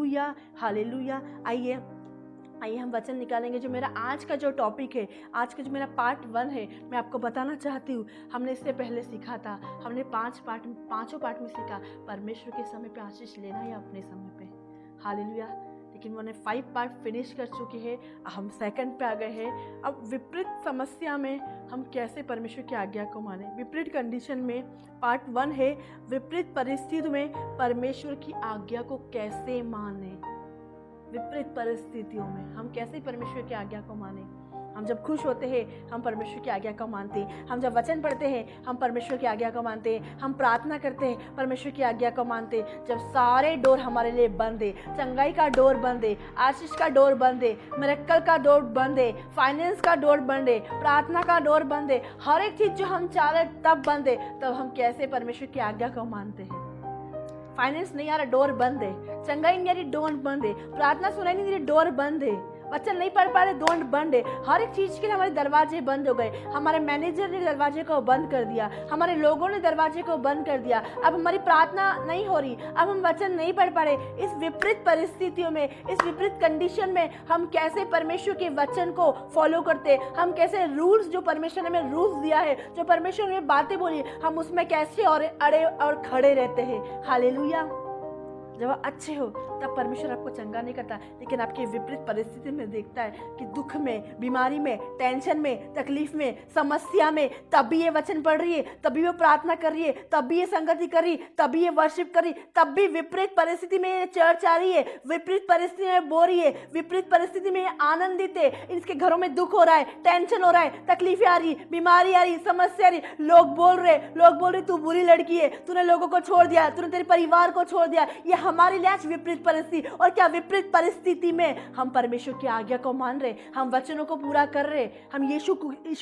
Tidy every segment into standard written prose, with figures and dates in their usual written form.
Hallelujah, hallelujah. आइए हम वचन निकालेंगे। जो मेरा आज का जो टॉपिक है, आज का जो मेरा पार्ट 1 है, मैं आपको बताना चाहती हूँ। हमने इससे पहले सीखा था, हमने पांचों पार्ट में सीखा परमेश्वर के समय पे आशीष लेना या अपने समय पे। हालेलुया। लेकिन मैंने 5 पार्ट फिनिश कर चुके हैं, हम सेकंड पे आ गए हैं। अब विपरीत समस्या में हम कैसे परमेश्वर की आज्ञा को माने। विपरीत कंडीशन में पार्ट 1 है, विपरीत परिस्थिति में परमेश्वर की आज्ञा को कैसे माने। विपरीत परिस्थितियों में हम कैसे परमेश्वर की आज्ञा को माने। हम जब खुश होते हैं हम परमेश्वर की आज्ञा को मानते हैं, हम जब वचन पढ़ते हैं हम परमेश्वर की आज्ञा को मानते हैं, हम प्रार्थना करते हैं परमेश्वर की आज्ञा को मानते हैं। जब सारे डोर हमारे लिए बंद है, चंगाई का डोर बंद है, आशीष का डोर बंद है, मिरेकल का डोर बंद है, फाइनेंस का डोर बंद है, प्रार्थना का डोर बंद है, हर एक चीज जो हम चाह रहे तब बंद है, तब हम कैसे परमेश्वर की आज्ञा को मानते हैं। फाइनेंस नहीं आ रहा, डोर बंद है। चंगाई नहीं आ रही, डोर बंद है। प्रार्थना सुनाई नहीं दे रही, डोर बंद है। वचन नहीं पढ़ पा रहे, डोर बंद है। हर एक चीज के लिए हमारे दरवाजे बंद हो गए। हमारे मैनेजर ने दरवाजे को बंद कर दिया, हमारे लोगों ने दरवाजे को बंद कर दिया। अब हमारी प्रार्थना नहीं हो रही, अब हम वचन नहीं पढ़ पा रहे। इस विपरीत परिस्थितियों में, इस विपरीत कंडीशन में हम कैसे परमेश्वर के वचन को फॉलो करते, हम कैसे रूल्स, जो परमेश्वर ने हमें रूल्स दिया है, जो परमेश्वर ने बातें बोली, हम उसमें कैसे और अड़े और खड़े रहते हैं। हालेलुया। जब आप अच्छे हो तब परमेश्वर आपको चंगा नहीं करता, लेकिन आपकी विपरीत परिस्थिति में देखता है कि दुख में, बीमारी में, टेंशन में, तकलीफ में, समस्या में, तब भी ये वचन पढ़ रही है, तभी वो प्रार्थना कर रही है, तब भी ये संगति कर रही, तभी ये वर्शिप कर रही, तब भी विपरीत परिस्थिति में ये चर्च आ रही है, विपरीत परिस्थिति में बो रही है, विपरीत परिस्थिति में आनंदित है। इसके घरों में दुख हो रहा है, टेंशन हो रहा है, तकलीफें आ रही, बीमारी आ रही, समस्या आ रही, लोग बोल रहे तू बुरी लड़की है, तूने लोगों को छोड़ दिया, तूने तेरे परिवार को छोड़ दिया। ये हमारे लिए आज विपरीत परिस्थिति। और क्या विपरीत परिस्थिति में हम परमेश्वर की आज्ञा को मान रहे, हम वचनों को पूरा कर रहे, हम यीशु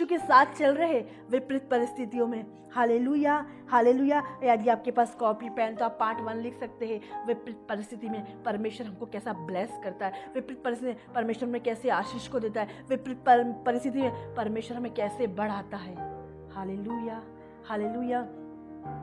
के साथ चल रहे विपरीत परिस्थितियों में। Hallelujah, hallelujah. यदि आपके पास कॉपी पेन तो आप पार्ट 1 लिख सकते हैं। विपरीत परिस्थिति में परमेश्वर हमको कैसा ब्लेस करता है, विपरीत परिस्थिति में परमेश्वर हमें कैसे आशीष को देता है, विपरीत परिस्थिति में परमेश्वर हमें कैसे बढ़ाता है। Hallelujah, hallelujah.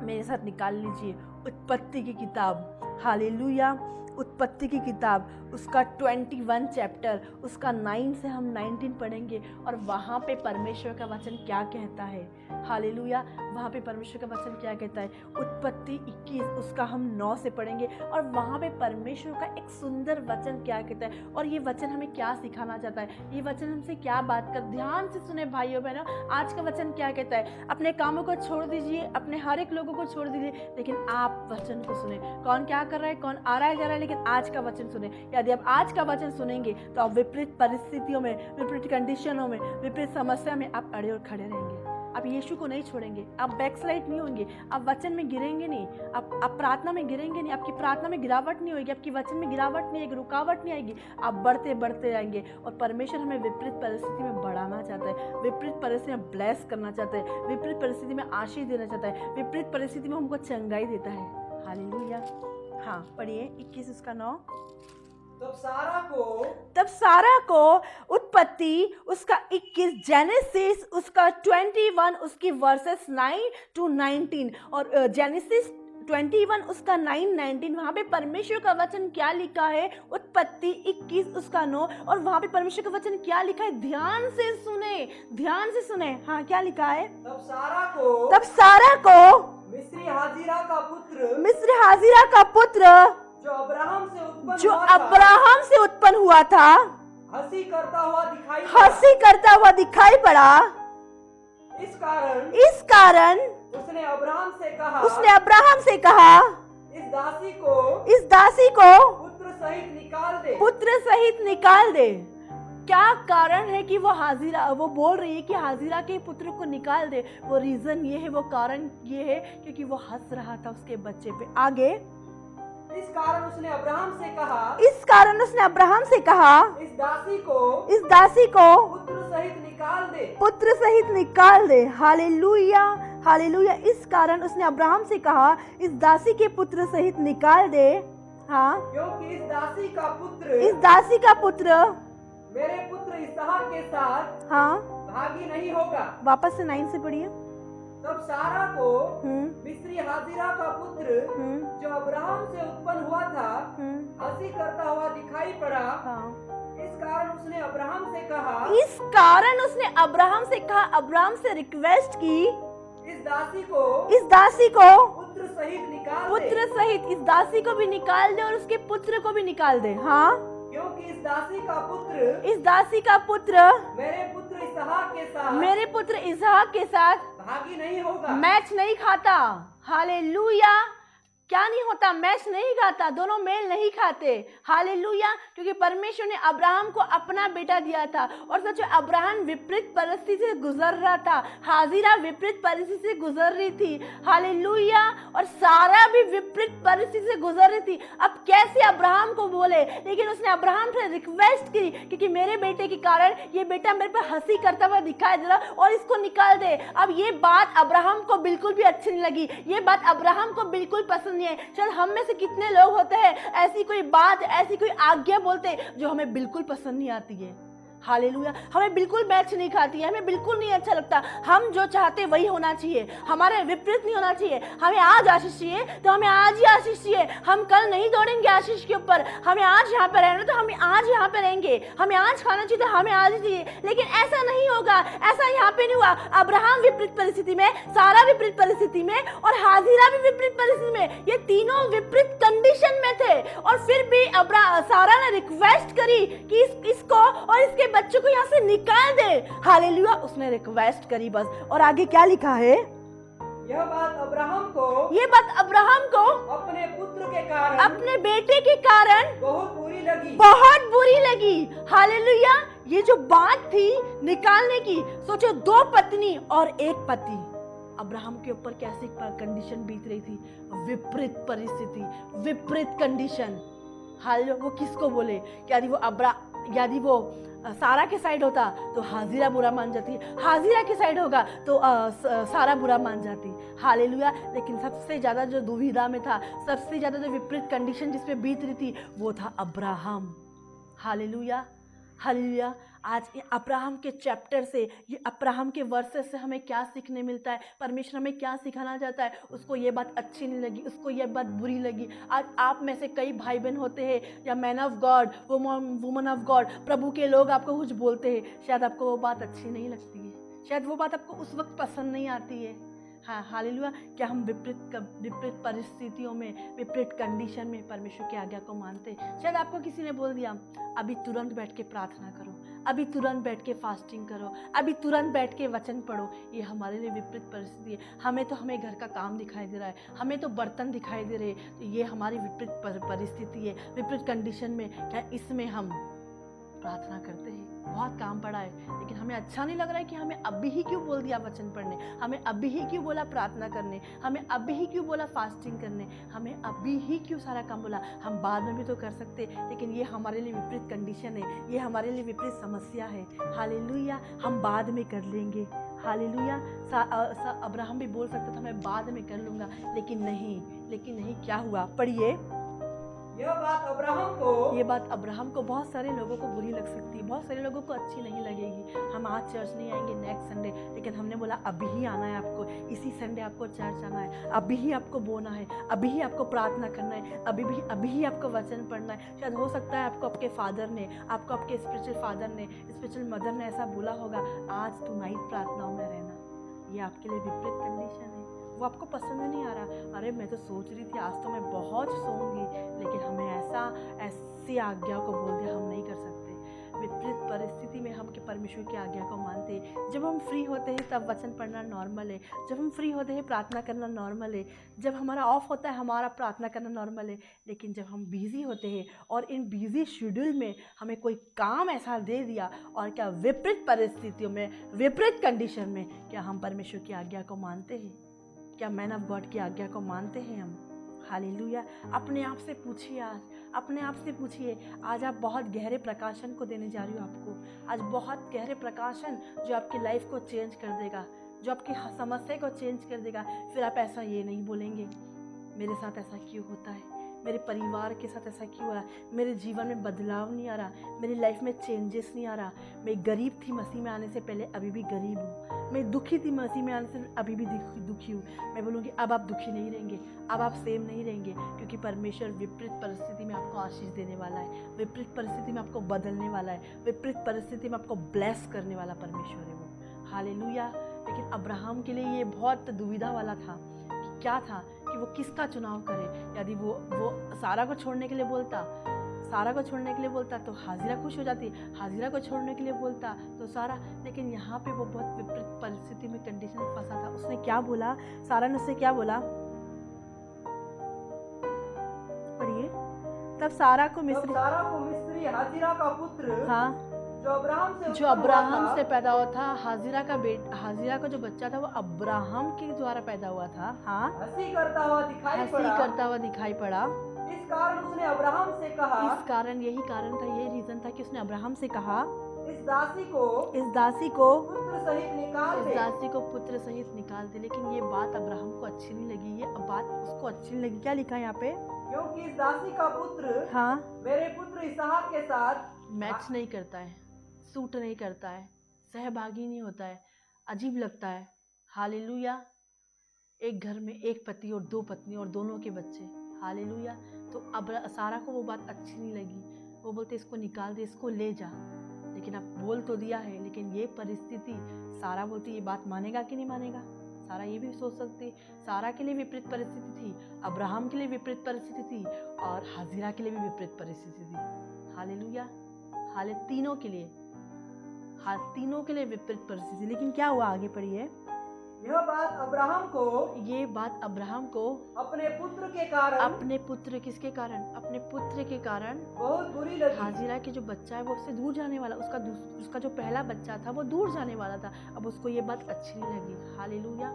मेरे साथ निकाल लीजिए उत्पत्ति की किताब। हालेलुया। उत्पत्ति की किताब, उसका 21 चैप्टर, उसका 9 से हम 19 पढ़ेंगे और वहाँ पे परमेश्वर का वचन क्या कहता है। हालेलुया। वहाँ पे परमेश्वर का वचन क्या कहता है। उत्पत्ति 21 उसका हम 9 से पढ़ेंगे और वहाँ पे परमेश्वर का एक सुंदर वचन क्या कहता है और ये वचन हमें क्या सिखाना चाहता है, ये वचन हमसे क्या बात कर। ध्यान से सुने भाइयों बहनों, आज का वचन क्या कहता है। अपने कामों को छोड़ दीजिए, अपने हर एक लोगों को छोड़ दीजिए, लेकिन आप वचन को सुने। कौन क्या कर रहा है, कौन आ रहा है जा रहा है, लेकिन आज का वचन सुने। यदि आप आज का वचन सुनेंगे तो आप विपरीत परिस्थितियों में, विपरीत कंडीशनों में, विपरीत समस्या में आप अड़े और खड़े रहेंगे। आप यीशु को नहीं छोड़ेंगे, आप बैकस्लाइड नहीं होंगे, आप वचन में गिरेंगे नहीं, आप प्रार्थना में गिरेंगे नहीं, आपकी प्रार्थना में गिरावट नहीं होगी, आपकी वचन में गिरावट नहीं आएगी, रुकावट नहीं आएगी। आप बढ़ते बढ़ते जाएंगे और परमेश्वर हमें विपरीत परिस्थिति में बढ़ाना चाहता है, विपरीत परिस्थिति में ब्लेस करना चाहता है, विपरीत परिस्थिति में आशीष देना चाहता है, विपरीत परिस्थिति में हमको चंगाई देता है। हालेलुया। हाँ, पढ़िए 21 उसका 9। तब सारा को उत्पत्ति उसका 21, जेनेसिस उसका 21 उसकी वर्सेस 9 to 19 और जेनेसिस 21 उसका 9-19 वहाँ पे परमेश्वर का वचन क्या लिखा है। उत्पत्ति 21 उसका 9 और वहाँ पे परमेश्वर का वचन क्या लिखा है। ध्यान से सुने, ध्यान से सुने। हाँ, क्या लिखा है। तब सारा को मिस्री हाजिरा का पुत्र जो अब्राहम से उत्पन्न हुआ था हंसी करता हुआ दिखाई पड़ा। इस कारण उसने अब्राहम से कहा इस दासी को पुत्र सहित निकाल दे। क्या कारण है कि वो बोल रही है कि हाजिरा के पुत्र को निकाल दे। वो रीजन ये है, वो कारण ये है क्योंकि वो हंस रहा था उसके बच्चे पे। आगे, इस कारण उसने अब्राहम से कहा इस दासी को पुत्र सहित निकाल दे। Hallelujah, hallelujah. इस कारण उसने अब्राहम से कहा इस दासी के पुत्र सहित निकाल दे। हाँ, क्योंकि इस दासी का पुत्र मेरे पुत्र इसहाक के साथ हाँ भागी नहीं होगा। वापस से 9 से पढ़िए। तब सारा को मिस्री हाजिरा का पुत्र जो अब्राहम से उत्पन्न हुआ था हंसी करता हुआ दिखाई पड़ा। इस कारण उसने अब्राहम से कहा, अब्राहम से रिक्वेस्ट की, इस दासी को पुत्र सहित इस दासी को भी निकाल दे और उसके पुत्र को भी निकाल दे। हाँ, क्योंकि इस दासी का पुत्र मेरे पुत्र इसहाक के साथ भागी नहीं होगा, मैच नहीं खाता। हालेलुया। क्या नहीं होता? मैच नहीं खाता, दोनों मेल नहीं खाते। हालेलुया। क्योंकि परमेश्वर ने अब्राहम को अपना बेटा दिया था और सोचो अब्राहम विपरीत परिस्थिति से गुजर रहा था, हाजिरा विपरीत परिस्थिति से गुजर रही थी। हालेलुया। और सारा भी विपरीत परिस्थिति से गुजर रही थी। अब कैसे अब्राहम को बोले? लेकिन उसने अब्राहम से रिक्वेस्ट की क्योंकि मेरे बेटे के कारण ये बेटा मेरे पर हंसी करता हुआ दिखाई दे रहा और इसको निकाल दे। अब ये बात अब्राहम को बिल्कुल भी अच्छी नहीं लगी, ये बात अब्राहम को बिल्कुल पसंद नहीं है। शायद हम में से कितने लोग होते हैं ऐसी कोई बात, ऐसी कोई आज्ञा बोलते जो हमें बिल्कुल पसंद नहीं आती है। हालेलुया। हमें बिल्कुल मैच नहीं खाती है, हमें बिल्कुल नहीं अच्छा लगता। हम जो चाहते वही होना चाहिए, हमारे विपरीत नहीं होना चाहिए। हमें आज आशीष चाहिए तो हमें आज ही आशीष चाहिए। हम कल नहीं दौड़ेंगे आशीष के ऊपर। हमें आज यहाँ पे रहना तो हमें आज यहाँ पे रहेंगे। हमें आज खाना चाहिए तो हमें आज ही चाहिए। लेकिन ऐसा नहीं होगा, ऐसा यहाँ पे नहीं हुआ। अब्राहम विपरीत परिस्थिति में, सारा विपरीत परिस्थिति में और हाजिरा भी विपरीत परिस्थिति में, ये तीनों विपरीत कंडीशन में थे। और फिर भी सारा ने रिक्वेस्ट करी कि इसको और इसके बच्चों को यहाँ से निकाल दे। हालेलुया। उसने रिक्वेस्ट करी बस। और आगे क्या लिखा है? ये बात अब्राहम को अपने पुत्र के कारण, अपने बेटे के कारण बहुत बुरी लगी। हालेलुया। ये जो बात थी निकालने की, सोचो 2 पत्नी और 1 पति, अब्राहम के ऊपर कैसी कंडीशन बीत रही थी? विपरीत परिस्थिति, विपरीत कंडीशन। हालेलुया। वो किसको बोले? यदि वो सारा के साइड होता तो हाजिरा बुरा मान जाती, हाजिरा के साइड होगा तो सारा बुरा मान जाती। हालेलुया। लेकिन सबसे ज्यादा जो दुविधा में था, सबसे ज्यादा जो विपरीत कंडीशन जिस पे बीत रही थी वो था अब्राहम। हालेलुया। हालेलुया। आज अब्राहम के चैप्टर से, ये अब्राहम के वर्सेस से हमें क्या सीखने मिलता है? परमेश्वर हमें क्या सिखाना चाहता है? उसको ये बात अच्छी नहीं लगी, उसको ये बात बुरी लगी। आज आप में से कई भाई बहन होते हैं या man of God, woman of God, प्रभु के लोग आपको कुछ बोलते हैं, शायद आपको वो बात अच्छी नहीं लगती है, शायद वो बात आपको उस वक्त पसंद नहीं आती है। हाँ, हालेलुया। क्या हम विपरीत परिस्थितियों में, विपरीत कंडीशन में परमेश्वर की आज्ञा को मानते? शायद आपको किसी ने बोल दिया अभी तुरंत बैठ के प्रार्थना करो, अभी तुरंत बैठ के फास्टिंग करो, अभी तुरंत बैठ के वचन पढ़ो। ये हमारे लिए विपरीत परिस्थिति है। हमें घर का काम दिखाई दे रहा है, हमें तो बर्तन दिखाई दे रहे हैं, तो ये हमारी विपरीत परिस्थिति है, विपरीत कंडीशन में। क्या इसमें हम प्रार्थना करते हैं? बहुत काम पड़ा है लेकिन हमें अच्छा नहीं लग रहा है कि हमें अभी ही क्यों बोल दिया वचन पढ़ने, हमें अभी ही क्यों बोला प्रार्थना करने, हमें अभी ही क्यों बोला फास्टिंग करने, हमें अभी ही क्यों सारा काम बोला? हम बाद में भी तो कर सकते, लेकिन ये हमारे लिए विपरीत कंडीशन है, ये हमारे लिए विपरीत समस्या है। हालेलुया। हम बाद में कर लेंगे। हालेलुया। अब्राहम भी बोल सकता था मैं बाद में कर लूंगा, लेकिन नहीं। क्या हुआ? पढ़िए। ये बात अब्राहम को बहुत सारे लोगों को बुरी लग सकती है, बहुत सारे लोगों को अच्छी नहीं लगेगी। हम आज चर्च नहीं आएंगे नेक्स्ट संडे, लेकिन हमने बोला अभी ही आना है आपको, इसी संडे आपको चर्च आना है, अभी ही आपको बोना है, अभी ही आपको प्रार्थना करना है, अभी ही आपको वचन पढ़ना है। शायद हो सकता है आपको आपके फादर ने, आपको आपके स्पिरिचुअल फादर ने, स्पिरिचुअल मदर ने ऐसा बोला होगा आज तू नाइट प्रार्थनाओं में रहना। ये आपके लिए विपरीत कंडीशन है, वो आपको पसंद नहीं आ रहा। अरे मैं तो सोच रही थी आज तो मैं बहुत सोऊंगी, लेकिन हमें ऐसी आज्ञा को बोल दिया, हम नहीं कर सकते। विपरीत परिस्थिति में हम परमेश्वर की आज्ञा को मानते हैं। जब हम फ्री होते हैं तब वचन पढ़ना नॉर्मल है, जब हम फ्री होते हैं प्रार्थना करना नॉर्मल है, जब हमारा ऑफ होता है हमारा प्रार्थना करना नॉर्मल है। लेकिन जब हम बिजी होते हैं और इन बिजी शेड्यूल में हमें कोई काम ऐसा दे दिया, और क्या विपरीत परिस्थितियों में, विपरीत कंडीशन में, क्या हम परमेश्वर की आज्ञा को मानते हैं? क्या मैन ऑफ गॉड की आज्ञा को मानते हैं हम? हालेलुया। अपने आप से पूछिए, अपने आप से पूछिए। आज आप बहुत गहरे प्रकाशन को देने जा रही हो आपको, आज बहुत गहरे प्रकाशन जो आपकी लाइफ को चेंज कर देगा, जो आपकी समस्या को चेंज कर देगा। फिर आप ऐसा ये नहीं बोलेंगे मेरे साथ ऐसा क्यों होता है, मेरे परिवार के साथ ऐसा क्यों हो रहा है, मेरे जीवन में बदलाव नहीं आ रहा, मेरी लाइफ में चेंजेस नहीं आ रहा। मैं गरीब थी मसीह में आने से पहले, अभी भी गरीब हूँ। मैं दुखी थी मसीह में आने से, अभी भी दुखी हूँ। मैं बोलूँगी अब आप दुखी नहीं रहेंगे, अब आप सेम नहीं रहेंगे, क्योंकि परमेश्वर विपरीत परिस्थिति में आपको आशीष देने वाला है, विपरीत परिस्थिति में आपको बदलने वाला है, विपरीत परिस्थिति में आपको ब्लेस करने वाला परमेश्वर है वो। हालेलुया। लेकिन अब्राहम के लिए ये बहुत दुविधा वाला था कि क्या था कि वो किसका चुनाव करे। यदि वो सारा को छोड़ने के लिए बोलता, सारा को छोड़ने के लिए बोलता तो हाजिरा खुश हो जाती, हाजिरा को छोड़ने के लिए बोलता तो सारा। लेकिन यहाँ पे वो बहुत विपरीत परिस्थिति में, कंडीशन में फंसा था। उसने क्या बोला, सारा ने उससे क्या बोला, पढ़िए। तब सारा को मिस्री हाजिरा का पुत्र, हाँ, जो अब्राहम से पैदा हुआ था, हाजिरा का जो बच्चा था वो अब्राहम के द्वारा पैदा हुआ था, हाँ, हंसी करता हुआ दिखाई पड़ा। इस कारण उसने अब्राहम से कहा, इस कारण, यही कारण था, यही रीजन था कि उसने अब्राहम से कहा, इस दासी को पुत्र सहित निकाल दे। लेकिन ये बात अब्राहम को अच्छी नहीं लगी, ये बात उसको अच्छी नहीं लगी। क्या लिखा है यहाँ पे, क्योंकि इस दासी का पुत्र, हाँ, मेरे पुत्र इसहाक के साथ मैच नहीं करता है, सूट नहीं करता है, सहभागी नहीं होता है, अजीब लगता है। हालेलुया। एक घर में एक पति और दो पत्नी और दोनों के बच्चे, हालेलुया। तो अब सारा को वो बात अच्छी नहीं लगी, वो बोलते इसको निकाल दे, इसको ले जा। लेकिन अब बोल तो दिया है, लेकिन ये परिस्थिति, सारा बोलती ये बात मानेगा कि नहीं मानेगा। सारा ये भी सोच सकती, सारा के लिए विपरीत परिस्थिति थी, अब्राहम के लिए विपरीत परिस्थिति थी और हाजिरा के लिए भी विपरीत परिस्थिति थी। हालेलुया। तीनों के लिए, तीनों के लिए विपरीत परिस्थिति। लेकिन क्या हुआ, आगे पढ़िए। यह बात अब्राहम को अपने पुत्र के कारण, अपने पुत्र किसके कारण, अपने पुत्र के कारण बहुत बुरी लगी। हाजिरा के जो बच्चा है वो उससे दूर जाने वाला, उसका जो पहला बच्चा था वो दूर जाने वाला था। अब उसको ये बात अच्छी नहीं लगी। Hallelujah,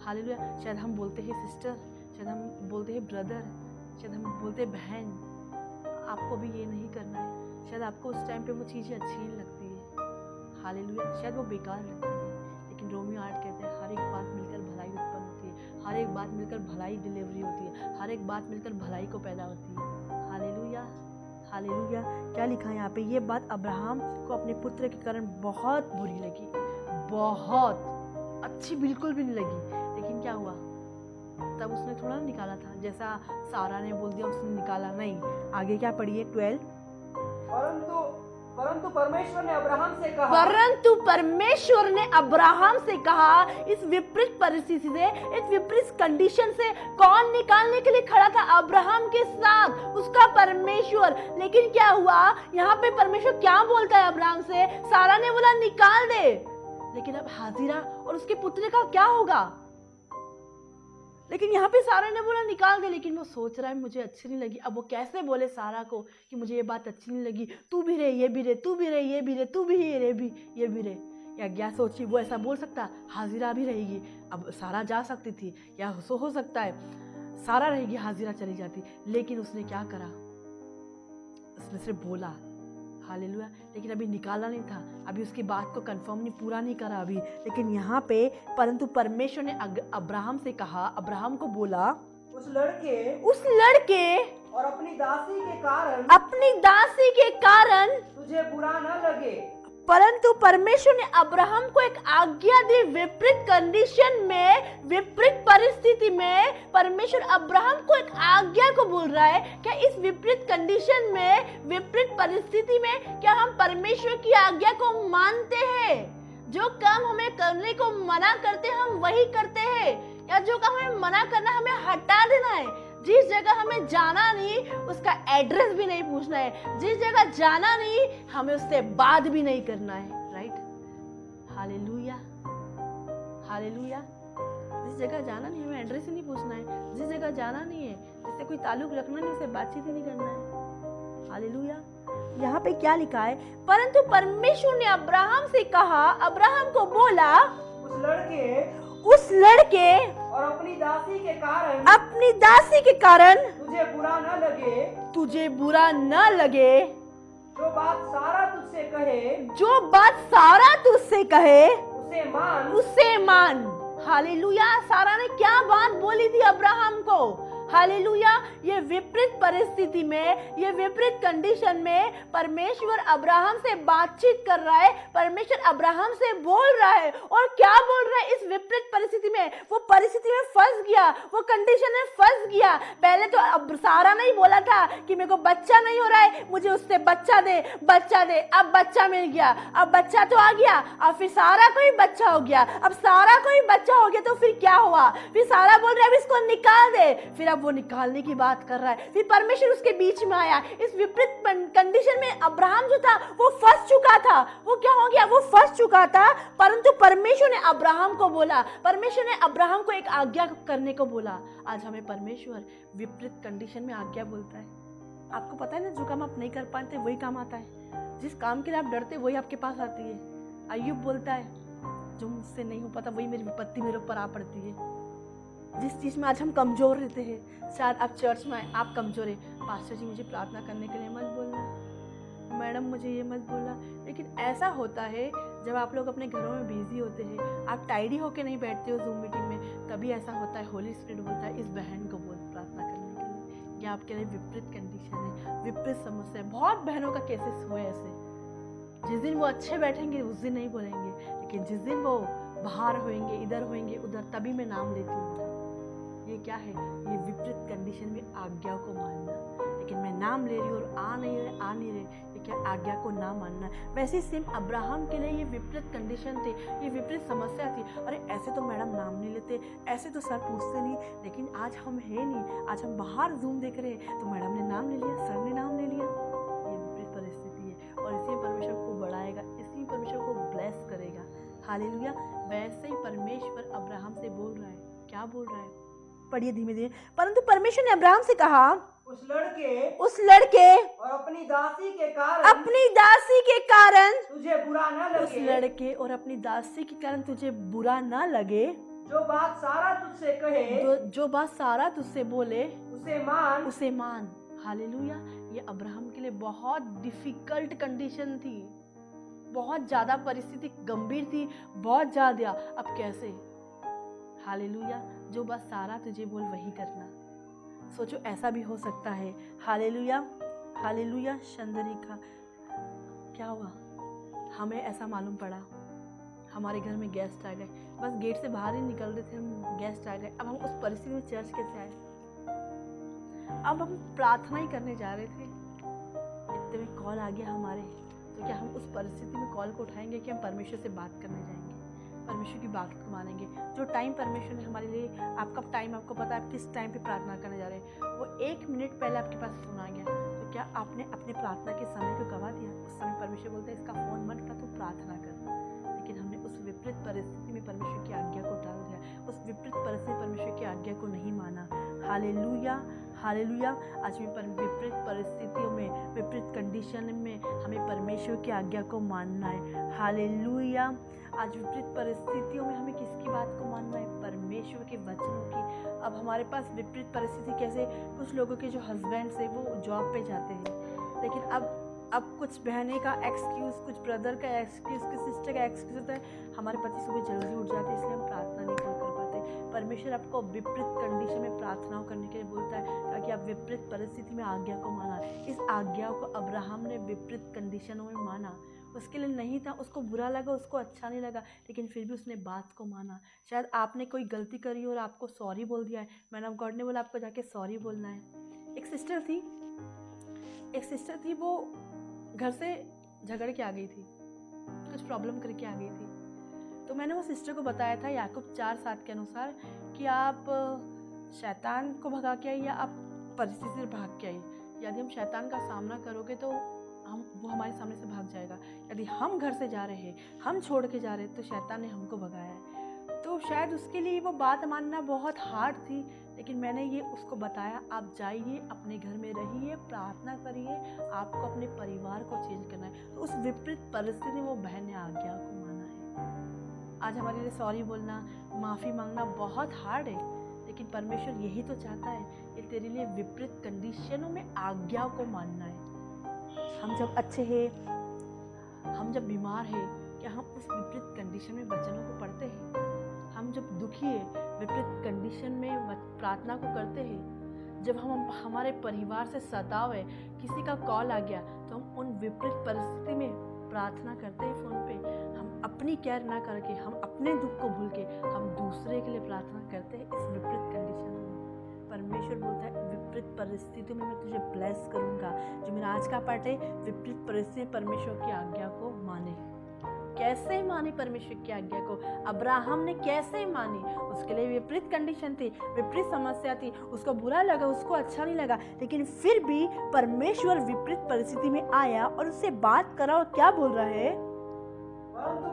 hallelujah. शायद हम बोलते हैं सिस्टर, शायद हम बोलते हैं ब्रदर, शायद हम बोलते हैं बहन, आपको भी ये नहीं करना है। शायद आपको उस टाइम पे वो चीज़ें अच्छी नहीं लगती है, हालेलुया, शायद वो बेकार लगती है। लेकिन रोमियो 8 कहते हैं हर एक बात मिलकर भलाई उत्पन्न होती है, हर एक बात मिलकर भलाई डिलीवरी होती है, हर एक बात मिलकर भलाई को पैदा होती है। Hallelujah, hallelujah. क्या लिखा है यहाँ पे, ये बात अब्राहम को अपने पुत्र के कारण बहुत बुरी लगी, बहुत अच्छी बिल्कुल भी नहीं लगी। लेकिन क्या हुआ, तब उसने थोड़ा निकाला था, जैसा सारा ने बोल दिया उसने निकाला नहीं। आगे क्या पढ़िए, 12। परंतु परमेश्वर ने अब्राहम से कहा, इस विपरीत परिस्थिति से, इस विपरीत कंडीशन से कौन निकालने के लिए खड़ा था, अब्राहम के साथ उसका परमेश्वर। लेकिन क्या हुआ, यहाँ पे परमेश्वर क्या बोलता है अब्राहम से, सारा ने बोला निकाल दे, लेकिन अब हाजिरा और उसके पुत्र का क्या होगा। लेकिन यहाँ पे सारा ने बोला निकाल दे, लेकिन वो सोच रहा है मुझे अच्छी नहीं लगी। अब वो कैसे बोले सारा को कि मुझे ये बात अच्छी नहीं लगी, तू भी रहे, ये भी रहे, तू भी रहे, ये भी रहे, तू भी ये भी रहे। या क्या सोची, वो ऐसा बोल सकता हाजिरा भी रहेगी। अब सारा जा सकती थी, या हो सकता है सारा रहेगी, हाजिरा चली जाती। लेकिन उसने क्या करा, उसने सिर्फ बोला, हालेलुया। लेकिन अभी निकाला नहीं था, अभी उसकी बात को कंफर्म नहीं, पूरा नहीं करा अभी। लेकिन यहाँ पे परंतु परमेश्वर ने अब्राहम से कहा, अब्राहम को बोला, उस लड़के और अपनी दासी के कारण तुझे बुरा न लगे। परंतु परमेश्वर ने अब्राहम को एक आज्ञा दी, विपरीत कंडीशन में, विपरीत परिस्थिति में परमेश्वर अब्राहम को एक आज्ञा को बोल रहा है। क्या इस विपरीत कंडीशन में, विपरीत परिस्थिति में क्या हम परमेश्वर की आज्ञा को मानते हैं? जो काम हमें करने को मना करते हैं हम वही करते हैं, या जो काम हमें मना करना हमें हटा देना है। जिस जगह हमें जाना नहीं उसका एड्रेस भी नहीं पूछना है, जिस जगह जाना नहीं हमें उससे बात भी नहीं करना है, राइट? Hallelujah, hallelujah. जिस जगह जाना नहीं हमें एड्रेस ही नहीं पूछना है, जिस जगह जाना नहीं है, जिससे कोई ताल्लुक रखना नहीं, उससे बातचीत ही नहीं करना है। हालेलुया। यहाँ पे क्या लिखा है, परंतु परमेश्वर ने अब्राहम से कहा, अब्राहम को बोला, उस लड़के और अपनी दासी के कारण तुझे बुरा न लगे, जो बात सारा तुझसे कहे उसे मान। हालेलुया। सारा ने क्या बात बोली थी अब्राहम को, हालेलुया। ये विपरीत परिस्थिति में, ये विपरीत कंडीशन में परमेश्वर अब्राहम से बातचीत कर रहा है, परमेश्वर अब्राहम से बोल रहा है। और क्या बोल रहा है? इस विपरीत परिस्थिति में, वो परिस्थिति में फंस गया, वो कंडीशन में फंस गया। पहले तो अब सारा नहीं बोला था कि मेरे को बच्चा नहीं हो रहा है, मुझे उससे बच्चा दे, बच्चा दे। अब बच्चा मिल गया, अब बच्चा तो आ गया, अब फिर सारा कोई बच्चा हो गया। अब सारा कोई बच्चा हो गया तो फिर क्या हुआ? फिर सारा बोल रहा है अब इसको निकाल दे। फिर अब वो निकालने की बात कर रहा है। फिर परमेश्वर उसके बीच में आया। इस विपरीत कंडीशन में अब्राहम जो था वो फंस चुका था। वो क्या हो गया? वो फंस चुका था, परंतु परमेश्वर ने अब्राहम को बोला, परमेश्वर ने अब्राहम को एक आज्ञा करने को बोला। आज हमें परमेश्वर विपरीत कंडीशन में आज्ञा बोलता है। आपको पता है ना, जो काम आप नहीं कर पाते वही काम आता है। जिस काम के लिए आप डरते वही आपके पास आती है। अय्यूब बोलता है, जो मुझसे नहीं हो पाता वही मेरी विपत्ति मेरे ऊपर आ पड़ती है। जिस चीज़ में आज हम कमज़ोर रहते हैं, शायद आप चर्च में आए, आप कमज़ोर है, पास्टर जी मुझे प्रार्थना करने के लिए मत बोलना, मैडम मुझे ये मत बोलना। लेकिन ऐसा होता है जब आप लोग अपने घरों में बिजी होते हैं, आप टाइडी होके नहीं बैठते हो जूम मीटिंग में, तभी ऐसा होता है। होली स्पिरिट बोलता है इस बहन को बोल प्रार्थना करने के लिए। या आपके लिए विपरीत कंडीशन है, विपरीत समस्या है। बहुत बहनों का केसेस हुए ऐसे, जिस दिन वो अच्छे बैठेंगे उस दिन नहीं बोलेंगे, लेकिन जिस दिन वो बाहर होंगे, इधर होंगे, उधर, तभी मैं नाम लेती हूँ। ये क्या है? ये विपरीत कंडीशन में आज्ञा को मानना। लेकिन मैं नाम ले रही हूँ और आ नहीं रहे, ये क्या? आज्ञा को ना मानना। वैसे सेम अब्राहम के लिए ये विपरीत कंडीशन थी, ये विपरीत समस्या थी। अरे ऐसे तो मैडम नाम नहीं लेते, ऐसे तो सर पूछते नहीं, लेकिन आज हम है नहीं, आज हम बाहर जूम देख रहे हैं तो मैडम ने नाम ले लिया, सर ने नाम ले लिया। ये विपरीत परिस्थिति है और इसी में परमेश्वर को बढ़ाएगा, इसी में परमेश्वर को ब्लेस करेगा। हालेलुया। वैसे ही परमेश्वर अब्राहम से बोल रहा है। क्या बोल रहा है? पढ़िए धीमे धीमे। परंतु परमेश्वर ने अब्राहम से कहा, उस लड़के और अपनी दासी के कारण तुझे बुरा न लगे, उस लड़के और अपनी दासी के कारण तुझे बुरा ना लगे, जो बात सारा तुझसे कहे, जो बात सारा तुझसे बोले, उसे मान। हालेलुया। ये अब्राहम के लिए बहुत डिफिकल्ट कंडीशन थी, बहुत ज्यादा परिस्थिति गंभीर थी, बहुत ज्यादा। अब कैसे? हालेलुया। जो बस सारा तुझे बोल वही करना। सोचो ऐसा भी हो सकता है। Hallelujah, hallelujah. चंद्रिका, क्या हुआ? हमें ऐसा मालूम पड़ा, हमारे घर में गेस्ट आ गए, बस गेट से बाहर ही निकल रहे थे हम, गेस्ट आ गए। अब हम उस परिस्थिति में चर्च कैसे आए? अब हम प्रार्थना ही करने जा रहे थे, इतने में कॉल आ गया हमारे। तो क्या हम उस परिस्थिति में कॉल को उठाएंगे कि हम परमेश्वर से बात करने जाएंगे, परमेश्वर की बात को मानेंगे? जो टाइम परमेश्वर ने हमारे लिए, आपका टाइम आपको पता है आप किस टाइम पे प्रार्थना करने जा रहे हैं, वो 1 मिनट पहले आपके पास फोन आ गया, तो क्या आपने अपने प्रार्थना के समय को गवा दिया? उस समय परमेश्वर बोलता है इसका फोन मत उठा, तू प्रार्थना कर। लेकिन हमने उस विपरीत परिस्थिति में परमेश्वर की आज्ञा को टाल दिया, उस विपरीत परिस्थिति में परमेश्वर की आज्ञा को नहीं माना। Hallelujah, hallelujah. आज भी विपरीत परिस्थितियों में, विपरीत कंडीशन में हमें परमेश्वर की आज्ञा को मानना है। हालेलुया। आज विपरीत परिस्थितियों में हमें किसकी बात को मानना है? परमेश्वर के वचनों की। अब हमारे पास विपरीत परिस्थिति कैसे? कुछ लोगों के जो हस्बैंड्स है वो जॉब पे जाते हैं, लेकिन अब कुछ बहने का एक्सक्यूज़, कुछ ब्रदर का एक्सक्यूज़, कुछ सिस्टर का एक्सक्यूज़ होता है, हमारे पति सुबह जल्दी उठ जाते हैं इसलिए हम प्रार्थना नहीं कर पाते। परमेश्वर आपको विपरीत कंडीशन में प्रार्थनाओं करने के लिए बोलता है ताकि आप विपरीत परिस्थिति में आज्ञा को माना। इस आज्ञा को अब्राहम ने विपरीत कंडीशनों में माना। उसके लिए नहीं था, उसको बुरा लगा, उसको अच्छा नहीं लगा, लेकिन फिर भी उसने बात को माना। शायद आपने कोई गलती करी और आपको सॉरी बोल दिया है, मैन ऑफ गॉड ने बोला आपको जाके सॉरी बोलना है। एक सिस्टर थी, वो घर से झगड़ के आ गई थी, कुछ प्रॉब्लम करके आ गई थी। तो मैंने वो सिस्टर को बताया था याकूब 4:7 के अनुसार कि आप शैतान को भगा के आई या आप परिस्थिति से भाग के आई। यदि हम शैतान का सामना करोगे तो वो हमारे सामने से भाग जाएगा। यदि हम घर से जा रहे हैं, हम छोड़ के जा रहे हैं, तो शैतान ने हमको भगाया है। तो शायद उसके लिए वो बात मानना बहुत हार्ड थी, लेकिन मैंने ये उसको बताया, आप जाइए, अपने घर में रहिए, प्रार्थना करिए, आपको अपने परिवार को चेंज करना है। तो उस विपरीत परिस्थिति में वो बहन ने आज्ञा को माना है। आज हमारे लिए सॉरी बोलना, माफ़ी मांगना बहुत हार्ड है, लेकिन परमेश्वर यही तो चाहता है कि तेरे लिए विपरीत कंडीशनों में आज्ञा को मानना है। हम जब अच्छे हैं, हम जब बीमार हैं, क्या हम उस विपरीत कंडीशन में वचनों को पढ़ते हैं? हम जब दुखी है, विपरीत कंडीशन में प्रार्थना को करते हैं? जब हम हमारे परिवार से सतावे, किसी का कॉल आ गया तो हम उन विपरीत परिस्थिति में प्रार्थना करते हैं फ़ोन पे, हम अपनी केयर ना करके, हम अपने दुख को भूल के हम दूसरे के लिए प्रार्थना करते हैं। इस विपरीत कंडीशन में परमेश्वर बोलता है विपरीत परिस्थितियों में मैं तुझे ब्लेस करूँगा। जो मेरा आज का पाठ है, विपरीत परिस्थिति में परमेश्वर की आज्ञा को माने। कैसे मानी परमेश्वर की आज्ञा को? अब्राहम ने कैसे मानी? उसके लिए विपरीत कंडीशन थी, विपरीत समस्या थी, उसको बुरा लगा, उसको अच्छा नहीं लगा, लेकिन फिर भी परमेश्वर विपरीत परिस्थिति में आया और उससे बात करा। और क्या बोल रहा है? परंतु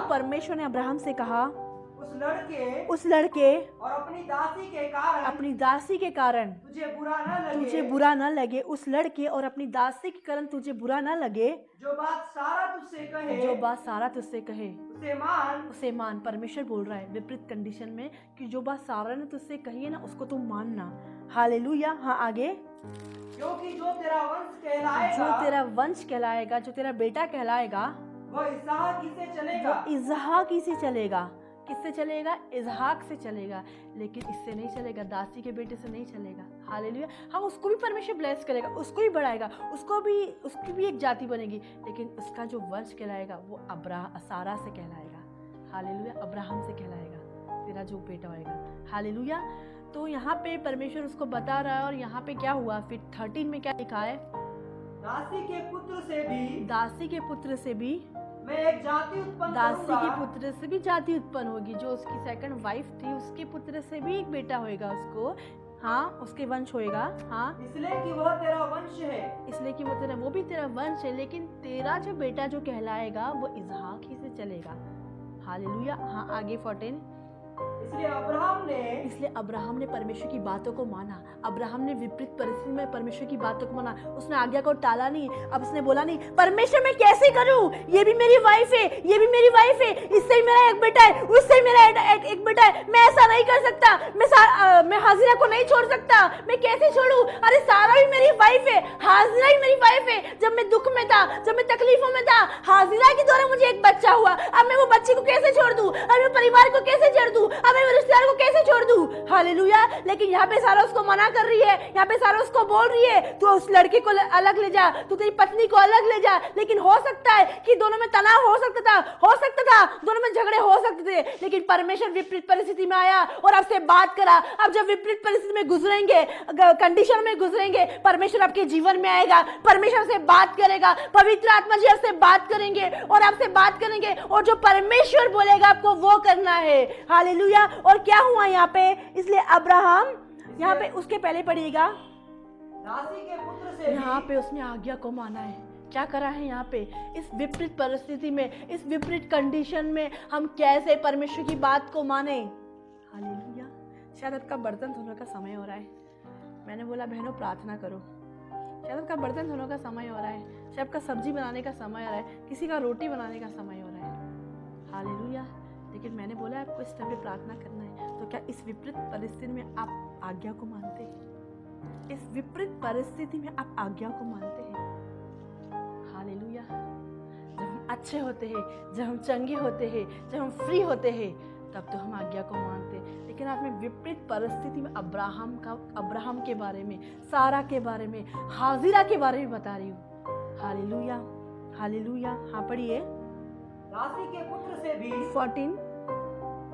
परमेश्वर ने अब्राहम से कहा उस लड़के और अपनी दासी के कारण तुझे बुरा न लगे, उस लड़के और अपनी दासी के कारण तुझे बुरा न लगे, जो बात सारा तुझसे कहे उसे मान। परमेश्वर बोल रहा है विपरीत कंडीशन में कि जो बात सारा ने तुझसे कही है ना, उसको तुम मानना। हालेलुया। हाँ, आगे। क्योंकि जो तेरा वंश कहलाएगा, जो तेरा बेटा कहलाएगा, वह इसहाक ही से चलेगा। किससे चलेगा? इजहाक से चलेगा। लेकिन इससे नहीं चलेगा, दासी के बेटे से नहीं चलेगा। हालेलुया। हाँ, उसको भी परमेश्वर ब्लेस करेगा, उसको भी बढ़ाएगा, उसकी भी एक जाति बनेगी, लेकिन उसका जो वंश कहलाएगा वो सारा से कहलाएगा। हालेलुया। अब्राहम से कहलाएगा तेरा जो बेटा होएगा। हालेलुया। तो यहाँ पे परमेश्वर उसको बता रहा है। और यहाँ पे क्या हुआ? फिर 13 में क्या लिखा है? दासी के पुत्र से भी मैं एक जाति उत्पन्न दासी के पुत्र से भी जाति उत्पन्न होगी। जो उसकी सेकंड वाइफ थी, उसके पुत्र से भी एक बेटा होएगा उसको। हाँ, उसके वंश होएगा। हाँ, इसलिए कि वह तेरा वंश है, वो भी तेरा वंश है, लेकिन तेरा जो बेटा जो कहलाएगा वो इजहाक ही से चलेगा। हालेलुया। हाँ, आगे 14। इसलिए अब्राहम ने परमेश्वर की बातों को माना। अब्राहम ने विपरीत परिस्थिति में परमेश्वर की बातों को माना। उसने आज्ञा को टाला नहीं। अब उसने बोला नहीं, परमेश्वर मैं कैसे करूं? ये भी मेरी वाइफ है, इससे ही मेरा एक बेटा है, उससे ही मेरा एक बेटा है, मैं ऐसा नहीं कर सकता, मैं हाजिरा को नहीं छोड़ सकता, मैं कैसे छोड़ू? अरे सारा भी मेरी वाइफ है, हाजिरा ही मेरी वाइफ है। जब मैं दुख में था, जब मैं तकलीफों में था, हाजिरा के द्वारा मुझे एक बच्चा हुआ। अब मैं वो बच्चे को कैसे छोड़ दूं? अब मैं परिवार को कैसे छोड़ दूं? अब मैं रिश्तेदार को कैसे छोड़ दूं? हालेलुया। लेकिन यहाँ पे सारा उसको मना कर रही है, यहाँ पे सारा उसको बोल रही है तू उस लड़के को अलग ले जा, तू तेरी पत्नी को अलग ले जा। लेकिन हो सकता है कि दोनों में तनाव हो सकता था, दोनों में झगड़े हो सकते थे, लेकिन परमेश्वर विपरीत परिस्थिति में आया और आपसे बात करा। अब जब विपरीत परिस्थिति में गुजरेंगे, कंडीशन में गुजरेंगे, परमेश्वर आपके जीवन में आएगा, परमेश्वर से बात करेगा, पवित्र आत्मा जी आपसे बात करेंगे और आपसे बात करेंगे, और जो परमेश्वर बोलेगा आपको वो करना है। हालेलुया। और क्या हुआ यहाँ पे? इसलिए अब्राहम, यहाँ पे उसके पहले पढ़िएगा, दासी के पुत्र से यहाँ पे उसने आज्ञा को माना है। क्या करा है यहाँ पे? इस विपरीत परिस्थिति में, इस विपरीत कंडीशन में हम कैसे परमेश्वर की बात को माने? हालेलुया। शायद आपका बर्तन धोने का समय हो रहा है। मैंने बोला बहनों प्रार्थना करो। शायद आपका बर्तन धोने का समय हो रहा है, शायद आपका सब्जी बनाने का समय हो रहा है, किसी का रोटी बनाने का समय हो रहा है। हालेलुया। लेकिन मैंने बोला आपको इस टाइम पे प्रार्थना करना है। तो क्या इस विपरीत परिस्थिति में आप आज्ञा को मानते हैं? इस विपरीत परिस्थिति में आप आज्ञा को मानते हैं? हालेलुया। जब हम अच्छे होते हैं, जब हम चंगे होते हैं, जब हम फ्री होते हैं, तब तो हम आज्ञा को मानते हैं। लेकिन आप में विपरीत परिस्थिति में अब्राहम के बारे में, सारा के बारे में, हाजिरा के बारे में बता रही हूँ। हालेलुया। हालेलुया। हाँ, पढ़िए। दासी के पुत्र से भी 14।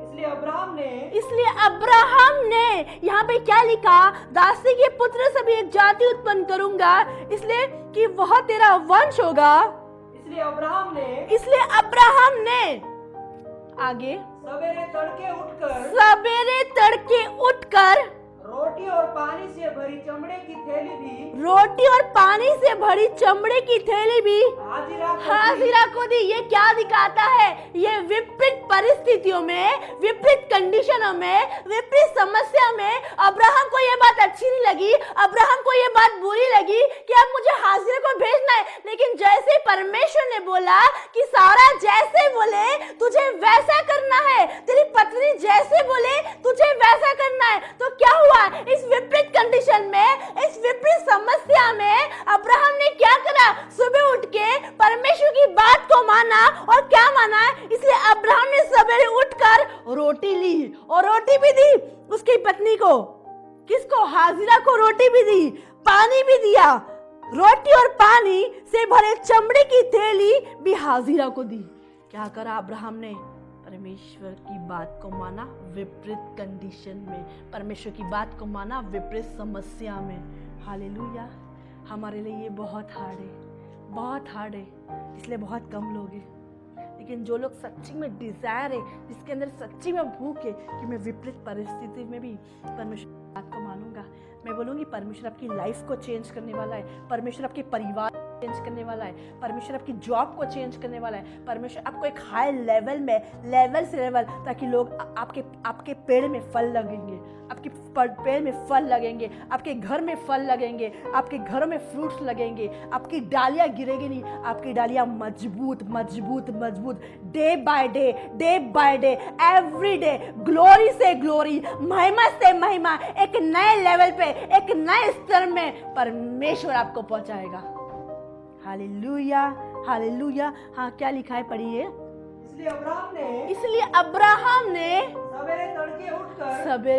इसलिए अब्राहम ने यहाँ पे क्या लिखा? दासी के पुत्र से भी एक जाति उत्पन्न करूंगा, इसलिए कि वह तेरा वंश होगा। इसलिए अब्राहम ने आगे सवेरे तड़के उठकर रोटी और पानी से भरी चमड़े की थैली भी हाजिरा को दी। ये क्या दिखाता है? ये विपरीत परिस्थितियों में, विपरीत कंडीशनों में, विपरीत समस्या में अब्राहम को ये बात अच्छी नहीं लगी, अब्राहम को ये बात बुरी लगी कि अब मुझे हाजिरा को भेजना है। लेकिन जैसे परमेश्वर ने बोला कि सारा जैसे बोले तुझे वैसा करना है, तेरी पत्नी जैसे बोले तुझे वैसा करना है, तो क्या हुआ? इस विपरीत कंडीशन में, इस विपरीत समस्या में अब्राहम ने क्या करा? सुबह उठ के परमेश्वर की बात को माना। और क्या माना? इसलिए अब्राहम ने सवेरे उठकर रोटी ली और रोटी भी दी उसकी पत्नी को। किसको? हाजिरा को रोटी भी दी, पानी भी दिया। रोटी और पानी से भरे चमड़े की थैली भी हाजिरा को दी। क्या करा अब्राहम ने? परमेश्वर की बात को माना विपरीत कंडीशन में, परमेश्वर की बात को माना विपरीत समस्या में। हालेलुया। हमारे लिए ये बहुत हार्ड है, बहुत हार्ड है, इसलिए बहुत कम लोग हैं। लेकिन जो लोग सच्ची में डिजायर है, जिसके अंदर सच्ची में भूख है कि मैं विपरीत परिस्थिति में भी परमेश्वर की बात को मानूंगा, मैं बोलूँगी परमेश्वर आपकी लाइफ को चेंज करने वाला है, परमेश्वर आपके परिवार को चेंज करने वाला है, परमेश्वर आपकी जॉब को चेंज करने वाला है, परमेश्वर आपको एक हाई लेवल में, लेवल से लेवल, ताकि लोग आपके पेड़ में फल लगेंगे, आपके पेड़ में फल लगेंगे, आपके घर में फल लगेंगे, आपके घरों में फ्रूट्स लगेंगे, आपकी डालियाँ गिरेगी नहीं, आपकी डालियाँ मजबूत मजबूत मजबूत, day by day, every day, glory से ग्लोरी, महिमा से महिमा, एक नए लेवल पे, एक नए स्तर में परमेश्वर आपको पहुंचाएगा। Hallelujah, hallelujah. हाँ, क्या लिखा है, पढ़िए। इसलिए अब्राहम ने सवेरे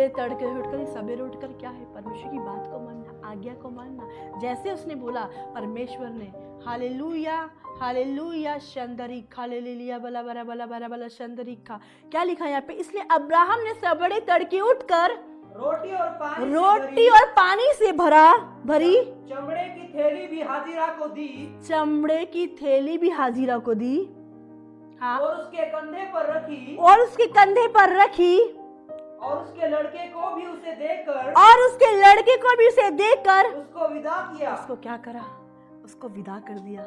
तड़के उठकर क्या है? परमेश्वर की बात को मानना, आज्ञा को मानना। जैसे उसने बोला, परमेश्वर ने, हालेलुया हालेलुया, शंदरिक, हालेलुया, बला बला बला बला बला, शंदरिक। क्या लिखा है यहाँ पे? इसलिए अब्राहम ने सवेरे तड़के उठकर रोटी और पानी से भरी चमड़े की थैली भी हाजिरा को दी, चमड़े की थैली भी हाजिरा को दी। हाँ, और उसके कंधे पर रखी, और उसके कंधे पर रखी, और उसके लड़के को भी उसे देकर उसको विदा किया। उसको क्या करा? उसको विदा कर दिया।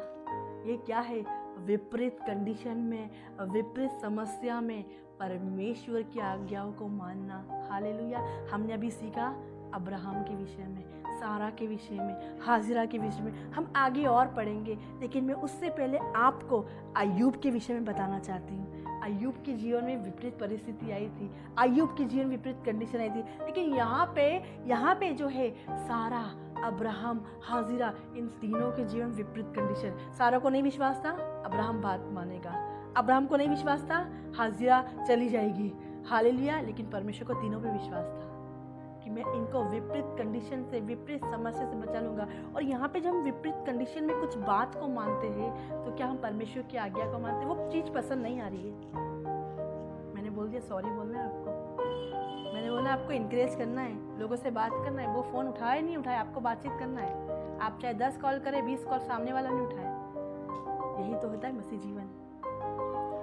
ये क्या है? विपरीत कंडीशन में, विपरीत समस्या में परमेश्वर की आज्ञाओं को मानना। हालेलुया। हमने अभी सीखा अब्राहम के विषय में, सारा के विषय में, हाजिरा के विषय में। हम आगे और पढ़ेंगे, लेकिन मैं उससे पहले आपको अय्यूब के विषय में बताना चाहती हूँ। अय्यूब के जीवन में विपरीत परिस्थिति आई थी, अय्यूब के जीवन में विपरीत कंडीशन आई थी, लेकिन यहाँ पे जो है सारा, अब्राहम, हाजिरा, इन तीनों के जीवन विपरीत कंडीशन। सारा को नहीं विश्वास था, अब्राहम बात मानेगा। अब्राहम को नहीं विश्वास था, हाजिरा चली जाएगी। हालेलुया। लेकिन परमेश्वर को तीनों पे विश्वास था कि मैं इनको विपरीत कंडीशन से, विपरीत समस्या से बचा लूंगा। और यहाँ पे जब हम विपरीत कंडीशन में कुछ बात को मानते हैं, तो क्या हम परमेश्वर की आज्ञा को मानते हैं? वो चीज़ पसंद नहीं आ रही है, मैंने बोल दिया, सॉरी बोलना है आपको। मैंने बोला आपको इंकरेज करना है, लोगों से बात करना है। वो फ़ोन उठाए नहीं उठाए, आपको बातचीत करना है। आप चाहे 10 कॉल करें, 20 कॉल, सामने वाला नहीं उठाए। यही तो होता है मसीह जीवन।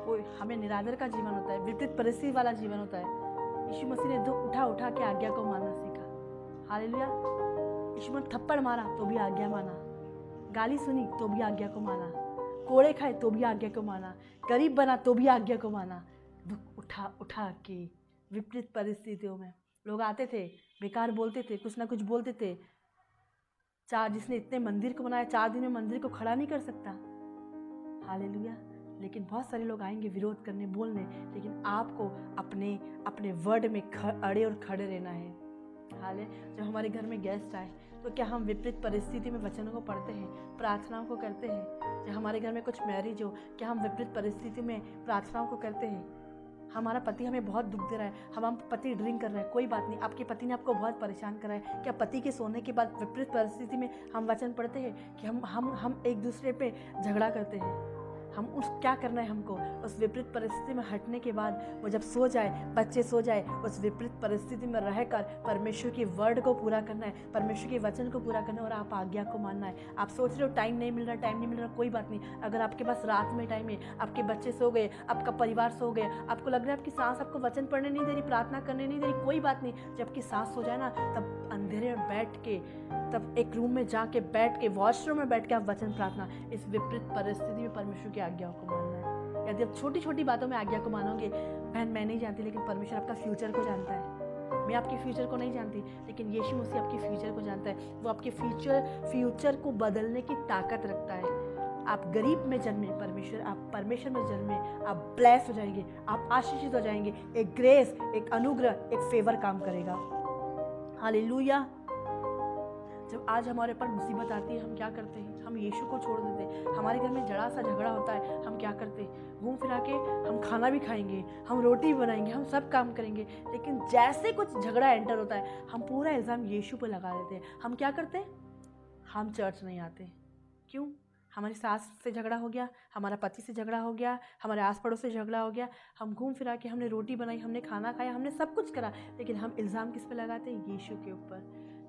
वो हमें निरादर का जीवन होता है, विपरीत परिस्थिति वाला जीवन होता है। यीशु मसीह ने उठा के आज्ञा को मानना सीखा। हालेलुया। यीशु ने थप्पड़ मारा तो भी आज्ञा माना, गाली सुनी तो भी आज्ञा को माना, कोड़े खाए तो भी आज्ञा को माना, गरीब बना तो भी आज्ञा को माना। दुख उठा के विपरीत परिस्थितियों में लोग आते थे, बेकार बोलते थे, कुछ ना कुछ बोलते थे। जिसने इतने मंदिर को बनाया, 4 दिन में मंदिर को खड़ा नहीं कर सकता। हालेलुया। लेकिन बहुत सारे लोग आएंगे विरोध करने, बोलने, लेकिन आपको अपने वर्ड में अड़े और खड़े रहना है। हाले जब हमारे घर में गेस्ट आए, तो क्या हम विपरीत परिस्थिति में वचनों को पढ़ते हैं, प्रार्थनाओं को करते हैं? जब हमारे घर में कुछ मैरिज हो, क्या हम विपरीत परिस्थिति में प्रार्थनाओं को करते हैं? हमारा पति हमें बहुत दुख दे रहा है, हम पति ड्रिंक कर रहे हैं, कोई बात नहीं, आपके पति ने आपको बहुत परेशान करा है। क्या पति के सोने के बाद विपरीत परिस्थिति में हम वचन पढ़ते हैं कि हम एक दूसरे पे झगड़ा करते हैं? क्या करना है हमको? उस विपरीत परिस्थिति में हटने के बाद वो जब सो जाए, बच्चे सो जाए, उस विपरीत परिस्थिति में रहकर परमेश्वर के वर्ड को पूरा करना है, परमेश्वर के वचन को पूरा करना है, और आप आज्ञा को मानना है। आप सोच रहे हो टाइम नहीं मिल रहा, कोई बात नहीं। अगर आपके पास रात में टाइम है, आपके बच्चे सो गए, आपका परिवार सो गए, आपको लग रहा है आपकी सांस आपको वचन पढ़ने नहीं दे रही, प्रार्थना करने नहीं दे रही, कोई बात नहीं। जबकि सांस सो जाए ना, तब अंधेरे में बैठ के, तब एक रूम में जाके बैठ के, वॉशरूम में बैठ के आप वचन प्रार्थना, इस विपरीत परिस्थिति में परमेश्वर की आज्ञाओं को मानना है। यदि आप छोटी छोटी बातों में आज्ञा को मानोगे, बहन मैं नहीं जानती, लेकिन परमेश्वर आपका फ्यूचर को जानता है। मैं आपके फ्यूचर को नहीं जानती, लेकिन यीशु मसीह आपके फ्यूचर को जानता है। वो आपके फ्यूचर को बदलने की ताकत रखता है। आप गरीब में जन्मे, आप परमेश्वर में जन्मे, आप ब्लेस हो जाएंगे, आप आशीषित हो जाएंगे। एक ग्रेस, एक अनुग्रह, एक फेवर काम करेगा। हालेलुया। जब आज हमारे ऊपर मुसीबत आती है हम क्या करते हैं? हम यीशु को छोड़ देते हैं। हमारे घर में जरा सा झगड़ा होता है हम क्या करते हैं? घूम फिरा के हम खाना भी खाएंगे, हम रोटी बनाएंगे, हम सब काम करेंगे, लेकिन जैसे कुछ झगड़ा एंटर होता है हम पूरा इल्ज़ाम यीशु पर लगा देते हैं। हम क्या करते हैं? हम चर्च नहीं आते। क्यों? हमारी सास से झगड़ा हो गया, हमारा पति से झगड़ा हो गया, हमारे आस पड़ोस से झगड़ा हो गया, हम घूम फिरा के हमने रोटी बनाई, हमने खाना खाया, हमने सब कुछ करा, लेकिन हम इल्ज़ाम किस पे लगाते हैं? यीशु के ऊपर।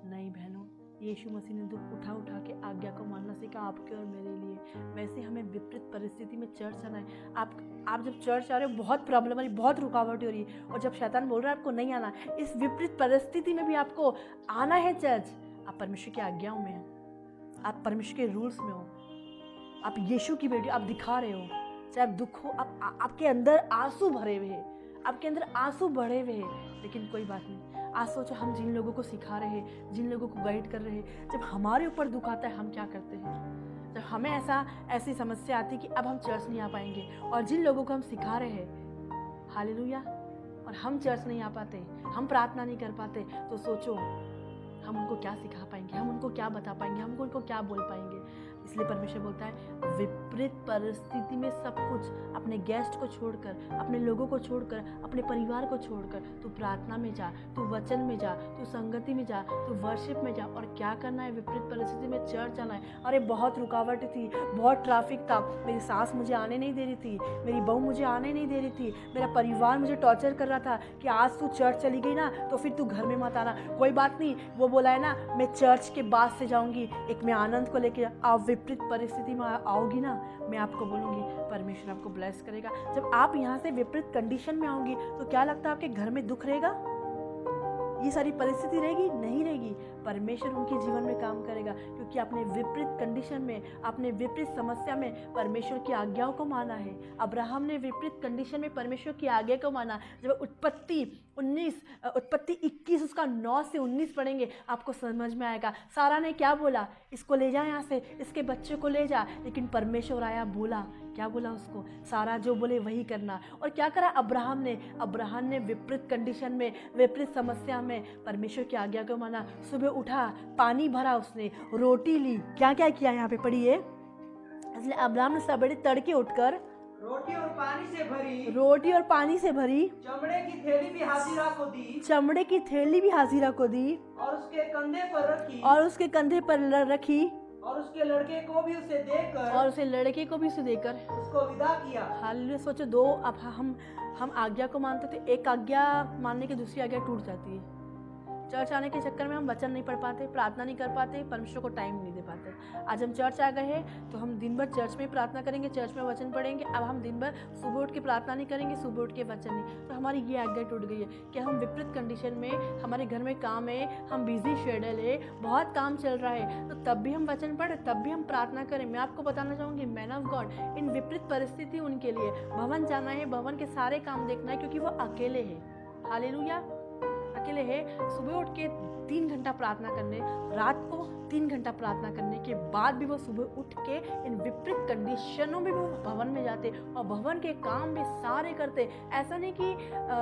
नहीं बहनों, यीशु मसीह ने दुख उठा उठा के आज्ञा को मानना सीखा आपके और मेरे लिए। वैसे हमें विपरीत परिस्थिति में चर्च आना है। आप जब चर्च आ रहे हो बहुत प्रॉब्लम आ रही, बहुत रुकावट हो रही है, और जब शैतान बोल रहा है आपको नहीं आना, इस विपरीत परिस्थिति में भी आपको आना है चर्च। आप परमेश्वर की आज्ञाओं में हो, आप परमेश्वर के रूल्स में हो, आप यीशु की बेटी, आप दिखा रहे हो। चाहे आप दुख हो, आपके अंदर आंसू भरे हुए हैं, आपके अंदर आंसू बढ़े हुए हैं, लेकिन कोई बात नहीं। आज सोचो हम जिन लोगों को सिखा रहे हैं, जिन लोगों को गाइड कर रहे हैं, जब हमारे ऊपर दुख आता है हम क्या करते हैं? जब हमें ऐसी समस्या आती है कि अब हम चर्च नहीं आ पाएंगे, और जिन लोगों को हम सिखा रहे हैं, हालेलुया, और हम चर्च नहीं आ पाते, हम प्रार्थना नहीं कर पाते, तो सोचो हम उनको क्या सिखा पाएंगे, हम उनको क्या बता पाएंगे, हम उनको क्या बोल पाएंगे? इसलिए परमेश्वर बोलता है विपरीत परिस्थिति में सब कुछ, अपने गेस्ट को छोड़कर, अपने लोगों को छोड़कर, अपने परिवार को छोड़कर तू प्रार्थना में जा, तू वचन में जा, तू संगति में जा, तू वर्शिप में जा। और क्या करना है? विपरीत परिस्थिति में चर्च आना है। अरे बहुत रुकावट थी, बहुत ट्रैफिक था, मेरी सास मुझे आने नहीं दे रही थी, मेरी बहू मुझे आने नहीं दे रही थी, मेरा परिवार मुझे टॉर्चर कर रहा था कि आज तू चर्च चली गई ना तो फिर तू घर में मत आना। कोई बात नहीं, वो बोला है ना मैं चर्च के बाद से जाऊँगी, एक मैं आनंद को लेकर। आप विपरीत परिस्थिति में आओगी ना, मैं आपको बोलूँगी परमेश्वर आपको ब्लेस करेगा। जब आप यहाँ से विपरीत कंडीशन में आओगी तो क्या लगता है आपके घर में दुख रहेगा? ये सारी परिस्थिति रहेगी? नहीं रहेगी। परमेश्वर उनके जीवन में काम करेगा, क्योंकि आपने विपरीत कंडीशन में, आपने विपरीत समस्या में परमेश्वर की आज्ञाओं को माना है। अब्राहम ने विपरीत कंडीशन में परमेश्वर की आज्ञा को माना। जब उत्पत्ति 21 उसका 9 से 19 पढ़ेंगे आपको समझ में आएगा। सारा ने क्या बोला? इसको ले जा यहाँ से, इसके बच्चे को ले जा, लेकिन परमेश्वर आया, बोला, क्या बोला उसको? सारा जो बोले वही करना। और क्या करा अब्राहम ने विपरीत कंडीशन में, विपरीत समस्या में परमेश्वर की आज्ञा को माना। सुबह उठा, पानी भरा, उसने रोटी ली, क्या क्या किया यहाँ पे पढ़िए। इसलिए अब्राहम ने सवेरे तड़के उठकर रोटी और पानी से भरी चमड़े की थैली भी हाजिरा को दी और उसके कंधे पर रखी और उसके लड़के को भी उसे देकर उसको विदा किया। हालेलुया। सोचो अब हम आज्ञा को मानते थे, एक आज्ञा मानने की दूसरी आज्ञा टूट जाती है। चर्च आने के चक्कर में हम वचन नहीं पढ़ पाते, प्रार्थना नहीं कर पाते, परमेश्वर को टाइम नहीं दे पाते। आज हम चर्च आ गए हैं तो हम दिन भर चर्च में प्रार्थना करेंगे, चर्च में वचन पढ़ेंगे। अब हम दिन भर सुबह उठ के प्रार्थना नहीं करेंगे, सुबह उठ के वचन नहीं, तो हमारी ये आज्ञा टूट गई है कि हम विपरीत कंडीशन में, हमारे घर में काम है, हम बिजी शेड्यूल है, बहुत काम चल रहा है, तो तब भी हम वचन पढ़े, तब भी हम प्रार्थना करें। मैं आपको बताना चाहूँगी, मैन ऑफ गॉड, इन विपरीत परिस्थिति उनके लिए भवन जाना है, भवन के सारे काम देखना है, क्योंकि वो अकेले है। हालेलुया, अकेले है। सुबह उठ के 3 घंटा प्रार्थना करने, रात को 3 घंटा प्रार्थना करने के बाद भी वो सुबह उठ के इन विपरीत कंडीशनों में भी वो भवन में जाते और भवन के काम भी सारे करते। ऐसा नहीं कि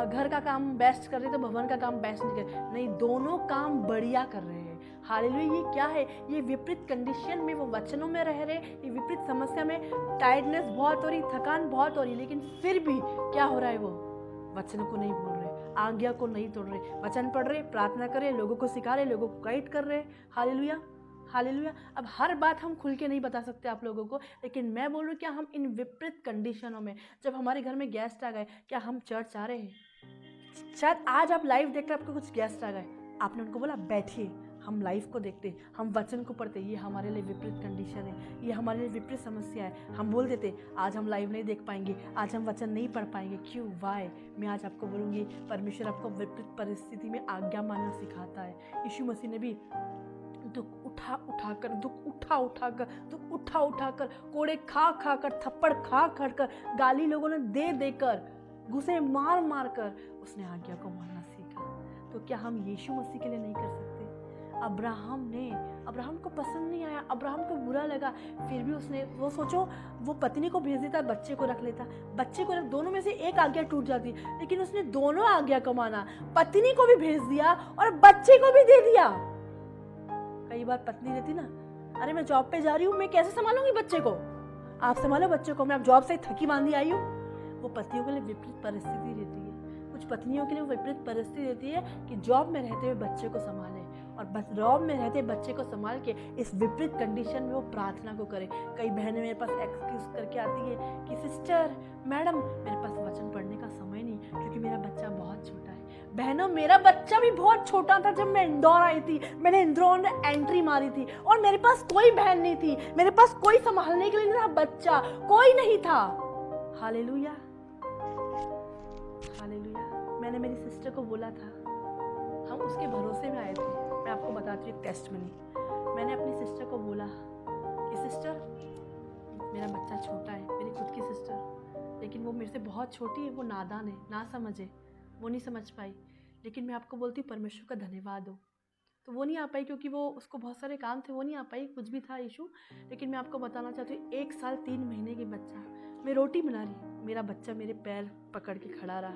घर का काम बेस्ट कर रहे तो भवन का काम बेस्ट नहीं कर, नहीं, दोनों काम बढ़िया कर रहे हैं। हालेलुया। ये क्या है? ये विपरीत कंडीशन में वो वचनों में रह रहे, ये विपरीत समस्या में टायर्डनेस बहुत हो रही, थकान बहुत हो रही, लेकिन फिर भी क्या हो रहा है? वो वचनों को नहीं भूल रहे, आज्ञा को नहीं तोड़ रहे, वचन पढ़ रहे, प्रार्थना कर रहे, लोगों को सिखा रहे, लोगों को गाइड कर रहे। Hallelujah, hallelujah. अब हर बात हम खुल के नहीं बता सकते आप लोगों को, लेकिन मैं बोल रही हूँ क्या हम इन विपरीत कंडीशनों में, जब हमारे घर में गेस्ट आ गए, क्या हम चर्च आ रहे हैं? शायद आज आप लाइव देख रहे, आपको कुछ गेस्ट आ गए, आपने उनको बोला बैठिए, हम लाइव को देखते, हम वचन को पढ़ते, ये हमारे लिए विपरीत कंडीशन है, ये हमारे लिए विपरीत समस्या है। हम बोल देते आज हम लाइव नहीं देख पाएंगे, आज हम वचन नहीं पढ़ पाएंगे। क्यों? वाई? मैं आज आपको बोलूँगी परमेश्वर आपको विपरीत परिस्थिति में आज्ञा मानना सिखाता है। यीशु मसीह ने भी दुख उठा उठाकर, कोड़े खा कर, थप्पड़ खा कर, गाली लोगों ने दे देकर, घुसे मार कर उसने आज्ञा को मानना सीखा। तो क्या हम यीशु मसीह के लिए नहीं कर सकते? अब्राहम को पसंद नहीं आया, अब्राहम को बुरा लगा, फिर भी उसने, वो सोचो, वो पत्नी को भेज देता, बच्चे को रख लेता, दोनों में से एक आज्ञा टूट जाती, लेकिन उसने दोनों आज्ञा को माना, पत्नी को भी भेज दिया और बच्चे को भी दे दिया। कई बार पत्नी रहती ना, अरे मैं जॉब पे जा रही हूँ, मैं कैसे संभालूंगी बच्चे को। आप संभालो बच्चे को, मैं अब जॉब से थकी मांदी आई हूँ। वो पतियों के लिए विपरीत परिस्थिति रहती है। कुछ पत्नियों के लिए विपरीत परिस्थिति रहती है कि जॉब में रहते हुए बच्चे को संभाले, और बस जॉब में रहते बच्चे को संभाल के इस विपरीत कंडीशन में वो प्रार्थना को करे। कई बहनें मेरे पास एक्सक्यूज करके आती है कि सिस्टर, मैडम, मेरे पास वचन पढ़ने का समय नहीं क्योंकि मेरा बच्चा बहुत छोटा है। बहनों, मेरा बच्चा भी बहुत छोटा था जब मैं इंदौर आई थी। मैंने इंदौर में एंट्री मारी थी और मेरे पास कोई बहन नहीं थी, मेरे पास कोई संभालने के लिए नहीं था, बच्चा कोई नहीं था। Hallelujah, hallelujah. मैंने मेरी सिस्टर को बोला था, हम उसके भरोसे में आए थे। मैं आपको बताती हूँ टेस्टमनी। मैंने अपनी सिस्टर को बोला कि सिस्टर, मेरा बच्चा छोटा है, मेरी खुद की सिस्टर, लेकिन वो मेरे से बहुत छोटी है, वो नादान है, ना समझे, वो नहीं समझ पाई। लेकिन मैं आपको बोलती हूँ परमेश्वर का धन्यवाद हो। तो वो नहीं आ पाई क्योंकि वो उसको बहुत सारे काम थे, वो नहीं आ पाई, कुछ भी था इशू। लेकिन मैं आपको बताना चाहती हूँ, 1 साल 3 महीने की बच्चा, मैं रोटी बना रही, मेरा बच्चा मेरे पैर पकड़ के खड़ा रहा।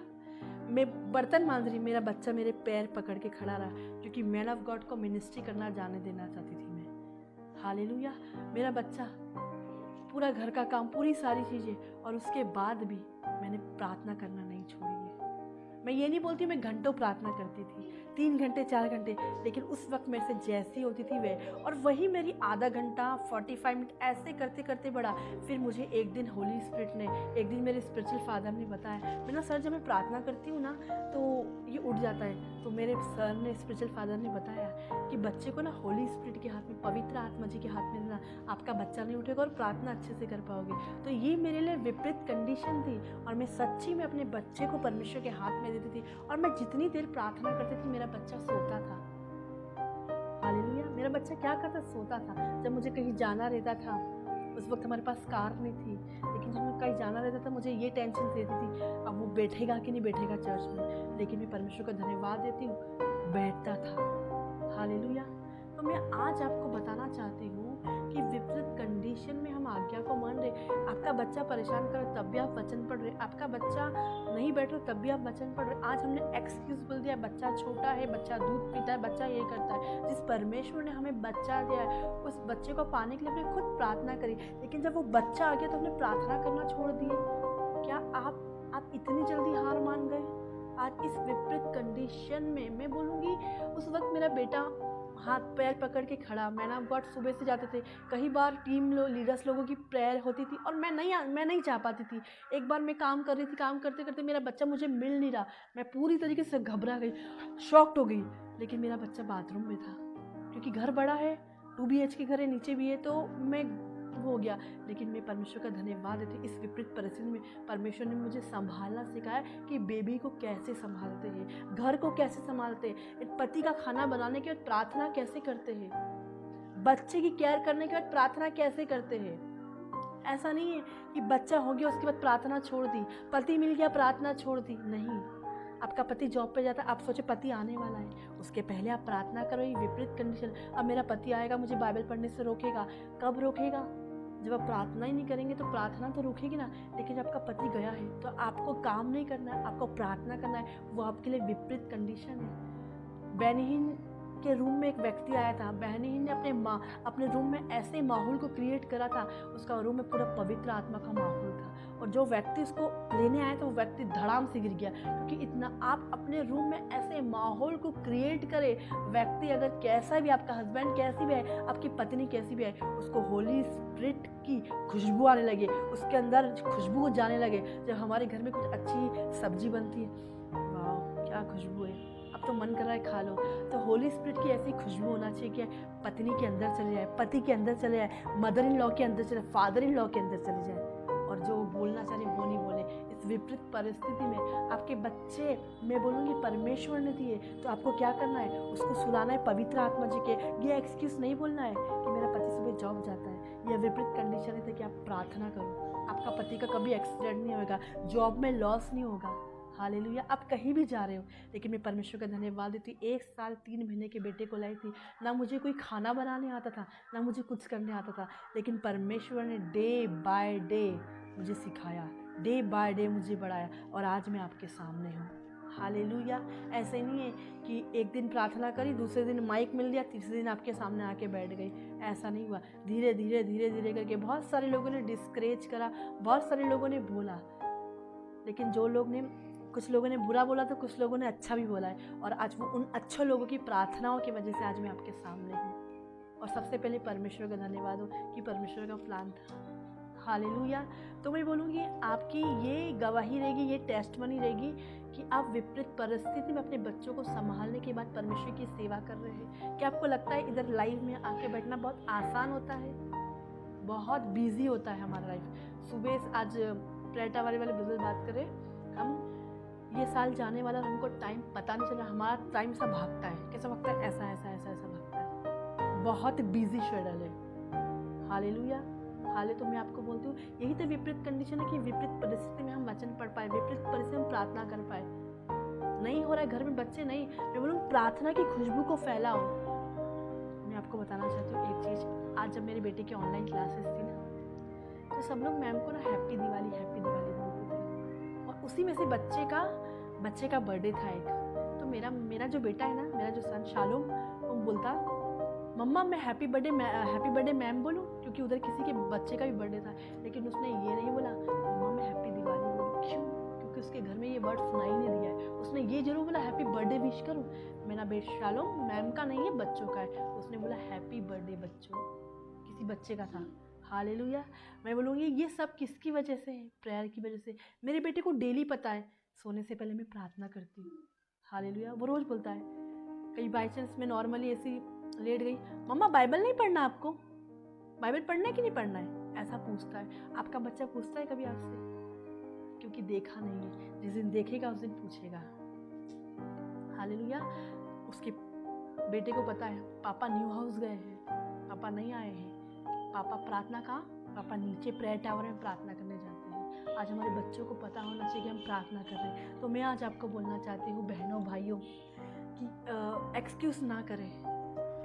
मैं बर्तन मांज रही, मेरा बच्चा मेरे पैर पकड़ के खड़ा रहा, क्योंकि मैन ऑफ गॉड को मिनिस्ट्री करना जाने देना चाहती थी मैं। हालेलुया। मेरा बच्चा पूरा घर का काम, पूरी सारी चीज़ें, और उसके बाद भी मैंने प्रार्थना करना नहीं छोड़ी है। मैं ये नहीं बोलती मैं घंटों प्रार्थना करती थी, 3 घंटे 4 घंटे, लेकिन उस वक्त मेरे से जैसी होती थी वह, और वही मेरी आधा घंटा 45 मिनट ऐसे करते करते बढ़ा। फिर मुझे एक दिन होली स्पिरिट ने, एक दिन मेरे स्पिरिचुअल फादर ने बताया, मैं ना सर जब मैं प्रार्थना करती हूँ ना तो ये उठ जाता है। तो मेरे सर ने, स्पिरिचुअल फादर ने बताया कि बच्चे को ना होली स्पिरिट के हाथ में, पवित्र आत्मा जी के हाथ में देना, आपका बच्चा नहीं उठेगा और प्रार्थना अच्छे से कर पाओगे। तो ये मेरे लिए विपरीत कंडीशन थी, और मैं सच्ची में अपने बच्चे को परमेश्वर के हाथ में देती थी। और मैं जितनी देर प्रार्थना करती थी मेरा बच्चा सोता था। हालेलुया। मेरा बच्चा क्या करता, सोता था। जब मुझे कहीं जाना रहता था, उस वक्त हमारे पास कार नहीं थी, लेकिन जब मैं कहीं जाना रहता था मुझे ये टेंशन रहती थी, अब वो बैठेगा कि नहीं बैठेगा चर्च में। लेकिन मैं परमेश्वर का धन्यवाद देती हूँ, बैठता था। हालेलुया। तो मैं आज आपको बताना चाहती हूँ कि विपरीत कंडीशन में हम आज्ञा को मान रहे। आपका बच्चा परेशान कर तब भी आप वचन पढ़ रहे, आपका बच्चा नहीं बैठ रहा तब भी आप वचन पढ़ रहे। आज हमने एक्सक्यूज बोल दिया, बच्चा छोटा है, बच्चा दूध पीता है, बच्चा ये करता है। जिस परमेश्वर ने हमें बच्चा दिया है, उस बच्चे को पाने के लिए हमने खुद प्रार्थना करी, लेकिन जब वो बच्चा आ गया तो हमने प्रार्थना करना छोड़ दिए। क्या आप इतनी जल्दी हार मान गए? आज इस विपरीत कंडीशन में मैं बोलूँगी, उस वक्त मेरा बेटा हाथ पैर पकड़ के खड़ा, मैन ऑफ गॉड सुबह से जाते थे, कई बार टीम लीडर्स लोगों की प्रेयर होती थी और मैं नहीं जा पाती थी। एक बार मैं काम कर रही थी, काम करते करते मेरा बच्चा मुझे मिल नहीं रहा, मैं पूरी तरीके से घबरा गई, शॉक्ड हो गई। लेकिन मेरा बच्चा बाथरूम में था, क्योंकि घर बड़ा है, 2 BHK घर है, नीचे भी है, तो मैं हो गया। लेकिन मैं परमेश्वर का धन्यवाद देती, इस विपरीत परिस्थिति में परमेश्वर ने मुझे संभालना सिखाया कि बेबी को कैसे संभालते हैं, घर को कैसे संभालते हैं, पति का खाना बनाने के बाद प्रार्थना कैसे करते हैं, बच्चे की केयर करने के बाद प्रार्थना कैसे करते हैं। ऐसा नहीं है कि बच्चा हो गया उसके बाद प्रार्थना छोड़ दी, पति मिल गया प्रार्थना छोड़ दी, नहीं। आपका पति जॉब पे जाता है, आप सोचे पति आने वाला है, उसके पहले आप प्रार्थना करो। ये विपरीत कंडीशन, अब मेरा पति आएगा मुझे बाइबल पढ़ने से रोकेगा, कब रोकेगा? जब आप प्रार्थना ही नहीं करेंगे तो प्रार्थना तो रुकेगी ना। लेकिन जब आपका पति गया है तो आपको काम नहीं करना है, आपको प्रार्थना करना है, वो आपके लिए विपरीत कंडीशन है। बहनहीन के रूम में एक व्यक्ति आया था, बहनहीन ने अपने रूम में ऐसे माहौल को क्रिएट करा था, उसका रूम में पूरा पवित्र आत्मा का माहौल था, और जो व्यक्ति उसको लेने आया था वो व्यक्ति धड़ाम से गिर गया। क्योंकि इतना आप अपने रूम में ऐसे माहौल को क्रिएट करें, व्यक्ति अगर कैसा भी, आपका हस्बैंड कैसी भी है, आपकी पत्नी कैसी भी है, उसको होली स्पिरिट की खुशबू आने लगे, उसके अंदर खुशबू जाने लगे। जब हमारे घर में कुछ अच्छी सब्जी बनती है, वाह क्या खुशबू है, अब तो मन कर रहा है खा लो, तो होली स्पिरिट की ऐसी खुशबू होना चाहिए कि पत्नी के अंदर चले जाए, पति के अंदर चले जाए, मदर इन लॉ के अंदर चले, फादर इन लॉ के अंदर चले जाए, और जो बोलना चाह रहे वो नहीं बोले। इस विपरीत परिस्थिति में आपके बच्चे, मैं बोलूँगी परमेश्वर ने दिए, तो आपको क्या करना है, उसको सुलाना है पवित्र आत्मा जी के। ये एक्सक्यूज नहीं बोलना है कि मेरा पति सुबह जॉब जाता है। यह विपरीत कंडीशन है कि आप प्रार्थना करो, आपका पति का कभी एक्सीडेंट नहीं होगा, जॉब में लॉस नहीं होगा। हालेलुया। आप कहीं भी जा रहे हो, लेकिन मैं परमेश्वर का धन्यवाद देती, 1 साल 3 महीने के बेटे को लाई थी, ना मुझे कोई खाना बनाने आता था, ना मुझे कुछ करने आता था, लेकिन परमेश्वर ने डे बाय डे मुझे सिखाया, डे बाय डे मुझे बढ़ाया, और आज मैं आपके सामने हूँ। हालेलुया। ऐसे नहीं है कि एक दिन प्रार्थना करी, दूसरे दिन माइक मिल गया, तीसरे दिन आपके सामने आके बैठ गई। ऐसा नहीं हुआ। धीरे धीरे धीरे धीरे करके बहुत सारे लोगों ने डिस्करेज करा, बहुत सारे लोगों ने बोला, लेकिन कुछ लोगों ने बुरा बोला तो कुछ लोगों ने अच्छा भी बोला है। और आज वो उन अच्छे लोगों की प्रार्थनाओं की वजह से आज मैं आपके सामने हूँ। और सबसे पहले परमेश्वर का धन्यवाद हो कि परमेश्वर का प्लान था। हालेलुया। तो मैं बोलूँगी आपकी ये गवाही रहेगी, ये टेस्टमनी रहेगी कि आप विपरीत परिस्थिति में अपने बच्चों को संभालने के बाद परमेश्वर की सेवा कर रहे हैं। क्या आपको लगता है इधर लाइव में आके बैठना बहुत आसान होता है? बहुत बिजी होता है हमारा लाइफ। सुबह आज प्लेटा वाले बुजुर्ग बात करें, हम ये साल जाने वाला, हमको टाइम पता नहीं चला, हमारा टाइम सब भागता है। कैसा भागता है? ऐसा ऐसा ऐसा ऐसा भागता है। बहुत बिजी शेड्यूल है। हालेलुया। हाले तो मैं आपको बोलती हूँ, यही तो विपरीत कंडीशन है कि विपरीत परिस्थिति में हम वचन पढ़ पाए, विपरीत परिस्थिति में हम प्रार्थना कर पाए। नहीं हो रहा है घर में बच्चे, नहीं, मैं बोलूँ प्रार्थना की खुशबू को फैलाओ। मैं आपको बताना चाहती हूँ एक चीज़। आज जब मेरे बेटे की ऑनलाइन क्लासेस थी ना, तो सब लोग मैम को ना हैप्पी दिवाली बोलते थे। और उसी में से बच्चे का बर्थडे था एक। तो मेरा जो बेटा है ना, मेरा जो सन शालूम, वो बोलता, मम्मा मैं हैप्पी बर्थडे मैम बोलूँ, क्योंकि उधर किसी के बच्चे का भी बर्थडे था। लेकिन उसने ये नहीं बोला मम्मा मैं हैप्पी दिवाली बोलूँ। क्यों? क्योंकि उसके घर में ये वर्ड सुनाई नहीं दिया है। उसने ये जरूर बोला हैप्पी बर्थडे विश करूँ। मेरा बेटा शालूम मैम का नहीं है, बच्चों का है। उसने बोला हैप्पी बर्थडे बच्चों, किसी बच्चे का था। हालेलुया। मैं बोलूँगी ये सब किसकी वजह से है? प्रेयर की वजह से। मेरे बेटे को डेली पता है सोने से पहले मैं प्रार्थना करती हूँ। हालेलुया। वो रोज़ बोलता है। कहीं बाई चांस मैं नॉर्मली ऐसी लेट गई, मम्मा बाइबल नहीं पढ़ना आपको? बाइबल पढ़ना है कि नहीं पढ़ना है? ऐसा पूछता है। आपका बच्चा पूछता है कभी आपसे? क्योंकि देखा नहीं है। जिस दिन देखेगा उस दिन पूछेगा। हालेलुया। उसके बेटे को पता है पापा न्यू हाउस गए हैं, पापा नहीं आए हैं। पापा प्रार्थना कहाँ? पापा नीचे प्रेयर टावर में प्रार्थना करने जाते हैं। आज हमारे बच्चों को पता होना चाहिए कि हम प्रार्थना कर रहे हैं। तो मैं आज आपको बोलना चाहती हूँ बहनों भाइयों कि एक्सक्यूज़ ना करें,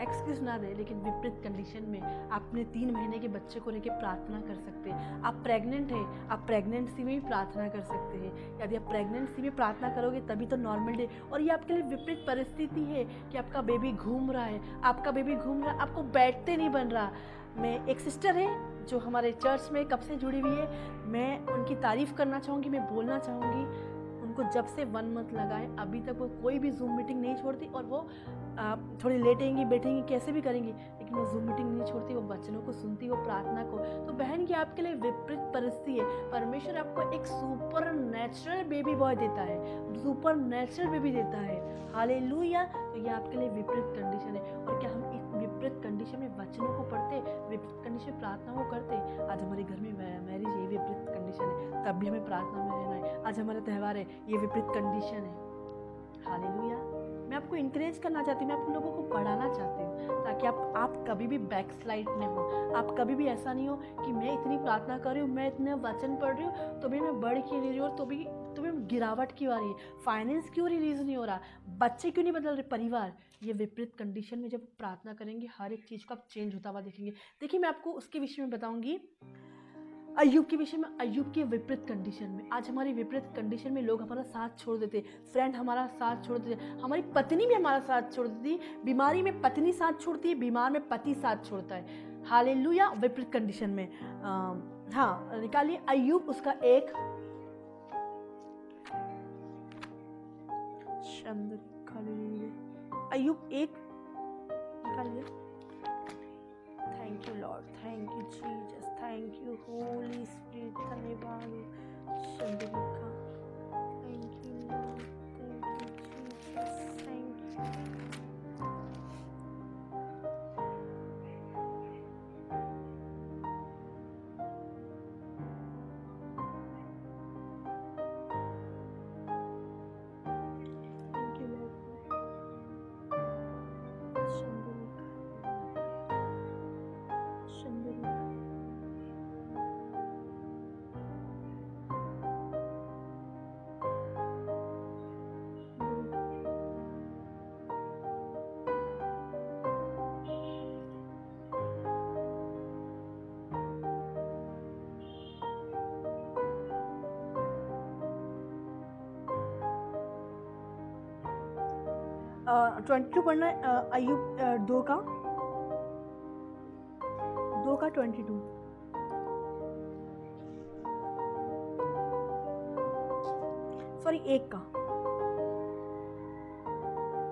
एक्सक्यूज़ ना दें, लेकिन विपरीत कंडीशन में आप अपने 3 महीने के बच्चे को लेकर प्रार्थना कर सकते हैं। आप प्रेग्नेंट हैं, आप प्रेगनेंसी में भी प्रार्थना कर सकते हैं। यदि आप प्रेगनेंसी में प्रार्थना करोगे तभी तो नॉर्मल डे। और ये आपके लिए विपरीत परिस्थिति है कि आपका बेबी घूम रहा है, आपको बैठते नहीं बन रहा। मैं एक सिस्टर है जो हमारे चर्च में कब से जुड़ी हुई है, मैं उनकी तारीफ़ करना चाहूँगी, मैं बोलना चाहूँगी। उनको जब से 1 मंथ लगा है अभी तक वो कोई भी जूम मीटिंग नहीं छोड़ती। और वो थोड़ी लेटेंगी बैठेंगी कैसे भी करेंगी, लेकिन वो जूम मीटिंग नहीं छोड़ती। वो वचनों को सुनती, वो प्रार्थना को। तो बहन ये आपके लिए विपरीत परिस्थिति है। परमेश्वर आपको एक सुपर नेचुरल बेबी बॉय देता है, सुपर नेचुरल बेबी देता है। हालेलुया। तो ये आपके लिए विपरीत कंडीशन है। और क्या हम इस विपरीत कंडीशन में वचनों को पढ़ते, विपरीत कंडीशन में प्रार्थना को करते? आज हमारे घर में मैरिज है, ये विपरीत कंडीशन है, तब भी हमें प्रार्थना में रहना है। आज हमारा त्यौहार है, ये विपरीत कंडीशन है। हालेलुया। मैं आपको इंकरेज करना चाहती हूँ, मैं आप लोगों को बढ़ाना चाहती हूँ, ताकि आप कभी भी बैकस्लाइड न हो। आप कभी भी ऐसा नहीं हो कि मैं इतनी प्रार्थना कर रही हूँ, मैं इतने वचन पढ़ रही हूँ, तो भी मैं बढ़ क्यों नहीं रही हूँ, और तो भी गिरावट क्यों आ रही है, फाइनेंस क्यों रिलीज नहीं हो रहा, बच्चे क्यों नहीं बदल रहे, परिवार। ये विपरीत कंडीशन में जब प्रार्थना करेंगे हर एक चीज़ का चेंज होता हुआ देखेंगे। देखिए मैं आपको उसके विषय में बताऊंगी, अय्यूब के विषय में, अय्यूब के विपरीत कंडीशन में। आज हमारी विपरीत कंडीशन में लोग हमारा साथ छोड़ देते, फ्रेंड हमारा साथ छोड़ देते, हमारी पत्नी भी हमारा साथ छोड़ देती। बीमारी में पत्नी साथ छोड़ती है, बीमार में पति साथ छोड़ता है। हालेलुया। विपरीत कंडीशन में हाँ निकालिए अय्यूब उसका 1 अय्यूब 1 निकालिए। Thank you Lord, thank you Jesus, thank you Holy Spirit, धन्यवाद शंदरिका, thank you Lord, thank you Jesus, thank you. 22 पढ़ना है, अय्यूब 2 का 22, सॉरी 1 का।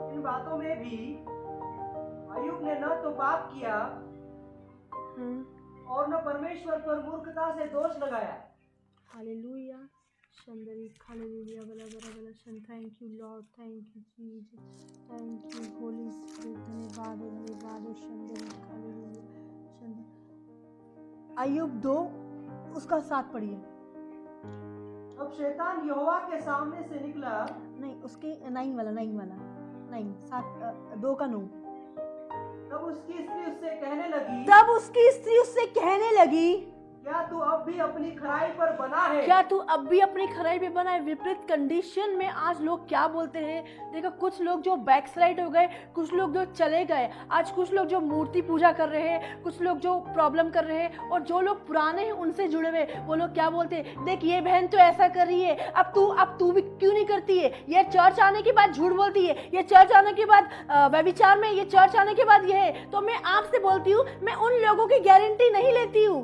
इन बातों में भी अय्यूब ने न तो पाप किया और न परमेश्वर पर मूर्खता से दोष लगाया। हालेलुया, शंदरी हालेलुया, बला बला बला शन। Thank you Lord, thank you Jesus, thank you Holy Spirit, धन्यवाद शंदरी हालेलुया शंदरी। अय्यूब 2 उसका 7 पढ़िए। अब शैतान यहोवा के सामने से निकला। नहीं, उसके 9 वाला 9 7 2 का 9। तब उसकी स्त्री उससे कहने लगी, तब उसकी स्त्री उससे कहने लगी, क्या तू अब भी अपनी खराई पर बना है? क्या तू अब भी अपनी खराई पे बना है? विपरीत कंडीशन में आज लोग क्या बोलते हैं, देखो कुछ लोग जो बैकस्लाइड हो गए, कुछ लोग जो चले गए, आज कुछ लोग जो मूर्ति पूजा कर रहे हैं, कुछ लोग जो प्रॉब्लम कर रहे हैं, और जो लोग पुराने हैं उनसे जुड़े हुए, वो लोग क्या बोलते हैं, देख ये बहन तो ऐसा कर रही है, अब तू भी क्यों नहीं करती है? ये चर्च आने के बाद झूठ बोलती है, ये चर्च आने के बाद व्यभिचार में, ये चर्च आने के बाद ये है। तो मैं आपसे बोलती हूँ, मैं उन लोगों की गारंटी नहीं लेती हूँ।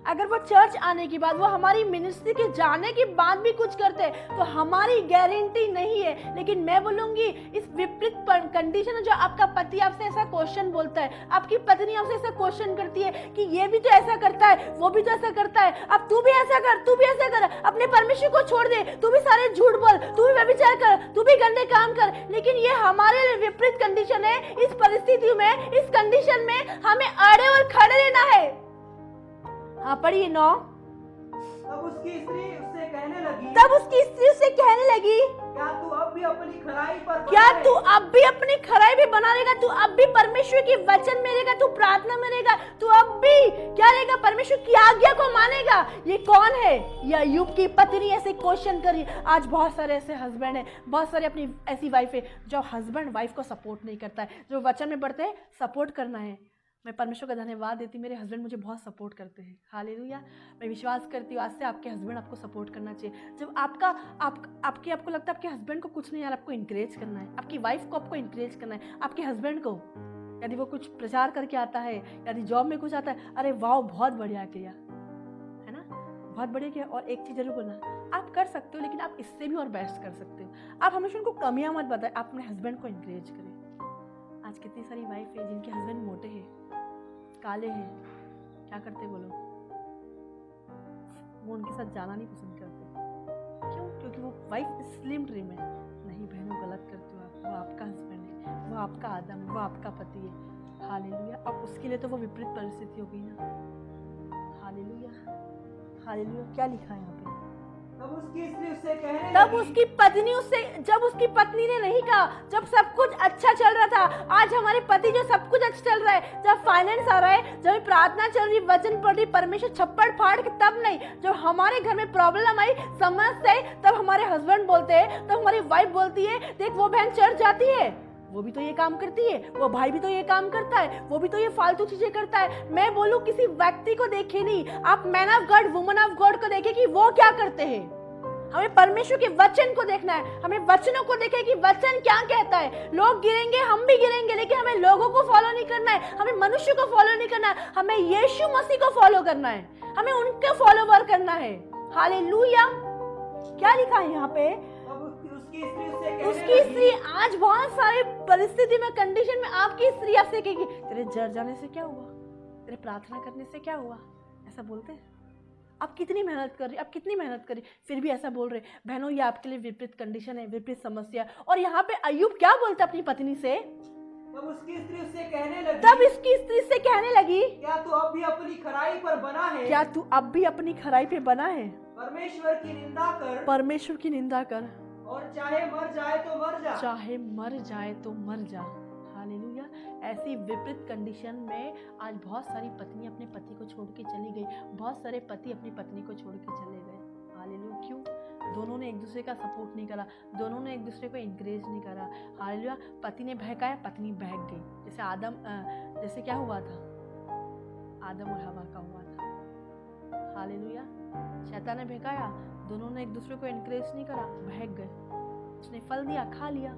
अगर वो चर्च आने के बाद, वो हमारी मिनिस्ट्री के जाने के बाद भी कुछ करते हैं तो हमारी गारंटी नहीं है। लेकिन मैं बोलूंगी, इस विपरीत कंडीशन में जो आपका पति आपसे ऐसा क्वेश्चन बोलता है, आपकी पत्नी आपसे ऐसा क्वेश्चन करती है कि ये भी तो ऐसा करता है, वो भी तो ऐसा करता है, अब तू भी ऐसा कर, तू भी ऐसा कर, अपने परमेश्वर को छोड़ दे, तू भी सारे झूठ बोल, तू भी व्यभिचार कर, तू भी गंदे काम कर। लेकिन ये हमारे लिए विपरीत कंडीशन है। इस परिस्थिति में, इस कंडीशन में हमें अड़े और खड़े रहना है। हाँ पढ़िए 9। तब उसकी स्त्री उससे कहने लगी, तब उसकी स्त्री उससे कहने लगी, क्या तू अब भी अपनी खराई पर बना क्या है? तू अब भी अपनी खराई भी बना रहेगा? तू अब भी परमेश्वर की वचन में रहेगा? तू प्रार्थना में रहेगा? तू अब भी क्या रहेगा? परमेश्वर की आज्ञा को मानेगा? ये कौन है? ये अय्यूब की पत्नी ऐसे क्वेश्चन कर रही। आज बहुत सारे ऐसे हस्बैंड है, बहुत सारे अपनी ऐसी वाइफ है जो हस्बैंड वाइफ को सपोर्ट नहीं करता है। जो वचन में बढ़ते हैं, सपोर्ट करना है। मैं परमेश्वर का धन्यवाद देती, मेरे हस्बैंड मुझे बहुत सपोर्ट करते हैं। हालेलुया। मैं विश्वास करती हूँ आज से आपके हस्बैंड आपको सपोर्ट करना चाहिए। जब आपको लगता है आपके हस्बैंड को कुछ नहीं यार, आपको इंकरेज करना है, आपकी वाइफ को आपको इंकरेज करना है, आपके हस्बैंड को। यदि वो कुछ प्रचार करके आता है, यदि जॉब में कुछ आता है, अरे वाह बहुत बढ़िया किया, है ना, बहुत बढ़िया किया। और एक चीज़ जरूर बोलना, आप कर सकते हो लेकिन आप इससे भी और बेस्ट कर सकते हो। आप हमेशा उनको कमियाँ मत बताएं, आप अपने हस्बैंड को इंकरेज करें। आज कितनी सारी वाइफ है जिनके हस्बैंड मोटे हैं, काले हैं, क्या करते वो लोग? वो उनके साथ जाना नहीं पसंद करते। क्यों? क्योंकि वो वाइफ स्लिम ट्रिम है। नहीं बहनों, गलत करते हो आप। वो आपका हस्बैंड है, वो आपका आदम है, वो आपका पति है। हालेलुया। अब उसके लिए तो वो विपरीत परिस्थिति हो गई ना। Hallelujah, hallelujah. क्या लिखा है यहाँ पे? तब उसकी स्त्री उससे कहने तब लगी, उसकी पत्नी उससे, जब उसकी पत्नी ने नहीं कहा, जब सब कुछ अच्छा चल रहा था, आज हमारे पति जो सब कुछ अच्छा चल रहा है, जब फाइनेंस आ रहा है, जब प्रार्थना चल रही, वचन पढ़ रही, परमेश्वर छप्पड़ फाड़ के, तब नहीं। जब हमारे घर में प्रॉब्लम आई, समस्या आई, तब हमारे हस्बैंड बोलते हैं, तब हमारी वाइफ बोलती है, देख वो बहन चर्च जाती है, वो भी तो ये काम करती है, वो भाई भी तो ये काम करता है, वो भी तो ये फालतू चीजें करता है। मैं बोलूं, किसी व्यक्ति को देखे नहीं, आप man of God, woman of God को देखे कि वो क्या करते हैं। हमें परमेश्वर के वचन को देखना है, हमें वचनों को देखे कि वचन क्या कहता है। लोग गिरेंगे, हम भी गिरेंगे, लेकिन हमें लोगों को फॉलो नहीं करना है, हमें मनुष्य को फॉलो नहीं करना है, हमें यीशु मसीह को फॉलो करना है, हमें उनके फॉलोवर करना है। हालेलुया। क्या लिखा है यहाँ पे? उसकी स्त्री उससे कहने उसकी लगी, स्त्री, आज बहुत सारे परिस्थिति में, कंडीशन में आपकी स्त्री आपसे कहेगी, तेरे जर जाने से क्या हुआ, तेरे प्रार्थना करने से क्या हुआ, ऐसा बोलते हैं। आप कितनी मेहनत कर रही, आप कितनी मेहनत करी, फिर भी ऐसा बोल रहे। बहनों, ये आपके लिए विपरीत कंडीशन है, विपरीत समस्या है। और यहाँ पे अय्यूब क्या बोलता अपनी पत्नी से? तब उसकी स्त्री उससे कहने लगी, तब इसकी स्त्री से कहने लगी, क्या तू अब भी अपनी खराई पर बना है? क्या तू अब भी अपनी खराई पे बना है? परमेश्वर की निंदा कर, परमेश्वर की निंदा कर, और चाहे मर जाए तो मर जा। चाहे मर जाए तो मर जा। हालेलुया। ऐसी विपरीत कंडीशन में आज बहुत सारी पत्नी अपने पति को छोड़ के चली गई, बहुत सारे पति अपनी पत्नी को छोड़ के चले गए। हालेलुया। क्यों? दोनों ने एक दूसरे का सपोर्ट नहीं करा, दोनों ने एक दूसरे को इंकरेज नहीं करा। हालेलुया। पति ने बहकाया, पत्नी बहक गई। जैसे क्या हुआ था, आदम और हवा का हुआ था। हालेलुया। शैतान ने बहकाया, दोनों ने एक दूसरे को इंकरेज नहीं करा, बहक गए। उसने फल दिया, खा लिया।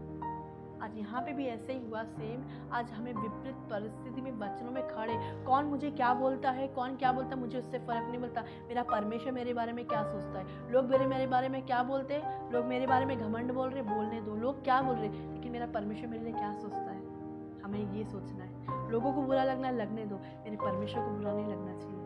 आज यहाँ पे भी ऐसे ही हुआ सेम। आज हमें विपरीत परिस्थिति में वचनों में खड़े, कौन मुझे क्या बोलता है, कौन क्या बोलता है, मुझे उससे फ़र्क नहीं पड़ता। मेरा परमेश्वर मेरे बारे में क्या सोचता है। लोग मेरे बारे में क्या बोलते हैं, लोग मेरे बारे में घमंड बोल रहे, बोलने दो, लोग क्या बोल रहे, लेकिन मेरा परमेश्वर मेरे लिए क्या सोचता है, हमें ये सोचना है। लोगों को बुरा लगना लगने दो, मेरे परमेश्वर को बुरा नहीं लगना चाहिए,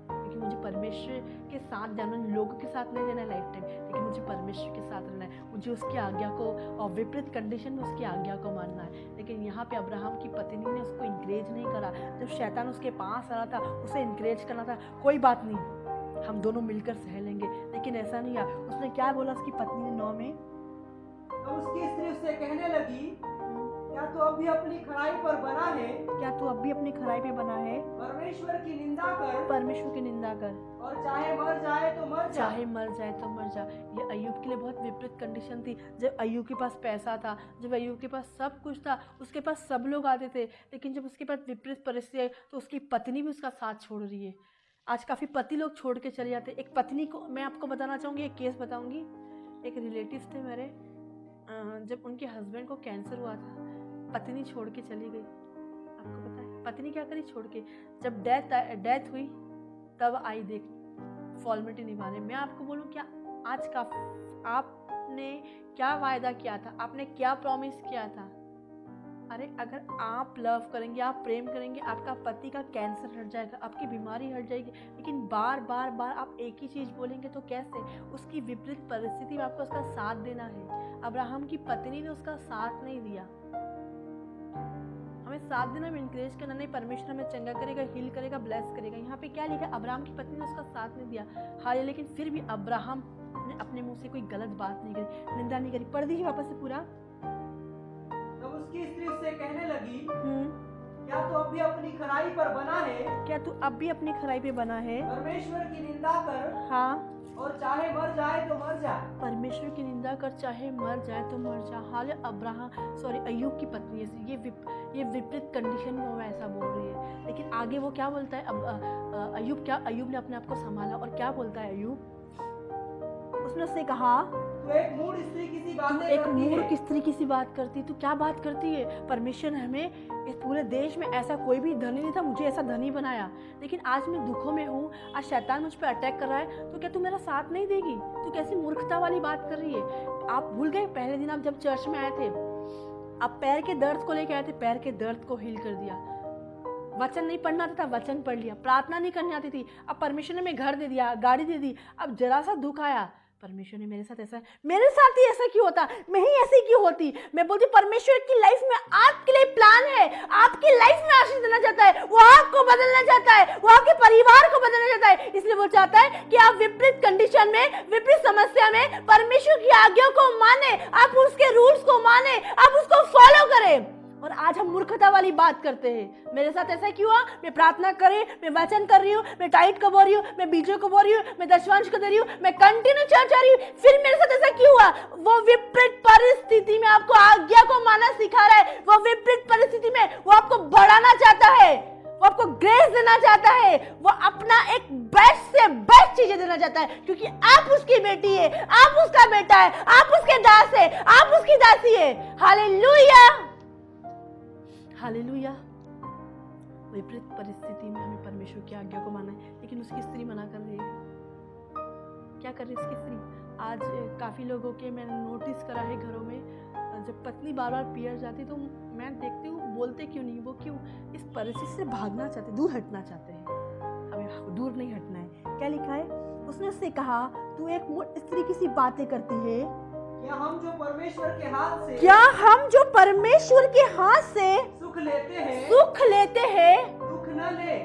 क्योंकि मुझे परमेश्वर के साथ जाना, लोगों के साथ नहीं रहना लाइफ टाइम, लेकिन मुझे परमेश्वर के साथ रहना है। मुझे उसकी आज्ञा को, और विपरीत कंडीशन में उसकी आज्ञा को मानना है। लेकिन यहाँ पे अब्राहम की पत्नी ने उसको इंकरेज नहीं करा। जब शैतान उसके पास आ रहा था, उसे इंकरेज करना था, कोई बात नहीं, हम दोनों मिलकर सह लेंगे, लेकिन ऐसा नहीं हुआ। उसने क्या बोला उसकी पत्नी ने 9 में, तो उसकी स्त्री उससे कहने लगी, क्या तू अभी अपनी खड़ाई पर बना है? क्या तू अब भी अपनी खराई पे बना है? परमेश्वर की निंदा कर, परमेश्वर की निंदा कर, और चाहे मर जाए तो मर जा। चाहे मर जाए तो मर जा। ये अय्यूब के लिए बहुत विपरीत कंडीशन थी। जब अय्यूब के पास पैसा था, जब अय्यूब के पास सब कुछ था, उसके पास सब लोग आते थे, लेकिन जब उसके पास विपरीत परिस्थिति आई तो उसकी पत्नी भी उसका साथ छोड़ रही है। आज काफ़ी पति लोग छोड़ के चले जाते। एक पत्नी को मैं आपको बताना चाहूँगी, एक केस बताऊँगी। एक रिलेटिव थे मेरे, जब उनके हस्बैंड को कैंसर हुआ था, पत्नी छोड़ के चली गई। आपको पता है पत्नी क्या करी छोड़ के? जब डेथ हुई तब आई देख फॉर्मेलिटी निभाने। मैं आपको बोलूँ, क्या आज का आपने क्या वायदा किया था, आपने क्या प्रॉमिस किया था? अरे अगर आप लव करेंगे, आप प्रेम करेंगे, आपका पति का कैंसर हट जाएगा, आपकी बीमारी हट जाएगी, लेकिन बार बार बार आप एक ही चीज़ बोलेंगे तो कैसे? उसकी विपरीत परिस्थिति में आपको उसका साथ देना है। अब्राहम की पत्नी ने उसका साथ नहीं दिया। हमें साथ देना, हमें इंकरेज करना नहीं। परमेश्वर हमें चंगा करेगा, हील करेगा, ब्लेस करेगा। यहाँ पे क्या लिखा? अब्राहम की पत्नी ने उसका साथ नहीं दिया। हाल लेकिन फिर भी अब्राहम ने अपने मुंह से कोई गलत बात नहीं करी, निंदा नहीं करी। पढ़ दीजिए वापस से पूरा। तब उसकी स्त्री उससे कहने लगी, क्या तू अभी अपनी खड़ाई पर बना है? क्या तू अब भी अपनी खराई पे बना है? परमेश्वर की निंदा कर, हाँ, और चाहे मर जाए तो मर जा। परमेश्वर की निंदा कर, चाहे मर जाए तो मर जा। हाल अय्यूब की पत्नी ऐसी, ये विपरीत कंडीशन में वो ऐसा बोल रही है, लेकिन आगे वो क्या बोलता है? अय्यूब ने अपने आप को संभाला और क्या बोलता है अय्यूब? उसने उससे कहा, तू एक मूढ़ स्त्री किसी तू बातें एक करती है। मूर्ख स्त्री की सी बात करती, तू क्या बात करती है? परमेश्वर ने हमें इस पूरे देश में ऐसा कोई भी धनी नहीं था, मुझे ऐसा धनी बनाया, लेकिन आज मैं दुखों में हूँ, आज शैतान मुझ पर अटैक कर रहा है, तो क्या तू मेरा साथ नहीं देगी? तू कैसी मूर्खता वाली बात कर रही है? आप भूल गए पहले दिन आप जब चर्च में आए थे, आप पैर के दर्द को लेकर आए थे, पैर के दर्द को हील कर दिया। वचन नहीं पढ़ना आता था, वचन पढ़ लिया। प्रार्थना नहीं करनी आती थी, अब परमेश्वर ने हमें घर दे दिया, गाड़ी दे दी। अब जरा सा दुख आया, परमेश्वर ने मेरे साथ ऐसा, मेरे साथ ही ऐसा क्यों होता, मैं ही ऐसी क्यों होती? मैं बोलती परमेश्वर की लाइफ में आपके लिए प्लान है, आपकी लाइफ में आशीष देना चाहता है, वो आपको बदलना चाहता है, वो आपके परिवार को बदलना चाहता है। इसलिए वो चाहता है कि आप विपरीत कंडीशन में, विपरीत समस्या में परमेश्वर की आज्ञा को माने, आप उसके रूल्स को माने, आप उसको फॉलो करें। और आज हम मूर्खता वाली बात करते हैं, मेरे साथ ऐसा क्यों हुआ? मैं प्रार्थना कर रही हूँ, मैं वचन कर रही हूँ, मैं टाइट को बोल रही हूँ, मैं बीजों को बोल रही हूँ, मैं दशवांश को दे रही हूँ, मैं कंटिन्यू चर्च आ रही हूँ, फिर मेरे साथ ऐसा क्यों हुआ? वो विपरीत परिस्थिति में आपको आज्ञा को मानना सिखा रहा है। वो विपरीत परिस्थिति में वो आपको बढ़ाना चाहता है, वो आपको ग्रेस देना चाहता है, वो अपना एक बेस्ट से बेस्ट चीजें देना चाहता है, क्योंकि आप उसकी बेटी है, आप उसका बेटा है, आप उसके दास है, आप उसकी दासी है। Hallelujah, hallelujah. विपरीत परिस्थिति में हमें परमेश्वर की आज्ञा को मानना है, लेकिन उसकी स्त्री मना कर रही है। क्या कर रही है उसकी स्त्री? आज काफ़ी लोगों के मैंने नोटिस करा है घरों में, जब पत्नी बार बार पियर जाती तो मैं देखती हूँ बोलते क्यों नहीं, वो क्यों इस परिस्थिति से भागना चाहते, दूर हटना चाहते हैं। हमें दूर नहीं हटना है। क्या लिखा है? उसने उससे कहा, तू एक मूर्ख स्त्री की सी बातें करती है। क्या हम जो परमेश्वर के हाथ से, क्या हम जो परमेश्वर के हाथ से सुख लेते हैं,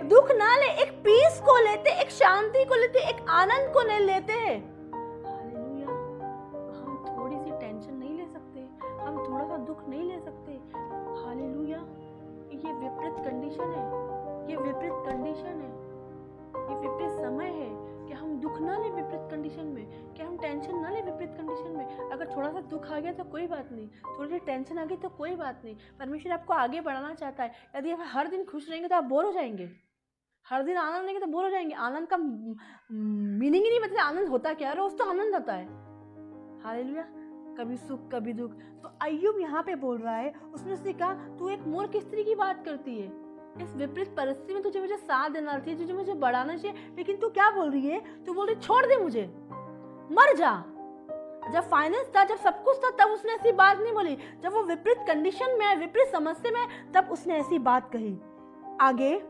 दुख न ले, एक पीस को लेते, एक शांति को लेते, एक आनंद को नहीं लेते हैं। हालेलुया। हम थोड़ी सी टेंशन नहीं ले सकते, हम थोड़ा सा दुख नहीं ले सकते। हालेलुया। ये विपरीत कंडीशन है, ये विपरीत कंडीशन है, ये विपरीत समय है कि हम दुख ना ले विपरीत कंडीशन में, कि हम टेंशन ना ले विपरीत कंडीशन में। अगर थोड़ा सा दुख आ गया तो कोई बात नहीं, थोड़ी सी टेंशन आ गई तो कोई बात नहीं। परमेश्वर आपको आगे बढ़ाना चाहता है। यदि आप हर दिन खुश रहेंगे तो आप बोर हो जाएंगे, हर दिन आनंद लेंगे तो बोर हो जाएंगे। आनंद का मीनिंग ही नहीं, मतलब आनंद होता क्या है? रोज तो आनंद होता है। हालेलुया। कभी सुख कभी दुख। तो अय्यूब यहाँ पे बोल रहा है, उसने कहा तू एक मूर्ख स्त्री की बात करती है, इस विपरीत परिस्थिति में तुझे मुझे साथ देना चाहिए, तुझे मुझे बढ़ाना चाहिए, लेकिन तू क्या बोल रही है? तू बोल रही छोड़ दे मुझे, मर जा। जब फाइनेंस था, जब सब कुछ था, तब उसने ऐसी बात नहीं बोली। जब वो विपरीत कंडीशन में है, विपरीत समस्या में है, तब उसने ऐसी बात कही। आगे,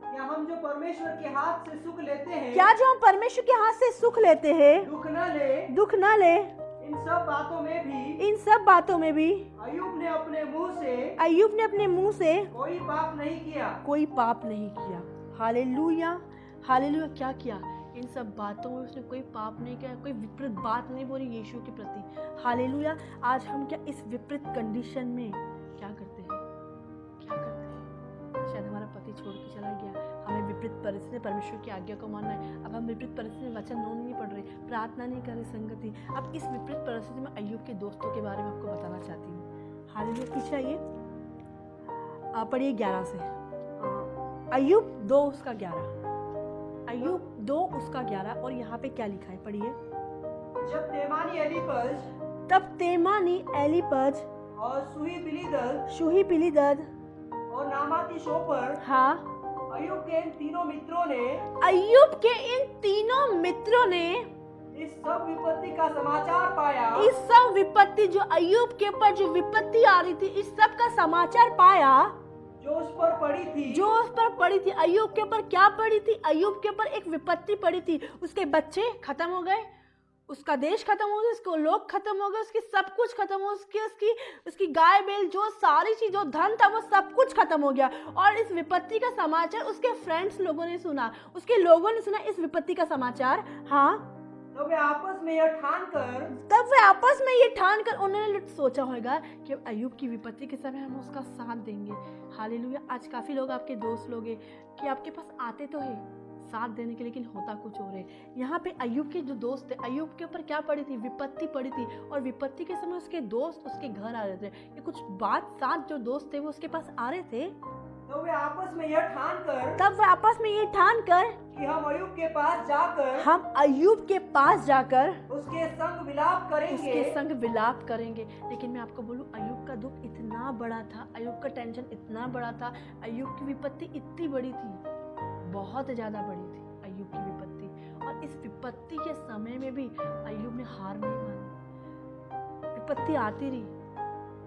क्या हम जो परमेश्वर के हाथ से सुख लेते हैं, क्या जो हम परमेश्वर के हाथ से सुख लेते हैं, दुख न ले, दुख ना ले। इन सब बातों में भी, इन सब बातों में भी अय्यूब ने अपने मुंह से कोई पाप नहीं किया। कोई पाप नहीं किया। Hallelujah, hallelujah. क्या किया? इन सब बातों में उसने कोई पाप नहीं किया, कोई विपरीत बात नहीं बोली यीशु के प्रति। हालेलुया। आज हम क्या इस विपरीत कंडीशन में क्या करते हैं? शायद हमारा पति छोड़ के चला गया, हमें विपरीत परिस्थिति में परमेश्वर की आज्ञा को मानना है। अब हम विपरीत परिस्थिति में वचन नहीं पढ़ रहे, प्रार्थना नहीं कर रहे, संगति। अब इस विपरीत परिस्थिति में अय्यूब के दोस्तों के बारे में आपको बताना चाहती हूँ। हालेलुया। पीछे आइए, पढ़िए 11 से। अय्यूब 2 उसका 11, अय्यूब 2 उसका 11। और यहाँ पे क्या लिखा है? पढ़िए। जब तेमानी एलीपज और शूही पिलीदद और नामाती शोपर, हाँ, अय्यूब के इन तीनों मित्रों ने इस सब विपत्ति का समाचार पाया, इस सब विपत्ति जो अय्यूब के ऊपर जो विपत्ति आ रही थी, इस सब का समाचार पाया जो उस पर पड़ी थी। अय्यूब के ऊपर क्या पड़ी थी? अय्यूब के ऊपर एक विपत्ति पड़ी थी। उसके बच्चे खत्म हो गए, उसका देश खत्म हो गया, उसके लोग खत्म हो गए, उसकी सब कुछ खत्म हो, उसकी गाय बैल, जो सारी चीज, जो धन था, वो सब कुछ खत्म हो गया। और इस विपत्ति का समाचार उसके फ्रेंड्स लोगों ने सुना, उसके लोगों ने सुना इस विपत्ति का समाचार। हाँ, तब वे आपस में ये ठान कर उन्होंने सोचा होगा कि अय्यूब की विपत्ति के समय हम उसका साथ देंगे। हालेलुया। आज काफी लोग आपके दोस्त लोग हैं कि आपके पास आते तो है साथ देने के, लेकिन होता कुछ और है। यहाँ पे अय्यूब के जो दोस्त थे, अय्यूब के ऊपर क्या पड़ी थी? विपत्ति पड़ी थी। और विपत्ति के समय उसके दोस्त उसके घर आ रहे थे। ये कुछ बात साथ जो दोस्त थे वो उसके पास आ रहे थे। तब वे आपस में ये ठान कर कि हम अय्यूब के पास जाकर उसके संग विलाप करेंगे। लेकिन मैं आपको बोलूं, अय्यूब का दुख इतना बड़ा था, अय्यूब का टेंशन इतना बड़ा था, अय्यूब की विपत्ति इतनी बड़ी थी, बहुत ज़्यादा बड़ी थी अय्यूब की विपत्ति। और इस विपत्ति के समय में भी अय्यूब ने हार नहीं मानी। विपत्ति आती रही,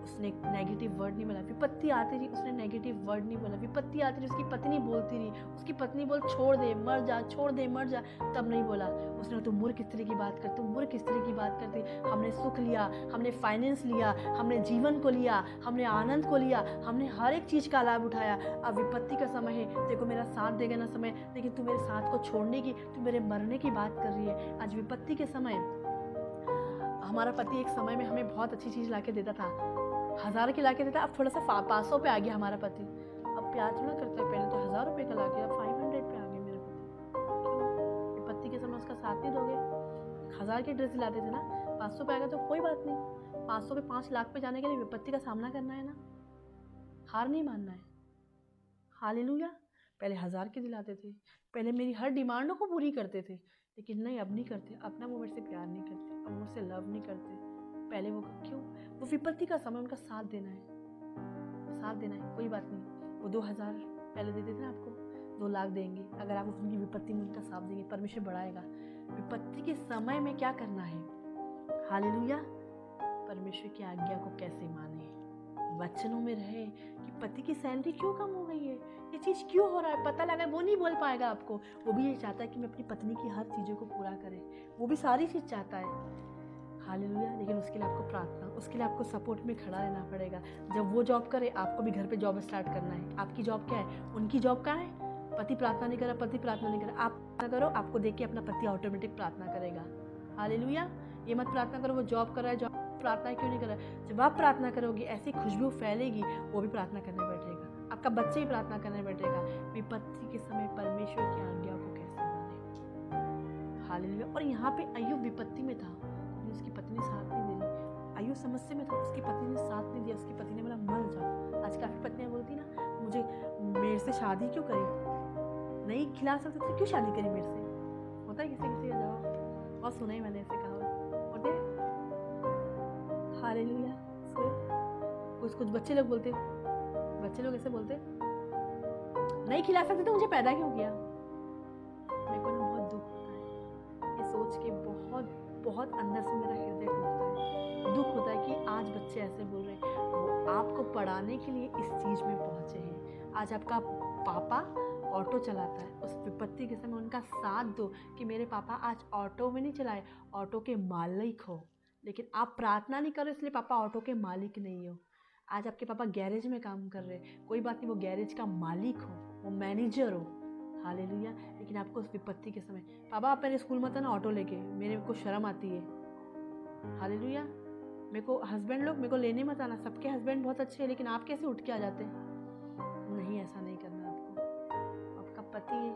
उसने नेगेटिव वर्ड नहीं बोला। विपत्ति आती रही, उसने नेगेटिव वर्ड नहीं बोला। विपत्ति आती रही, उसकी पत्नी बोलती रही, उसकी पत्नी बोल छोड़ दे मर जा, छोड़ दे मर जा, तब नहीं बोला उसने। तू मूर्ख स्त्री की बात करती, मूर्ख स्त्री की बात करती। हमने सुख लिया, हमने फाइनेंस लिया, हमने जीवन को लिया, हमने आनंद को लिया, हमने हर एक चीज़ का लाभ उठाया। अब विपत्ति का समय है, देखो मेरा साथ देगा ना समय, लेकिन तू मेरे साथ को छोड़ने की, तू मेरे मरने की बात कर रही है। आज विपत्ति के समय, हमारा पति एक समय में हमें बहुत अच्छी चीज़ ला के देता था, 1000 की ला के देता, अब थोड़ा सा 500 पे आ गया हमारा पति। अब प्यार थोड़ा करता है, पहले तो 1000 रुपये का ला के, अब 500 पे आ गए मेरे पति। क्यों? विपत्ति के समय उसका साथ नहीं दोगे? 1000 की ड्रेस लाते थे ना, 500 पे आ गया तो कोई बात नहीं। 500 पे 5 लाख पे जाने के लिए विपत्ति का सामना करना है ना, हार नहीं मानना है। हालेलुया। पहले 1000 की दिलाते थे, पहले मेरी हर डिमांडों को पूरी करते थे, लेकिन नहीं, अब नहीं करते। अब ना वो मेरे से प्यार नहीं करते, अब मुझसे लव नहीं करते। पहले वो क्यों? वो विपत्ति का समय, उनका साथ देना है, साथ देना है, कोई बात नहीं। वो 2000 पहले देते थे ना आपको, 2 लाख देंगे अगर आप उनकी विपत्ति में उनका साथ देंगे, परमेश्वर बढ़ाएगा। विपत्ति के समय में क्या करना है? हालेलुया। परमेश्वर की आज्ञा को कैसे माने, वचनों में रहे कि पति की सैलरी क्यों कम हो गई है, ये चीज़ क्यों हो रहा है, पता लगा। वो नहीं बोल पाएगा आपको, वो भी ये चाहता है कि मैं अपनी पत्नी की हर चीज़ों को पूरा करें, वो भी सारी चीज़ चाहता है। हालेलुया। लेकिन उसके लिए आपको प्रार्थना, उसके लिए आपको सपोर्ट में खड़ा रहना पड़ेगा। जब वो जॉब करे, आपको भी घर पे जॉब स्टार्ट करना है। आपकी जॉब क्या है, उनकी जॉब क्या है? पति प्रार्थना नहीं करा, पति प्रार्थना नहीं करा, आप प्रार्थना करो, आपको देख के अपना पति ऑटोमेटिक प्रार्थना करेगा। हालेलुया। ये मत प्रार्थना करो वो जॉब कर रहा है, जॉब प्रार्थना क्यों नहीं कर रहा है। जब आप प्रार्थना करोगे, ऐसी खुशबू फैलेगी, वो भी प्रार्थना करने बैठेगा, आपका बच्चा ही प्रार्थना करने बैठेगा। विपत्ति के समय परमेश्वर की आज्ञा को कैसे माने। हालेलुया। और यहाँ पे अय्यूब विपत्ति में था, उसकी पत्नी साथ नहीं दे रही। अय्यूब समस्या में था, उसकी पत्नी ने साथ नहीं दिया, उसकी पत्नी ने बोला मर जाओ। आज काफ़ी पत्नियां बोलती ना, मुझे मेरे से शादी क्यों करी, नहीं खिला सकते थे, क्यों शादी करी मेरे से। होता है किसी किसी का जवाब, बहुत सुना ही मैंने ऐसे कहा। होते हालेलुया। कुछ बच्चे लोग बोलते, बच्चे लोग ऐसे बोलते, नहीं खिला सकते तो मुझे पैदा क्यों किया। मेरे को ना बहुत दुख होता है ये सोच के, बहुत बहुत अंदर से मेरा हृदय टूटता है, दुख होता है कि आज बच्चे ऐसे बोल रहे हैं। वो आपको पढ़ाने के लिए इस चीज़ में पहुँचे हैं। आज आपका पापा ऑटो चलाता है, उस विपत्ति के समय उनका साथ दो कि मेरे पापा आज ऑटो में नहीं चलाए, ऑटो के मालिक हो। लेकिन आप प्रार्थना नहीं करो इसलिए पापा ऑटो के मालिक नहीं हो। आज आपके पापा गैरेज में काम कर रहे हैं, कोई बात नहीं, वो गैरेज का मालिक हो, वो मैनेजर हो। हालेलुया। लेकिन आपको उस विपत्ति के समय, पापा आप मेरे स्कूल मत आना ऑटो लेके, मेरे को शर्म आती है। हालेलुया। मेरे को हस्बैंड लोग मेरे को लेने मत आना, सबके हस्बैंड बहुत अच्छे हैं, लेकिन आप कैसे उठ के आ जाते हैं। नहीं, ऐसा नहीं करना आपको। आपका पति है,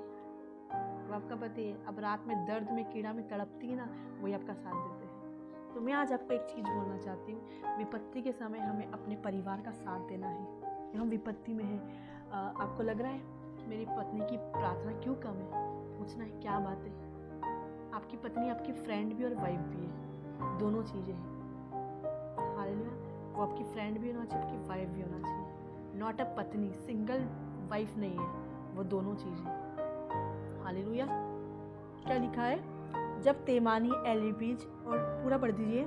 वो आपका पति है। अब रात में दर्द में कीड़ा में तड़पती है ना, वही आपका साथ देते हैं। तो मैं आज आपको एक चीज़ बोलना चाहती हूँ, विपत्ति के समय हमें अपने परिवार का साथ देना है। हम विपत्ति में हैं, आपको लग रहा है मेरी पत्नी की प्रार्थना क्यों कम है, पूछना है क्या बात है। आपकी पत्नी आपकी फ्रेंड भी और वाइफ भी है, दोनों चीज़ें हैं। हालेलुया। वो आपकी फ्रेंड भी होना चाहिए, आपकी वाइफ भी होना चाहिए। नॉट अ पत्नी, सिंगल वाइफ नहीं है, वो दोनों चीज़ें। हालेलुया। क्या लिखा है, जब तेमानी एलीपीज, और पूरा पढ़ दीजिए,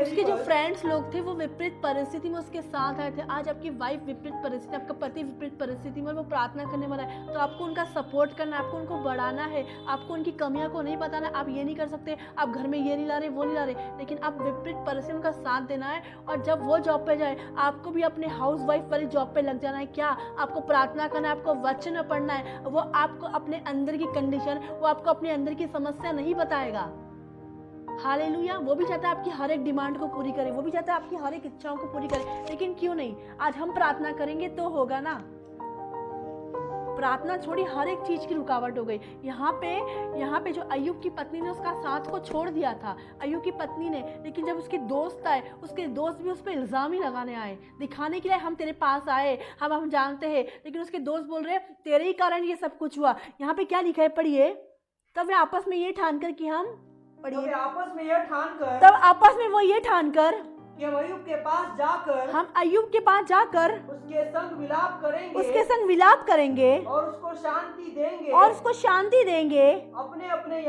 उसके जो फ्रेंड्स लोग थे वो विपरीत परिस्थिति में उसके साथ आए थे। आज आपकी वाइफ विपरीत परिस्थिति, आपका पति विपरीत परिस्थिति में, वो प्रार्थना करने वाला है, तो आपको उनका सपोर्ट करना है, आपको उनको बढ़ाना है, आपको उनकी कमियां को नहीं बताना। आप ये नहीं कर सकते, आप घर में ये नहीं ला रहे, वो नहीं ला रहे, लेकिन आप विपरीत परिस्थिति में उनका साथ देना है। और जब वो जॉब पे जाए, आपको भी अपने हाउस वाइफ वाली जॉब पे लग जाना है। क्या आपको प्रार्थना करना है, आपको वचन पढ़ना है। वो आपको अपने अंदर की कंडीशन, वो आपको अपने अंदर की समस्या नहीं बताएगा। हालेलुया। वो भी चाहता है आपकी हर एक डिमांड को पूरी करे, वो भी चाहता है आपकी हर एक इच्छाओं को पूरी करे, लेकिन क्यों नहीं, आज हम प्रार्थना करेंगे तो होगा ना। प्रार्थना छोड़ी, हर एक चीज की रुकावट हो गई। यहाँ पे जो अय्यूब की पत्नी ने उसका साथ को छोड़ दिया था, अय्यूब की पत्नी ने, लेकिन जब उसके दोस्त आए, उसके दोस्त भी उस पर इल्जाम ही लगाने आए, दिखाने के लिए हम तेरे पास आए, हम जानते हैं, लेकिन उसके दोस्त बोल रहे तेरे ही कारण ये सब कुछ हुआ। यहाँ पे क्या लिखा है, पढ़िए, तब वे आपस में ये ठान कर कि हम, तब आपस में यह ठानकर, तब आपस में वो ये ठानकर कि हम अय्यूब के पास जाकर, हम अय्यूब के पास जाकर उसके संग विलाप करेंगे, उसके संग विलाप करेंगे और उसको शांति देंगे, और उसको शांति देंगे, अपने अपने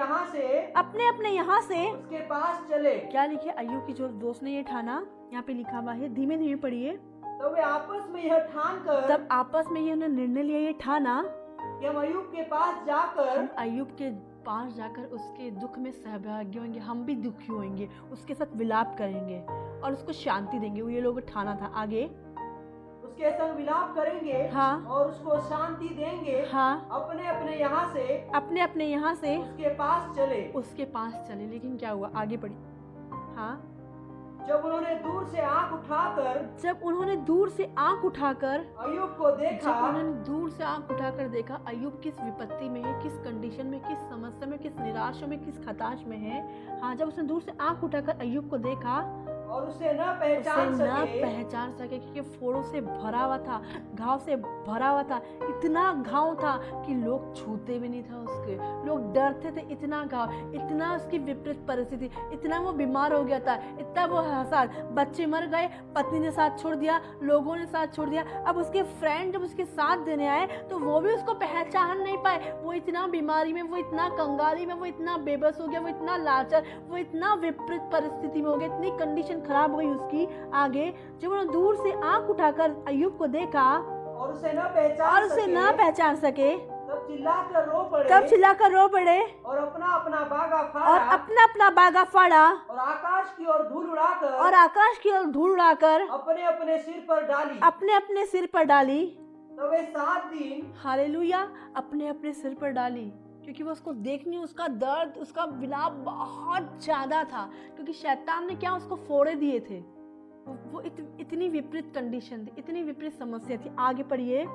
यहाँ से उसके पास चले। क्या लिखे, अय्यूब की जो दोस्त ने ये ठाना, यहाँ पे लिखा हुआ है, धीमे धीमे पढ़िए, तब वे आपस में यह ठानकर, तब आपस में ये उन्होंने निर्णय लिया, ये ठाना कि हम अय्यूब के पास जाकर, हम अय्यूब के पास जाकर उसके दुख में सहभागी होंगे, हम भी दुखी होंगे, उसके साथ विलाप करेंगे और उसको शांति देंगे। वो ये लोग ठाना था। आगे, उसके संग विलाप करेंगे, हाँ, और उसको शांति देंगे, हाँ, अपने अपने यहाँ से उसके पास चले। लेकिन क्या हुआ, आगे पढ़ी, हाँ, जब उन्होंने दूर से आंख उठाकर अय्यूब को देखा, अय्यूब किस विपत्ति में है, किस कंडीशन में, किस समस्या में, किस निराशा में, किस हताश में है। हाँ, जब उसने दूर से आंख उठाकर अय्यूब को देखा और उसे न पहचान सके, क्योंकि फोड़ों से भरा हुआ था, घाव से भरा हुआ था। इतना घाव था कि लोग छूते भी नहीं था उसके, लोग डरते थे। इतना घाव, इतना उसकी विपरीत परिस्थिति, इतना वो बीमार हो गया था, इतना वो हसास, बच्चे मर गए, पत्नी ने साथ छोड़ दिया, लोगों ने साथ छोड़ दिया। अब उसके फ्रेंड जब उसके साथ देने आए तो वो भी उसको पहचान नहीं पाए। वो इतना बीमारी में, वो इतना कंगाली में, वो इतना बेबस हो गया, वो इतना लाचार, वो इतना विपरीत परिस्थिति में हो गया, इतनी कंडीशन खराब हो गई उसकी। आगे, जब उन्होंने दूर से आंख उठाकर अय्यूब को देखा और उसे न पहचान सके, तब चिल्लाकर रो पड़े और अपना अपना बागा फाड़ा और आकाश की ओर धूल उड़ाकर अपने अपने सिर पर डाली। तब वे 7 दिन, हालेलुया, अपने सिर पर डाली, क्योंकि वो उसको देखनी, उसका दर्द, उसका विलाप बहुत ज्यादा था, क्योंकि शैतान ने क्या उसको फोड़े दिए थे। वो इतनी विपरीत कंडीशन थी, इतनी विपरीत समस्या थी। आगे पढ़िए,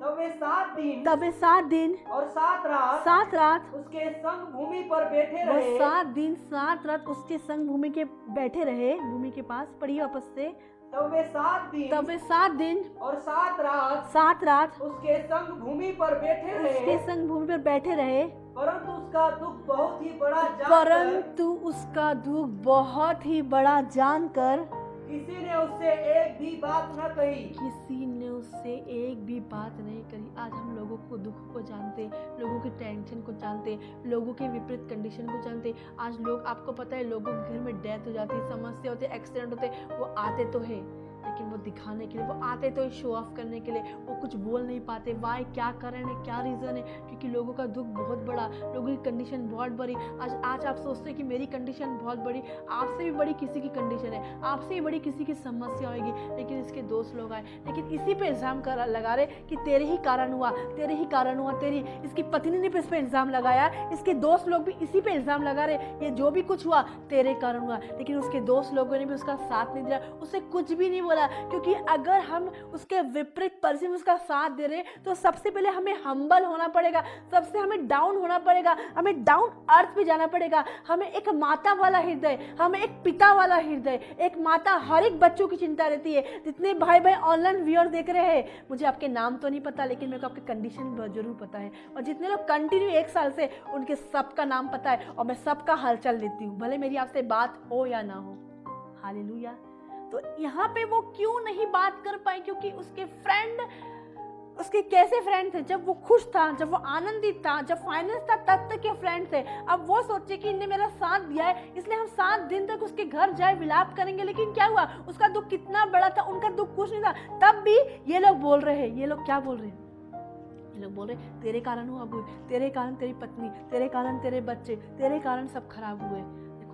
तब वे 7 दिन तब वे 7 दिन और 7 रात 7 रात उसके संग भूमि पर बैठे वो रहे। 7 दिन 7 रात उसके संग भूमि के बैठे रहे, भूमि के पास। पढ़िए वापस से। तब वे 7 दिन तब वे 7 दिन और 7 रात 7 रात उसके संग भूमि पर बैठे उसके रहे। संग भूमि पर बैठे रहे, परंतु उसका दुख बहुत ही बड़ा जानकर परंतु उसका दुख बहुत ही बड़ा जानकर किसी ने उससे एक भी बात न कही। किसी ने उससे एक भी बात नहीं करी। आज हम लोगों को दुख को जानते, लोगों की टेंशन को जानते, लोगों के विपरीत कंडीशन को जानते। आज लोग, आपको पता है, लोगों के घर में डेथ हो जाती है, समस्या होते, एक्सीडेंट होते, वो आते तो है लेकिन वो दिखाने के लिए, वो आते तो शो ऑफ करने के लिए, वो कुछ बोल नहीं पाते। वाई, क्या कारण है, क्या रीज़न है? क्योंकि लोगों का दुख बहुत बड़ा, लोगों की कंडीशन बहुत बड़ी। आज आप सोचते हैं कि मेरी कंडीशन बहुत बड़ी, आपसे भी बड़ी किसी की कंडीशन है, आपसे भी बड़ी किसी की समस्या होगी, लेकिन इसके दोस्त लोग आए, लेकिन इसी पे इल्ज़ाम लगा रहे कि तेरे ही कारण हुआ, तेरे ही कारण हुआ, तेरी, इसकी पत्नी ने भी इस पे इल्ज़ाम लगाया, इसके दोस्त लोग भी इसी पे इल्ज़ाम लगा रहे, ये जो भी कुछ हुआ तेरे कारण हुआ। लेकिन उसके दोस्त लोगों ने भी उसका साथ नहीं दिया, उसे कुछ भी नहीं बोला। क्योंकि अगर हम उसके विपरीत परिस्थिति में उसका साथ दे रहे तो सबसे पहले हमें हम्बल होना पड़ेगा, सबसे हमें डाउन होना पड़ेगा, हमें डाउन अर्थ पे जाना पड़ेगा। हमें एक माता वाला हृदय, हमें एक पिता वाला हृदय, एक माता हर एक बच्चों की चिंता रहती है। जितने भाई ऑनलाइन व्यूअर देख रहे हैं, मुझे आपके नाम तो नहीं पता लेकिन मेरे को आपके कंडीशन जरूर पता है, और जितने लोग कंटिन्यू 1 साल से, उनके सबका नाम पता है और मैं सबका हालचाल लेती हूँ, भले मेरी आपसे बात हो या ना हो। हालेलुया। तो यहाँ पे वो क्यों नहीं बात कर पाई? क्योंकि उसके फ्रेंड, उसके कैसे फ्रेंड थे? जब वो खुश था, जब वो आनंदित था, जब फाइनेंस था, तब तक के फ्रेंड थे। अब वो सोचे कि इनने मेरा साथ दिया है इसलिए हम 7 दिन तक उसके घर जाए विलाप करेंगे। लेकिन क्या हुआ? उसका दुख कितना बड़ा था, उनका दुख कुछ नहीं था। तब भी ये लोग बोल रहे हैं, ये लोग क्या बोल रहे हैं? ये लोग बोल रहे तेरे कारण हुआ, तेरे कारण तेरी पत्नी, तेरे कारण तेरे बच्चे, तेरे कारण सब खराब हुए।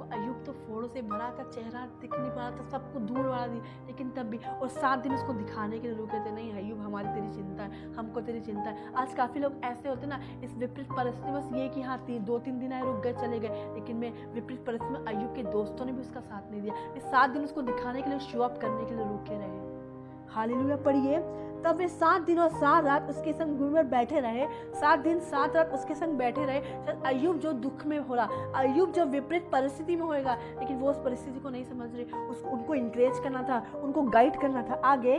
अय्यूब तो फोड़ों से भरा था, चेहरा दिख नहीं पा रहा था, सबको दूर वाला दी, लेकिन तब भी, और 7 दिन उसको दिखाने के लिए रुके थे, नहीं अय्यूब हमारी तेरी चिंता है, हमको तेरी चिंता है। आज काफ़ी लोग ऐसे होते ना, इस विपरीत परिस्थिति में, बस ये कि हाँ 2-3 दिन आए, रुक गए, चले गए, लेकिन मैं विपरीत परिस्थिति में अय्यूब के दोस्तों ने भी उसका साथ नहीं दिया। इस 7 दिन उसको दिखाने के लिए, शो अप करने के लिए रुके रहे। हालेलुया। पढ़िए। तब वे 7 दिन और 7 रात उसके संग भूमि पर बैठे रहे। 7 दिन 7 रात उसके संग बैठे रहे। शायद अय्यूब जो दुख में हो रहा, अय्यूब जो विपरीत परिस्थिति में होएगा, लेकिन वो उस परिस्थिति को नहीं समझ रहे, उनको इंकरेज करना था, उनको गाइड करना था आगे।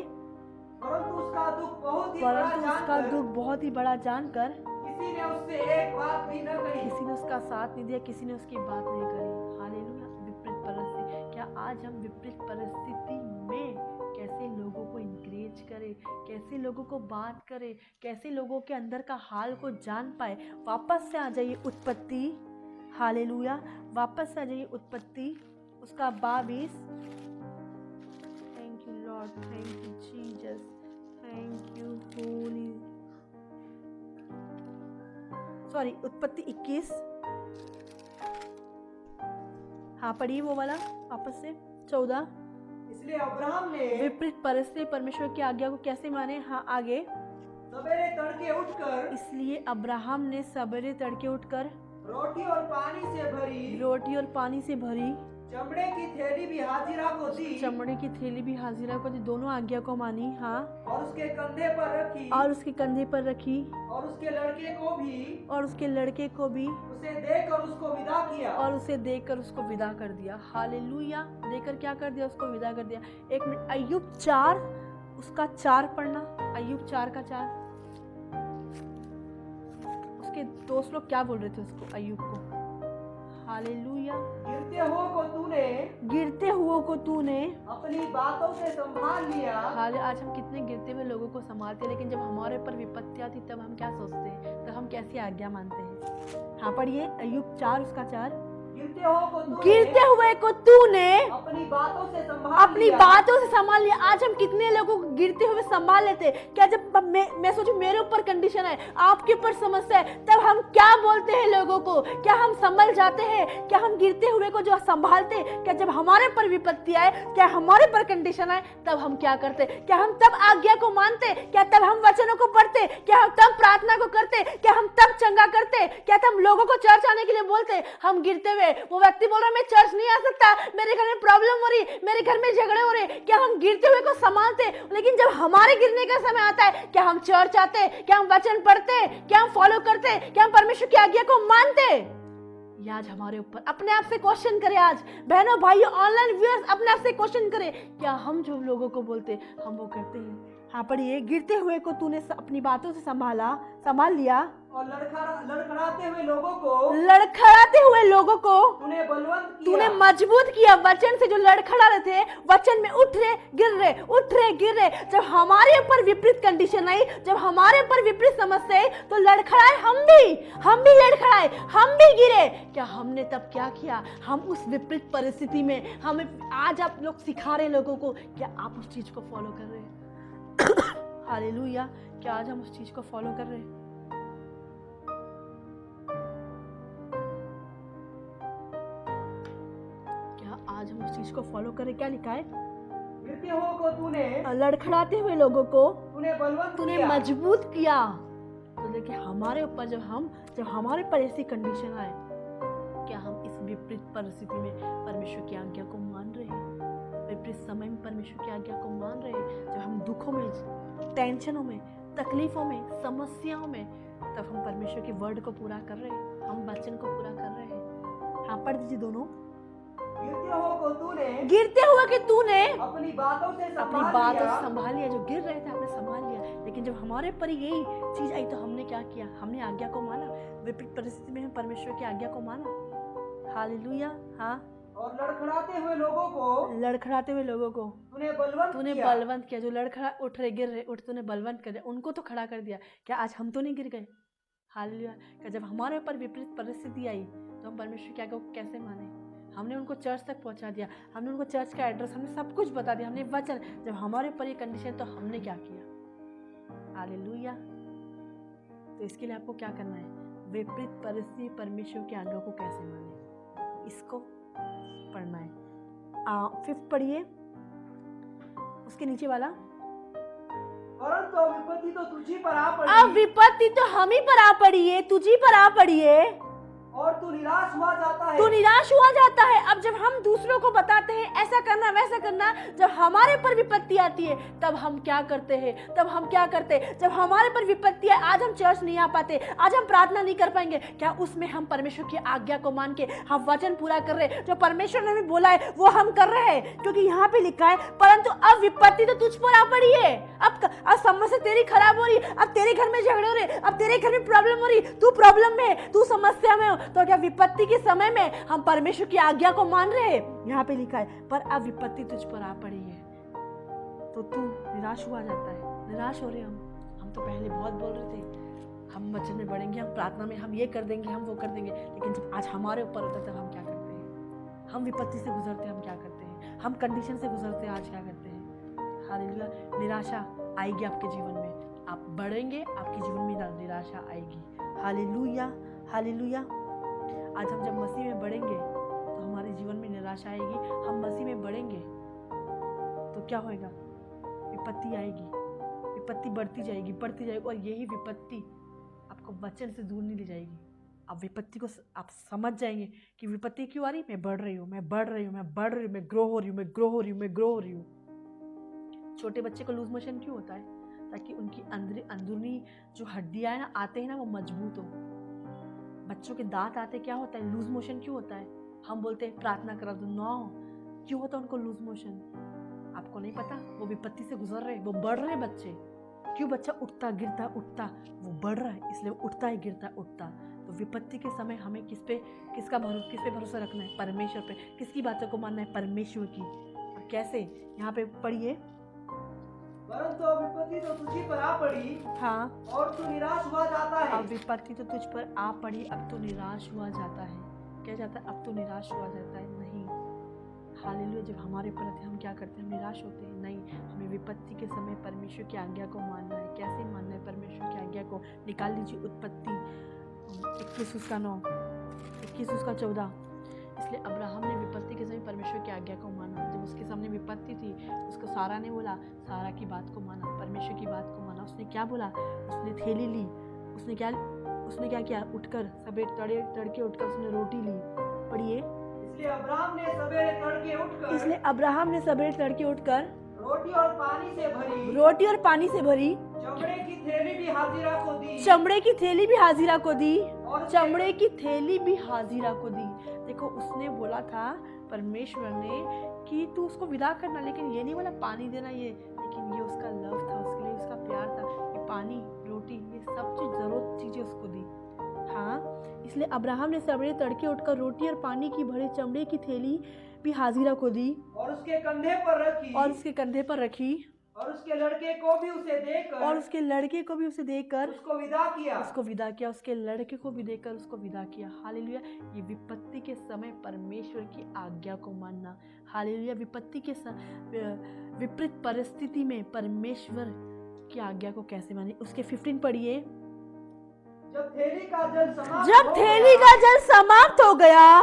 परंतु उसका दुख बहुत ही बड़ा जानकर किसी ने उससे एक बात भी न कही, किसी ने उसका साथ नहीं दिया, किसी ने उसकी बात नहीं करी। हालेलुया। विपरीत परिस्थिति, क्या आज हम विपरीत परिस्थिति में कैसे लोगों को इंकरेज करें, कैसे लोगों को बात करें, कैसे लोगों के अंदर का हाल को जान पाए? वापस से आ जाइए उत्पत्ति। हालेलुया। वापस से आ जाइए उत्पत्ति, उसका 22। Thank you Lord, thank you Jesus, thank you Holi, sorry उत्पत्ति 21। हाँ पढ़िए वो वाला वापस से 14। इसलिए अब्राहम ने विपरीत परिस्थिति परमेश्वर की आज्ञा को कैसे माने? हाँ आगे। सवेरे तड़के उठकर, इसलिए अब्राहम ने सवेरे तड़के उठकर रोटी और पानी से भरी चमड़े की थैली भी हाजिरा को दी, चमड़े की थैली भी हाजिरा को दी, दोनों आज्ञा को मानी। हाँ। और उसके कंधे पर रखी, और उसके कंधे पर रखी, और उसके लड़के को भी उसे देकर उसको विदा किया, और उसे देकर उसको विदा कर दिया। हालेलुया। देकर क्या कर दिया? उसको विदा कर दिया। 1 मिनट, अय्यूब 4 उसका 4 पढ़ना, अय्यूब 4 का 4। उसके दोस्त लोग क्या बोल रहे थे उसको, अय्यूब को? हालेलुया। गिरते हुए को तूने अपनी बातों से संभाल लिया। हाले आज हम कितने गिरते हुए लोगों को संभालते हैं, लेकिन जब हमारे ऊपर विपत्ति आती तब हम क्या सोचते हैं, तब हम कैसी आज्ञा मानते हैं? हाँ पढ़िए अय्यूब 4 उसका 4। गिरते हुए को तूने अपनी बातों से संभाल लिया। आज हम कितने लोगों को गिरते हुए संभाल लेते? क्या जब मैं सोचूं मेरे ऊपर कंडीशन है, आपके ऊपर समस्या है, तब हम क्या बोलते हैं लोगों को? क्या हम संभल जाते हैं? क्या हम गिरते हुए को जो संभालते? क्या जब हमारे पर विपत्ति आए, क्या हमारे पर कंडीशन आए, तब हम क्या करते? क्या हम तब आज्ञा को मानते? क्या तब हम वचनों को पढ़ते? क्या हम तब प्रार्थना को करते? क्या हम तब चंगा करते? क्या तब लोगों को चर्च आने के लिए बोलते? हम गिरते हुए है, वो व्यक्ति बोल रहा है मैं चर्च नहीं आ सकता, मेरे घर में प्रॉब्लम हो रही, मेरे घर में झगड़े हो रहे, क्या हम गिरते हुए को संभालते? लेकिन जब हमारे गिरने का समय आता है, क्या हम चर्च आते, क्या हम वचन पढ़ते, क्या हम फॉलो करते, क्या हम परमेश्वर की आज्ञा को मानते? ये आज हमारे ऊपर अपने आप से क्वेश्चन करें। आज बहनों भाइयों ऑनलाइन व्यूअर्स अपने आप से क्वेश्चन करें, क्या हम जो लोगों को बोलते हम वो करते हैं? हाँ पढ़िए, गिरते हुए को तूने अपनी बातों से संभाल लिया, और लड़खड़ाते हुए लोगों को तूने बलवंत किया, तूने मजबूत किया। वचन से जो लड़खड़ा रहे थे, वचन में उठ रहे गिर रहे। जब हमारे ऊपर विपरीत कंडीशन आई, जब हमारे ऊपर विपरीत समस्या आई, तो लड़खड़ाए हम भी लड़खड़ाए, हम भी गिरे। क्या हमने तब क्या किया? हम उस विपरीत परिस्थिति में हमें आज आप लोग सिखा रहे लोगों को, क्या आप उस चीज को फॉलो कर रहे हैं? हालेलुया, क्या आज हम उस चीज को फॉलो कर रहे हैं? क्या आज हम उस चीज को फॉलो करें? क्या लिखा है? गिरते हुए को तूने, लड़खड़ाते हुए लोगों को तूने मजबूत किया। तो देखिए हमारे ऊपर जब हमारे पर ऐसी कंडीशन आए, क्या हम इस विपरीत परिस्थिति में परमेश्वर की आज्ञा को मान रहे हैं? विपरीत समय में परमेश्वर की आज्ञा को मान रहे हैं? जब हम दुखों में, टेंशनों में, तकलीफों में, समस्याओं में, तब हम परमेश्वर के वर्ड को पूरा कर रहे हैं, हम वचन को पूरा कर रहे हैं। हाँ पढ़ दीजिए दोनों। गिरते हुए कि तूने अपनी बातों से संभाल लिया। जो गिर रहे थे आपने संभाल लिया। लेकिन जब हमारे पर यही चीज आई तो हमने क्या किया? हमने आज्ञा को माना। विपरीत परिस्थिति में हम परमेश्वर की आज्ञा को माना। हालेलुया। हाँ, और लड़खड़ाते हुए लोगों को तूने बलवंत किया। जो लड़खड़ा उठ रहे, गिर रहे, तूने बलवंत कर दिया, उनको तो खड़ा कर दिया। क्या आज हम तो नहीं गिर गए? हालेलुया। क्या जब हमारे ऊपर विपरीत परिस्थिति आई तो हम परमेश्वर की आज्ञा को कैसे माने? हमने उनको चर्च तक पहुंचा दिया, हमने उनको चर्च का एड्रेस, हमने सब कुछ बता दिया, हमने वचन। जब हमारे ऊपर ये कंडीशन तो हमने क्या किया? हालेलुया। तो इसके लिए आपको क्या करना है? विपरीत परिस्थिति परमेश्वर की आज्ञा को कैसे माने, इसको पढ़ना है। 5 पढ़िए, उसके नीचे वाला। परंतु विपत्ति तो तुझी पर आ पड़ी, अब विपत्ति तो हम ही पर आ पड़ी है, तुझी पर आ पड़ी है, और तू निराश हुआ जाता है। अब जब हम दूसरों को बताते हैं ऐसा करना वैसा करना, जब हमारे पर विपत्ति आती है तब हम क्या करते हैं? जब हमारे पर विपत्ति है, आज हम चर्च नहीं आ पाते, आज हम प्रार्थना नहीं कर पाएंगे, क्या उसमें हम परमेश्वर की आज्ञा को मान के हम वचन पूरा कर रहे हैं? जो परमेश्वर ने हमें बोला है वो हम कर रहे हैं, क्योंकि यहाँ पे लिखा है परंतु अब विपत्ति तो तुझ पर आ पड़ी है। अब समस्या तेरी खराब हो रही, अब तेरे घर में झगड़े हो रहे, अब तेरे घर में प्रॉब्लम हो रही, तू प्रॉब्लम में, तू समस्या में हो, तो क्या विपत्ति के समय में हम परमेश्वर की आज्ञा को मान रहे हैं? यहाँ पे लिखा है पर अब विपत्ति तुझ पर आ पड़ी है, तो तू निराश हुआ जाता है। निराश हो रहे हम तो पहले बहुत बोल रहे थे हम वचन में बढ़ेंगे, हम प्रार्थना में हम ये कर देंगे, हम वो कर देंगे, लेकिन जब आज हमारे ऊपर होता है तब हम क्या करते हैं? हम विपत्ति से गुजरते हम क्या करते हैं? हम कंडीशन से गुजरते आज क्या करते हैं? हालेलुया। निराशा आएगी आपके जीवन में, आप बढ़ेंगे, आपके जीवन में निराशा आएगी। Hallelujah, hallelujah. आज हम जब मसीह में बढ़ेंगे तो हमारे जीवन में निराशा आएगी। हम मसीह में बढ़ेंगे तो क्या होएगा? विपत्ति आएगी, विपत्ति बढ़ती जाएगी और यही विपत्ति आपको वचन से दूर नहीं ले जाएगी। आप विपत्ति को आप समझ जाएंगे कि विपत्ति क्यों आ रही? मैं बढ़ रही हूँ, मैं ग्रो हो रही हूँ। छोटे बच्चे को लूज मोशन क्यों होता है? ताकि उनकी अंदरूनी जो हड्डियां हैं ना आते हैं ना वो मजबूत हो। बच्चों के दांत आते क्या होता है? लूज मोशन क्यों होता है? हम बोलते हैं प्रार्थना करा दो, क्यों होता है उनको लूज मोशन? आपको नहीं पता, वो विपत्ति से गुजर रहे, वो बढ़ रहे बच्चे। क्यों? बच्चा उठता गिरता उठता, वो बढ़ रहा है इसलिए उठता है गिरता उठता। तो विपत्ति के समय हमें किस पे भरोसा रखना है? परमेश्वर पे। किसकी बातों को मानना है? परमेश्वर की। और कैसे? यहाँ पे पढ़िए, परंतु विपत्ति तो तुझी पर आ पड़ी, हाँ, और तू निराश हुआ जाता है। अब विपत्ति तो तुझ पर आ पड़ी, अब तो निराश हुआ जाता है। क्या जाता है? अब तो निराश हुआ जाता है। नहीं, हालेलुया। जब हमारे ऊपर आते हम क्या करते हैं? हम निराश होते हैं। नहीं, हमें विपत्ति के समय परमेश्वर की आज्ञा को मानना है। कैसे मानना है परमेश्वर की आज्ञा को? निकाल लीजिए उत्पत्ति 21:9, 21:14। इसलिए अब्राहम ने विपत्ति के समय परमेश्वर की आज्ञा को माना। जब उसके सामने विपत्ति थी, उसको सारा ने बोला, सारा की बात को माना, परमेश्वर की बात को माना। उसने क्या बोला? उसने थैली ली, उसने क्या किया? उठकर सवेरे तड़के उठकर उसने रोटी ली, पढ़िए। इसलिए अब्राहम ने सवेरे तड़के उठकर इसलिए अब्राहम ने सवेरे तड़के उठकर रोटी और पानी से भरी रोटी और पानी से भरी चमड़े की थैली भी हाजिरा को दी चमड़े की थैली भी हाजिरा को दी और चमड़े की थैली भी हाजिरा को दी। देखो उसने बोला था परमेश्वर ने कि तू उसको विदा करना, लेकिन ये नहीं बोला पानी देना ये, लेकिन ये उसका लव था, उसके लिए उसका प्यार था कि पानी रोटी ये सब चीज जरूरत चीजें उसको दी। हाँ, इसलिए अब्राहम ने सवेरे तड़के उठकर रोटी और पानी की भरी चमड़े की थैली भी हाजिरा को दी और उसके कंधे पर रखी और उसके कंधे पर रखी और उसके लड़के को भी उसे देकर और उसके लड़के को भी उसे देकर उसको विदा किया। उसको विदा किया, उसके लड़के को भी देकर उसको विदा किया। हालेलुया। ये विपत्ति के समय परमेश्वर की आज्ञा को मानना। हालेलुया। विपत्ति के विपरीत परिस्थिति में परमेश्वर की आज्ञा को कैसे माने। उसके 15 पढ़िए। जब थैली का जल समाप्त जब हो थैली गया, का जल समाप्त हो गया,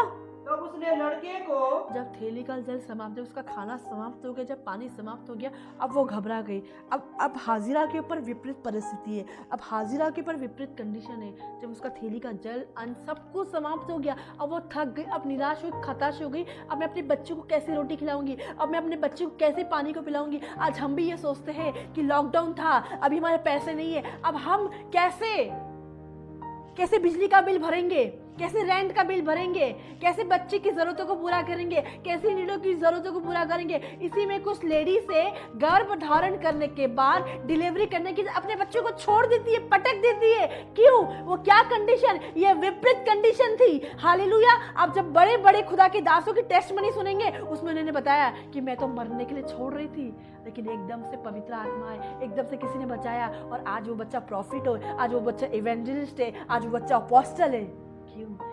तब उसने लड़के को जब थैली का जल समाप्त, जब उसका खाना समाप्त हो गया, जब पानी समाप्त हो गया, अब वो घबरा गई। अब हाजिरा के ऊपर विपरीत परिस्थिति है, अब हाजिरा के ऊपर विपरीत कंडीशन है। जब उसका थैली का जल अन्न सब कुछ समाप्त हो गया, अब वो थक गई, अब निराश हुई, हताश हो गई। अब मैं अपने बच्चों को कैसे रोटी खिलाऊंगी, अब मैं अपने बच्चों को कैसे पानी को पिलाऊंगी। आज हम भी ये सोचते हैं कि लॉकडाउन था, अभी हमारे पैसे नहीं है, अब हम कैसे बिजली का बिल भरेंगे, कैसे रेंट का बिल भरेंगे, कैसे बच्चे की जरूरतों को पूरा करेंगे, कैसे नीडों की जरूरतों को पूरा करेंगे। इसी में कुछ लेडी से गर्भ धारण करने के बाद डिलीवरी करने की अपने बच्चों को छोड़ देती है, पटक देती है। क्यों? वो क्या कंडीशन, ये विपरीत कंडीशन थी। हालेलुया। अब जब बड़े बड़े खुदा के दासों की टेस्टमनी सुनेंगे, उसमें उन्होंने बताया कि मैं तो मरने के लिए छोड़ रही थी, लेकिन एकदम से पवित्र आत्मा है, एकदम से किसी ने बचाया और आज वो बच्चा प्रॉफिट हो, आज वो बच्चा इवेंजलिस्ट है, आज वो बच्चा अपोस्टल है। क्यों?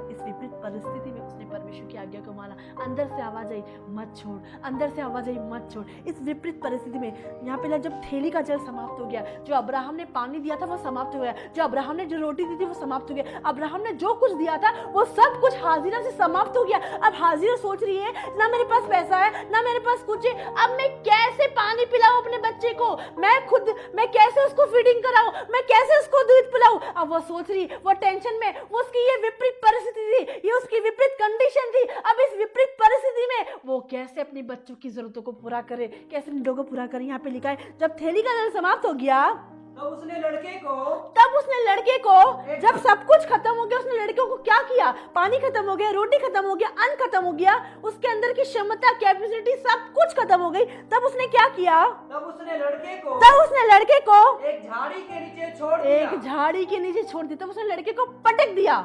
इस विपरीत परिस्थिति में उसने परमेश्वर की आज्ञा को माना। अंदर से आवाज आई मत छोड़, अंदर से आवाज आई मत छोड़। इस विपरीत परिस्थिति में यहाँ पे जब थैली का जल समाप्त हो गया, जो अब्राहम ने पानी दिया था वो समाप्त हो गया, जो अब्राहम ने जो रोटी दी थी वो समाप्त हो गया, अब्राहम ने जो कुछ दिया था वो सब कुछ हाजिरा से समाप्त हो गया। अब हाजिरा सोच रही है ना मेरे पास पैसा है ना मेरे पास कुछ है, अब मैं कैसे पानी पिलाऊं अपने बच्चे को, मैं कैसे उसको फीडिंग कराऊं, मैं कैसे उसको दूध पिलाऊं। अब वो सोच रही, वो टेंशन में, वो उसकी ये विपरीत परिस्थिति थी, ये उसकी विपरीत कंडीशन थी। अब इस विपरीत परिस्थिति में वो कैसे अपने बच्चों की जरूरतों को पूरा करे, कैसे नीडों को पूरा करे। यहाँ पे लिखा है जब थैली का जल समाप्त हो गया, तब उसने लड़के को जब सब कुछ खत्म हो गया, उसने लड़के को क्या किया, पानी खत्म हो गया, रोटी खत्म हो गया, अन्न खत्म हो गया, उसके अंदर की क्षमता, कैपेसिटी सब कुछ खत्म हो गई। तब उसने क्या किया? तब उसने लड़के को एक झाड़ी के नीचे छोड़ दिया। तब उसने लड़के को पटक दिया,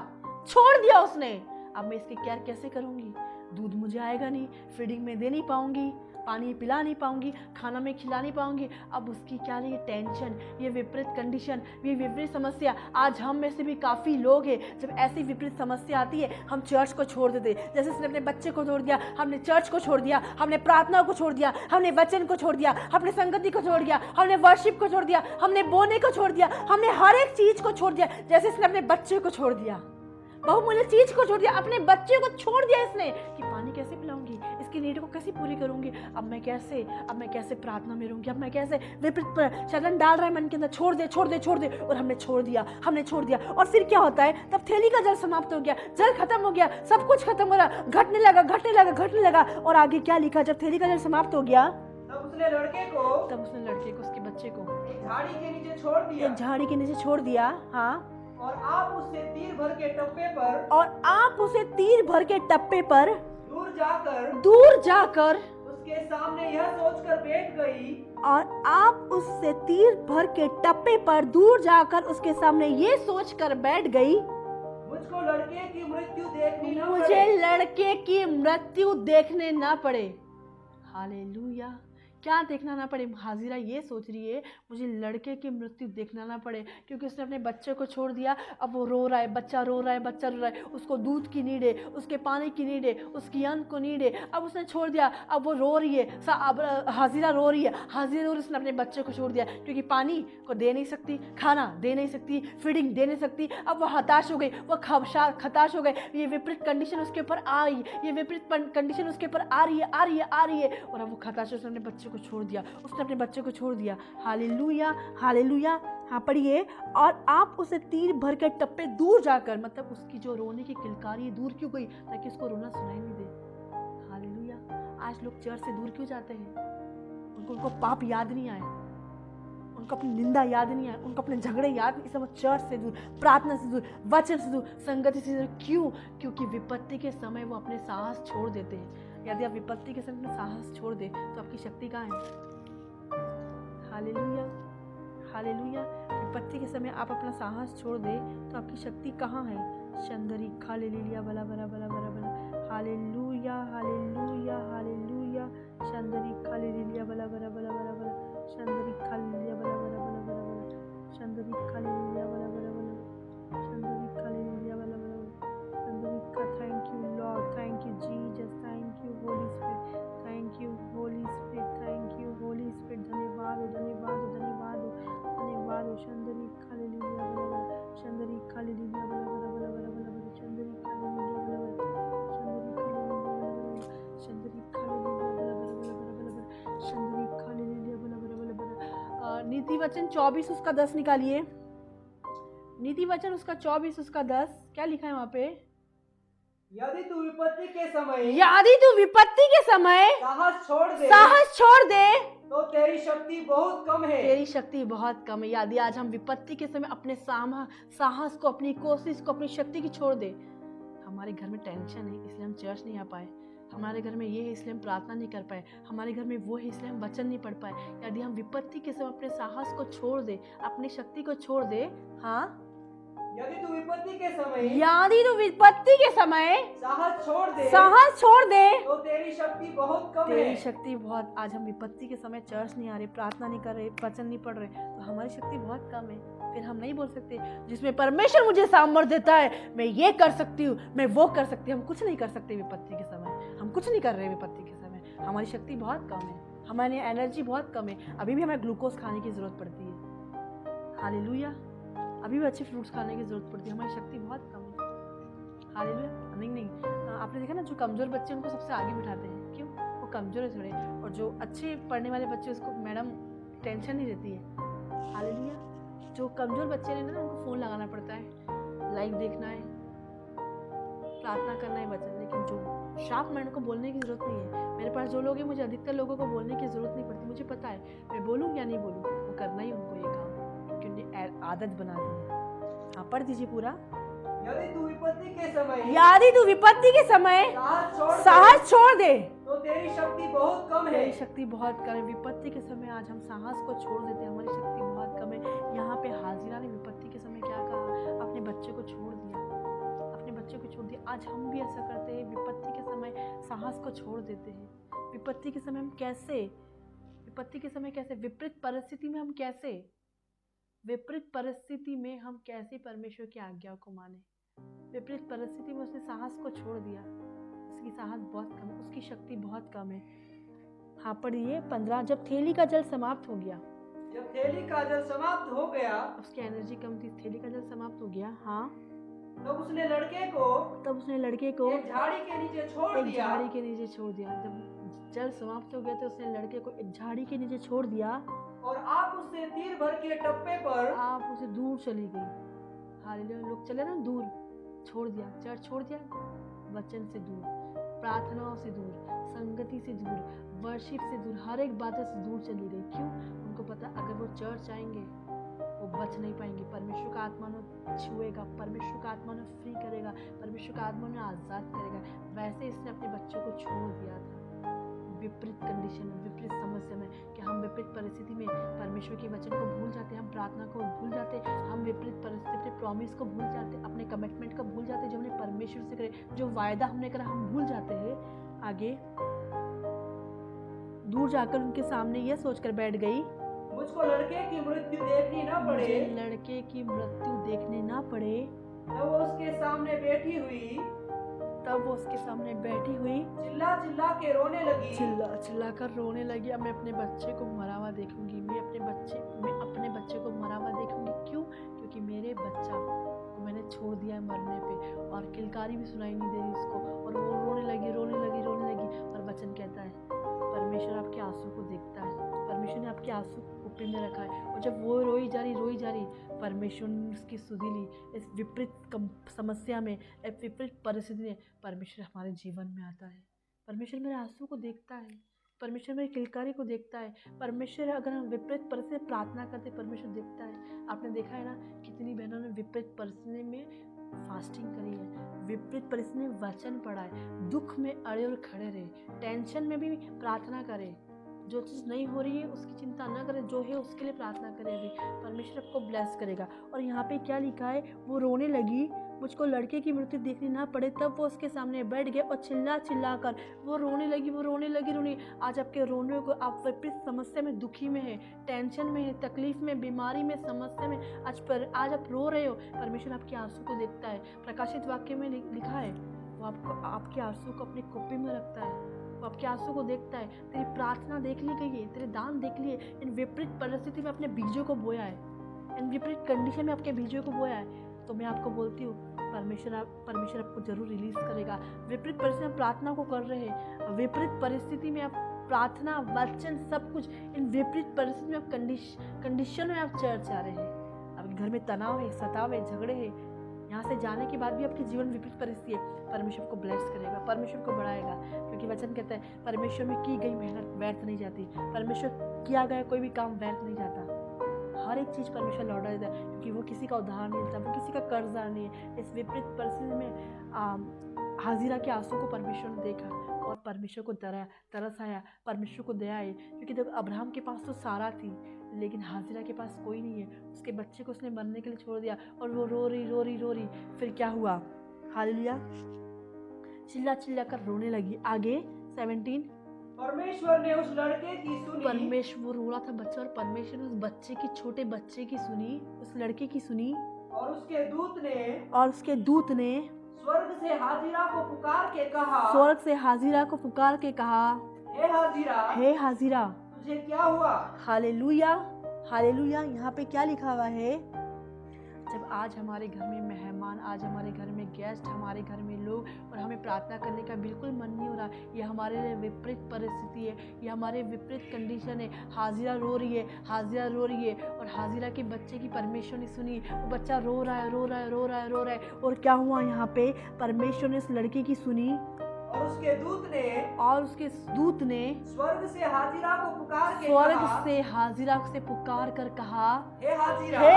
छोड़ दिया उसने। अब मैं इसकी केयर कैसे करूंगी? दूध मुझे आएगा नहीं, फीडिंग में दे नहीं पाऊंगी, पानी पिला नहीं पाऊंगी, खाना में खिला नहीं पाऊंगी। अब उसकी क्या नहीं, टेंशन, ये विपरीत कंडीशन, ये विपरीत समस्या। आज हम में से भी काफ़ी लोग हैं, जब ऐसी विपरीत समस्या आती है हम चर्च को छोड़ देते। जैसे उसने अपने बच्चे को छोड़ दिया, हमने चर्च को छोड़ दिया, हमने प्रार्थना को छोड़ दिया, हमने वचन को छोड़ दिया, हमने संगति को छोड़ दिया, हमने वर्शिप को छोड़ दिया, हमने बोने को छोड़ दिया, हमने हर एक चीज को छोड़ दिया। जैसे इसने अपने बच्चे को छोड़ दिया, बहुमूल्य चीज को छोड़ दिया, अपने बच्चे को छोड़ दिया इसने कि पानी कैसे पिलाऊंगी, इसकी नीड को कैसे पूरी करूंगी, अब मैं कैसे प्रार्थना में रहूंगी, अब मैं कैसे विपरीत शैतान डाल रहा है मन के अंदर, छोड़ दे। और हमने छोड़ दिया। और फिर क्या होता है? तब थैली का जल समाप्त हो गया, जल खत्म हो गया, सब कुछ खत्म हो रहा, घटने लगा। और आगे क्या लिखा? जब थैली का जल समाप्त हो गया, तब उसने लड़के को उसके बच्चे को एक झाड़ी के नीचे छोड़ दिया। हाँ। और आप उसे तीर भर के टप्पे पर दूर जाकर उसके सामने यह सोचकर बैठ गई। और आप उससे तीर भर के टप्पे पर दूर जाकर उसके सामने ये सोचकर बैठ गई, मुझे लड़के की मृत्यु देखने ना पड़े। हालेलुया। क्या देखना ना पड़े? हाजिरा ये सोच रही है मुझे लड़के की मृत्यु देखना ना पड़े, क्योंकि उसने अपने बच्चे को छोड़ दिया। अब वो रो रहा है, बच्चा रो रहा है, उसको दूध की नीड है, उसके पानी की नीड है, उसकी अन्न को नीड है। अब उसने छोड़ दिया, अब वो रो रही है, अब हाजिरा रो रही है, उसने अपने बच्चे को छोड़ दिया, क्योंकि पानी को दे नहीं सकती, खाना दे नहीं सकती, फीडिंग दे नहीं सकती। अब वो हताश हो गई, वो खताश हो गए। ये विपरीत कंडीशन उसके ऊपर आ रही है, और अब वो खताश उसने अपने बच्चे को छोड़ दिया, उसने अपने बच्चे को छोड़ दिया। Hallelujah, hallelujah. हाँ पढ़िए, और आप उसे तीर भर के टप्पे दूर जाकर, मतलब उसकी जो रोने की किलकारी दूर क्यों गई, ताकि उसको रोना सुनाई नहीं दे। हालेलुया। आज लोग चर्च से दूर क्यों जाते हैं? उनको पाप याद नहीं आए, उनको अपनी निंदा याद नहीं आए, उनको अपने झगड़े याद नहीं, सब चर्च से दूर, प्रार्थना से दूर, वचन से दूर, संगति से दूर। क्यों? क्योंकि विपत्ति के समय वो अपने साहस छोड़ देते हैं। यदि आप विपत्ति के समय अपने साहस छोड़ दे तो आपकी शक्ति कहाँ है? Hallelujah, hallelujah. विपत्ति के समय आप अपना साहस छोड़ दे तो आपकी शक्ति कहाँ है? शंदरी खालेलुया बला बला बला बला बला। Hallelujah, hallelujah, hallelujah. शंदरी खालेलुया बला बला बला बला बला। शंदरी खालेलुया बला बला बला बला बला। शंदरी खालेलुया बला बला बला। शंदरी खालेलुया बला बला बला। शंदरी का thank you Lord, thank you Jesus, thank you Holy spirit, thank you Holy spirit, thank you Holy Spirit. धन्यवाद हो, धन्यवाद हो, धन्यवाद हो, धन्यवाद हो। शंदरी खालेलुया बला बला। शंदरी खालेलुया बला बला बला बला बला बला। शंदरी खालेलुया बला बला। शंदरी खालेलुया बला बला बला। शंदरी खालेलुया बला बला बला बला बला बला। शंदरी खालेलुया बला बला बला बला। नीति वचन 24 उसका 10 निकालिए। नीति वचन उसका 24 उसका 10 क्या लिखा है वहाँ पे? यदि तू विपत्ति के समय यदि तू विपत्ति के समय साहस छोड़ दे, साहस छोड़ दे तो तेरी शक्ति बहुत कम है। तेरी शक्ति बहुत कम है। यदि आज हम विपत्ति के समय अपने साहस को, अपनी कोशिश को, अपनी शक्ति की छोड़ दे। हमारे घर में टेंशन है इसलिए हम चर्च नहीं आ पाए, हमारे घर में ये है इसलिए हम प्रार्थना नहीं कर पाए, हमारे घर में वो है इसलिए हम वचन नहीं पढ़ पाए। यदि हम विपत्ति के समय अपने साहस को छोड़ दे, अपनी शक्ति को छोड़ दे, हाँ, यदि तू विपत्ति के समय यदि तू विपत्ति के समय साहस छोड़ दे तो तेरी शक्ति बहुत कम तेरी है। शक्ति बहुत। आज हम विपत्ति के समय चर्च नहीं आ रहे, प्रार्थना नहीं कर रहे, वचन नहीं पढ़ रहे, तो हमारी शक्ति बहुत कम है। फिर हम नहीं बोल सकते जिसमें परमेश्वर मुझे सामर्थ्य देता है मैं ये कर सकती हूँ, मैं वो कर सकती हूँ। हम कुछ नहीं कर सकते विपत्ति के समय, हम कुछ नहीं कर रहे विपत्ति के समय, हमारी शक्ति बहुत कम है, हमारी एनर्जी बहुत कम है। अभी भी हमें ग्लूकोज खाने की जरूरत पड़ती है। हालेलुया। अभी भी अच्छे फ्रूट्स खाने की जरूरत पड़ती है, हमारी शक्ति बहुत कम है। हालेलुया। नहीं, आपने देखा ना, जो कमजोर बच्चे उनको सबसे आगे बिठाते हैं, क्यों? वो कमजोर है थोड़े, और जो अच्छे पढ़ने वाले बच्चे उसको मैडम टेंशन नहीं देती है। हालेलुया। जो कमजोर बच्चे हैं ना उनको फोन लगाना पड़ता है, लाइव देखना है, प्रार्थना करना है, वचन। लेकिन जो शार्प माइंड को बोलने की जरूरत नहीं है। मेरे पास जो लोग हैं, मुझे अधिकतर लोगों को बोलने की जरूरत नहीं पड़ती, मुझे पता है मैं बोलूँ या नहीं बोलूँ, वो करना ही उनको ये काम, क्योंकि उन्हें आदत बना दी है। हाँ पढ़ दीजिए पूरा। यदि तू विपत्ति के समय साहस छोड़ दे तो तेरी शक्ति बहुत कम है। तेरी शक्ति बहुत कम है। विपत्ति के समय आज हम साहस को छोड़ देते हैं, हमारी शक्ति बहुत कम है। यहाँ पे हाजिरा ने विपत्ति के समय क्या कहा? अपने बच्चे को छोड़ दिया, अपने बच्चे को छोड़ दिया। आज हम भी ऐसा करते हैं, विपत्ति के समय साहस को छोड़ देते हैं। विपत्ति के समय हम कैसे, विपत्ति के समय कैसे, विपरीत परिस्थिति में हम कैसे, विपरीत परिस्थिति में हम कैसे परमेश्वर की आज्ञा को माने। विपरीत परिस्थिति में उसने साहस को छोड़ दिया, उसकी साहस बहुत कम है, उसकी शक्ति बहुत कम है। हाँ पढ़िए 15। जब थैली का जल समाप्त हो गया, जब थैली का जल समाप्त हो गया, उसकी एनर्जी कम थी, थैली का जल समाप्त हो गया। हाँ तब उसने लड़के को एक झाड़ी के नीचे छोड़ एक दिया। झाड़ी के नीचे छोड़ दिया। जब जल समाप्त हो गया तो उसने लड़के को एक झाड़ी के नीचे छोड़ दिया, और आप उससे तीर भर के टप्पे पर आप उसे दूर चली गई। हालेलुया। लोग चले ना दूर, छोड़ दिया, चर्च छोड़ दिया, वचन से दूर, प्रार्थनाओं से दूर, संगति से दूर, वर्शिप से दूर, हर एक बातों से दूर चली गई। क्यों? उनको पता अगर वो चर्च आएंगे वो बच नहीं पाएंगे। परमेश्वर का आत्मा उन्हें छुएगा, परमेश्वर का आत्मा उन्हें फ्री करेगा, परमेश्वर का आत्मा उन्हें आज़ाद करेगा। वैसे इसने अपने बच्चों को छोड़ दिया था विपरीत कंडीशन में, विपरीत समस्या में, कि हम विपरीत परिस्थिति में परमेश्वर के वचन को भूल जाते, हम प्रार्थना को भूल जाते, हम विपरीत परिस्थिति अपने प्रॉमिस को भूल जाते, अपने कमिटमेंट को भूल जाते, जो हमने परमेश्वर से करे, जो वायदा हमने करा, हम भूल जाते हैं। आगे दूर जाकर उनके सामने यह सोचकर बैठ गई, मुझको लड़के की मृत्यु देखनी ना पड़े, मुझे लड़के की मृत्यु देखने ना पड़े। तब वो उसके सामने बैठी हुई, चिल्ला चिल्ला के रोने लगी, चिल्ला कर रोने लगी। अब मैं अपने बच्चे को मरा हुआ देखूंगी, मैं अपने बच्चे को मरा हुआ देखूंगी। क्यों? क्योंकि मेरे बच्चा को मैंने छोड़ दिया है मरने पे, और किलकारी भी सुनाई नहीं दे रही उसको, और वो रोने लगी। और वचन कहता है परमेश्वर आपके आंसू को देखता है, आपके आंसू को कुप्पी में रखा है। और जब वो रोई जा रही, परमेश्वर ने उसकी सुधि ली। इस विपरीत समस्या में, एक विपरीत परिस्थिति में परमेश्वर हमारे जीवन में आता है। परमेश्वर मेरे आंसू को देखता है, परमेश्वर मेरी किलकारी को देखता है। परमेश्वर, अगर हम विपरीत परिस्थिति में प्रार्थना करते, परमेश्वर देखता है। आपने देखा है ना, कितनी बहनों ने विपरीत परिस्थिति में फास्टिंग करी है, विपरीत परिस्थिति में वचन पढ़ा है, दुख में अड़े और खड़े रहे, टेंशन में भी प्रार्थना करें। जो चीज़ नहीं हो रही है उसकी चिंता ना करें, जो है उसके लिए प्रार्थना करें। अभी परमेश्वर आपको ब्लेस करेगा। और यहाँ पे क्या लिखा है, वो रोने लगी, मुझको लड़के की मृत्यु देखनी ना पड़े, तब वो उसके सामने बैठ गया और चिल्ला कर वो रोने लगी। आज आपके रोने को, आप विपरीत समस्या में, दुखी में है, टेंशन में है, तकलीफ में, बीमारी में, समस्या में, आज आप रो रहे हो। परमेश्वर आपके आंसू को देखता है। प्रकाशित वाक्य में लिखा है, वो आपके आंसू को अपनी कुप्पी में रखता है, वो आपके आंसू को देखता है। तेरी प्रार्थना देख ली गई है, तेरे दान देख लिए। इन विपरीत परिस्थिति में अपने बीजों को बोया है, इन विपरीत कंडीशन में आपके बीजों को बोया है। तो मैं आपको बोलती हूँ, परमेश्वर आपको जरूर रिलीज करेगा। विपरीत परिस्थिति में प्रार्थना को कर रहे हैं, विपरीत परिस्थिति में आप प्रार्थना, वचन, सब कुछ, इन विपरीत परिस्थिति में आप कंडीशन में आप चर्च आ रहे हैं। आपके घर में तनाव है, सताव है, झगड़े हैं, यहाँ से जाने के बाद भी आपके जीवन विपरीत परिस्थिति है, परमेश्वर को ब्लेस करेगा, परमेश्वर को बढ़ाएगा। क्योंकि वचन कहता है, परमेश्वर में की गई मेहनत व्यर्थ नहीं जाती, परमेश्वर किया गया कोई भी काम व्यर्थ नहीं जाता। हर एक चीज़ परमेश्वर लौटा देता है, क्योंकि वो किसी का उधार नहीं लेता, वो किसी का कर्जदार नहीं है। इस विपरीत परिस्थिति में हाजिरा के आंसू को परमेश्वर ने देखा और परमेश्वर को तरस आया, परमेश्वर को दया आई। क्योंकि देखो, अब्राहम के पास तो सारा थी, लेकिन हाजिरा के पास कोई नहीं है। उसके बच्चे को उसने मरने के लिए छोड़ दिया और वो रो रही। फिर क्या हुआ, हालेलुया, चिल्ला कर रोने लगी। आगे 17, परमेश्वर ने उस लड़के की सुनी, परमेश्वर रो रहा था बच्चा, और परमेश्वर ने उस बच्चे की, छोटे बच्चे की सुनी, उस लड़के की सुनी। और उसके दूत ने स्वर्ग से हाजिरा को पुकार के कहा, हे हाजिरा तुझे क्या हुआ। हालेलुया, यहाँ पे क्या लिखा हुआ है, जब आज हमारे घर में मेहमान, आज हमारे घर में गेस्ट, हमारे घर में लोग, और हमें प्रार्थना करने का बिल्कुल मन नहीं हो रहा, ये हमारे लिए विपरीत परिस्थिति है, ये हमारे विपरीत कंडीशन है। हाजिरा रो रही है, और हाजिरा के बच्चे की परमेश्वर ने सुनी। वो बच्चा रो रहा है। और क्या हुआ, यहाँ पे परमेश्वर ने इस लड़के की सुनी, और उसके दूत ने स्वर्ग से हाजिरा को पुकार कर कहा, हे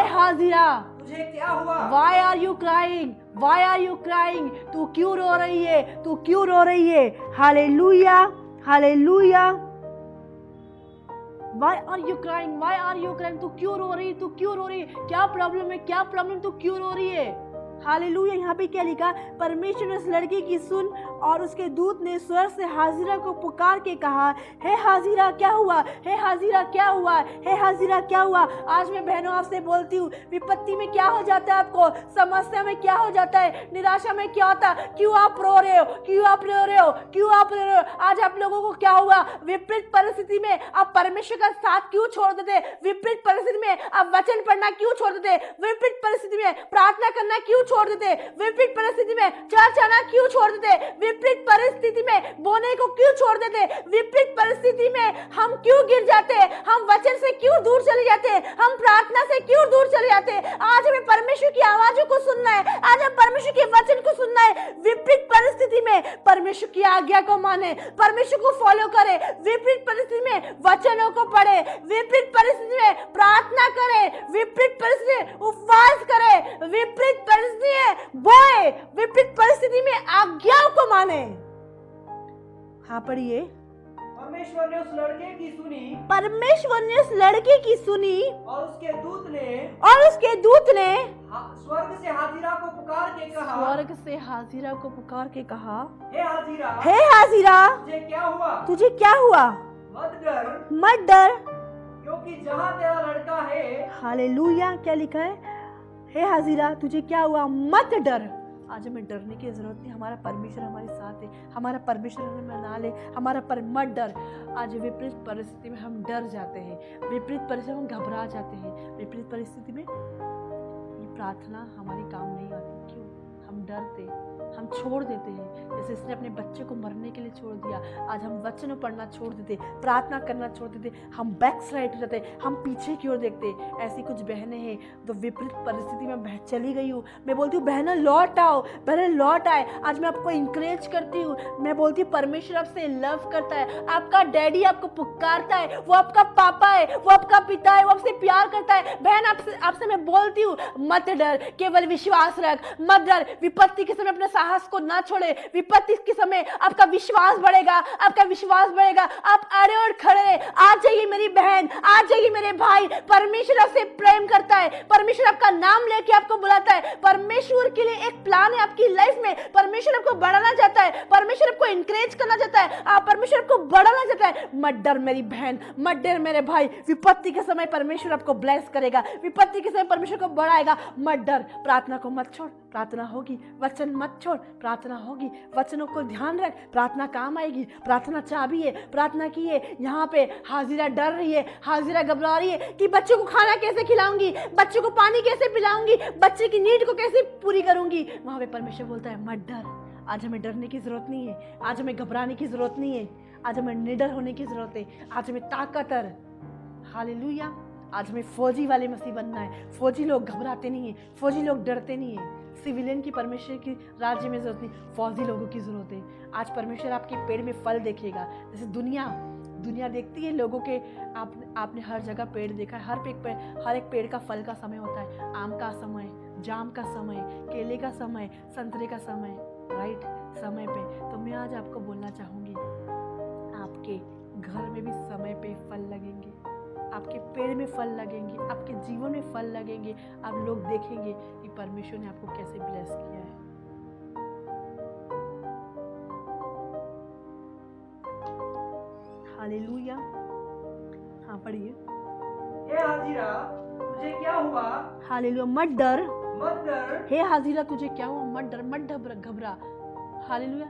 हाजिरा तुझे क्या हुआ। Why are you crying? तू क्यों रो रही है? Hallelujah. Why are you crying? तू क्यों रो रही है? क्या प्रॉब्लम, तू क्यों रो रही है? हालेलुया। यहाँ पे क्या लिखा, परमेश्वर ने उस लड़के की सुन, और उसके दूत ने स्वर्ग से हाजिरा को पुकार के कहा, हे हाजिरा क्या हुआ। आज मैं बहनों आपसे बोलती हूँ, विपत्ति में क्या हो जाता है, आपको समस्या में क्या हो जाता है, निराशा में क्या होता है, क्यों आप रो रहे हो। आज आप लोगों को क्या हुआ, विपरीत परिस्थिति में आप परमेश्वर का साथ क्यों छोड़ देते, विपरीत परिस्थिति में आप वचन पढ़ना क्यों छोड़ देते, विपरीत परिस्थिति में प्रार्थना करना क्यों छोड़ देते, विपरीत परिस्थिति में चर्च आना क्यों छोड़ देते, विपरीत परिस्थिति में बोने को क्यों छोड़ देते, विपरीत परिस्थिति में हम क्यों गिर जाते, हम वचन से क्यों दूर चले जाते, हम प्रार्थना से क्यों दूर चले जाते। आज हमें परमेश्वर की आवाजों को सुनना है, आज हम परमेश्वर के वचन को सुनना है। विपरीत परिस्थिति में परमेश्वर की आज्ञा को माने, परमेश्वर को फॉलो करे, विपरीत परिस्थिति में वचनों को पढ़े, विपरीत परिस्थिति में प्रार्थना करे, विपरीत परिस्थिति में उपवास करे, विपरीत परिस्थिति में बोए, विपरीत परिस्थिति में आज्ञाओं को माने। हाँ पढ़िए, परमेश्वर ने उस लड़के की सुनी, और उसके दूत ने स्वर्ग से हाजिरा को पुकार के कहा, हे हाजिरा तुझे क्या हुआ। मत डर, क्योंकि जहाँ तेरा लड़का है। हालेलुया। क्या लिखा है, हे हाजिरा तुझे क्या हुआ, मत डर। आज हमें डरने की जरूरत नहीं, हमारा परमेश्वर हमारे साथ है, हमारा परमेश्वर हमें मना ले, मत डर। आज विपरीत परिस्थिति में हम डर जाते हैं, विपरीत परिस्थिति में हम घबरा जाते हैं, विपरीत परिस्थिति में ये प्रार्थना हमारी काम नहीं आती। क्यों? हम डरते, हम छोड़ देते हैं। जैसे इसने अपने बच्चे को मरने के लिए छोड़ दिया, आज हम वचन पढ़ना छोड़ देते, प्रार्थना करना छोड़ देते, हम बैक स्लाइड हो जाते, हम पीछे की ओर देखते। ऐसी कुछ बहनें हैं तो विपरीत परिस्थिति में चली गई हूँ। मैं बोलती हूँ बहनों लौट आओ, बहनों लौट आए। आज मैं आपको इंकरेज करती हूँ। मैं बोलती हूँ परमेश्वर आपसे लव करता है, आपका डैडी आपको पुकारता है, वो आपका पापा है, वो आपका पिता है, वो आपसे प्यार करता है। बहन आपसे मैं बोलती हूँ मत डर, केवल विश्वास रख, मत डर। विपत्ति के समय अपने साहस को ना छोड़े। विपत्ति के समय आपका विश्वास बढ़ेगा, आपका विश्वास बढ़ेगा। आप अड़े और खड़े आ जाइए मेरी बहन, आ जाइए मेरे भाई। परमेश्वर आपसे प्रेम करता है, परमेश्वर आपका नाम लेके आपको बुलाता है। परमेश्वर के लिए एक प्लान है आपकी लाइफ में। परमेश्वर आपको बढ़ाना चाहता है, परमेश्वर आपको इंकरेज करना चाहता है, परमेश्वर आपको बढ़ाना चाहता है। मत डर मेरी बहन, मत डर मेरे भाई। विपत्ति के समय परमेश्वर आपको ब्लेस करेगा, विपत्ति के समय परमेश्वर को बढ़ाएगा। मत डर, प्रार्थना को मत छोड़, प्रार्थना होगी। वचन मत छोड़, प्रार्थना होगी। वचनों को ध्यान रख, प्रार्थना काम आएगी। प्रार्थना चाबी है, प्रार्थना की है। यहाँ पे हाजिरा डर रही है, हाजिरा घबरा रही है कि बच्चों को खाना कैसे खिलाऊंगी, बच्चों को पानी कैसे पिलाऊंगी, बच्चे की नीड को कैसे पूरी करूंगी। वहां पे परमेश्वर बोलता है मत डर। आज हमें डरने की जरूरत नहीं है, आज हमें घबराने की जरूरत नहीं है, आज हमें निडर होने की जरूरत है, आज हमें ताकतवर। हालेलुया। आज हमें फौजी वाले मसीह बनना है। फौजी लोग घबराते नहीं है, फौजी लोग डरते नहीं है। सिविलियन की परमेश्वर की राज्य में जरूरत नहीं, फौजी लोगों की जरूरत है। आज परमेश्वर आपके पेड़ में फल देखेगा। जैसे दुनिया देखती है लोगों के। आपने हर जगह पेड़ देखा है, हर एक पेड़ का फल का समय होता है। आम का समय, जाम का समय, केले का समय, संतरे का समय, राइट समय पे। तो मैं आज आपको बोलना चाहूंगी, आपके घर में भी समय पे फल लगेंगे, आपके पेड़ में फल लगेंगे, आपके जीवन में फल लगेंगे। आप लोग देखेंगे कि परमेश्वर ने आपको कैसे ब्लेस किया है। हालेलुया। हाँ पढ़िए। हे हाजिरा तुझे क्या हुआ? हालेलुया। मत डर, मत डर। हे हाजिरा तुझे क्या हुआ? मत डर, मत घबरा। हालेलुया।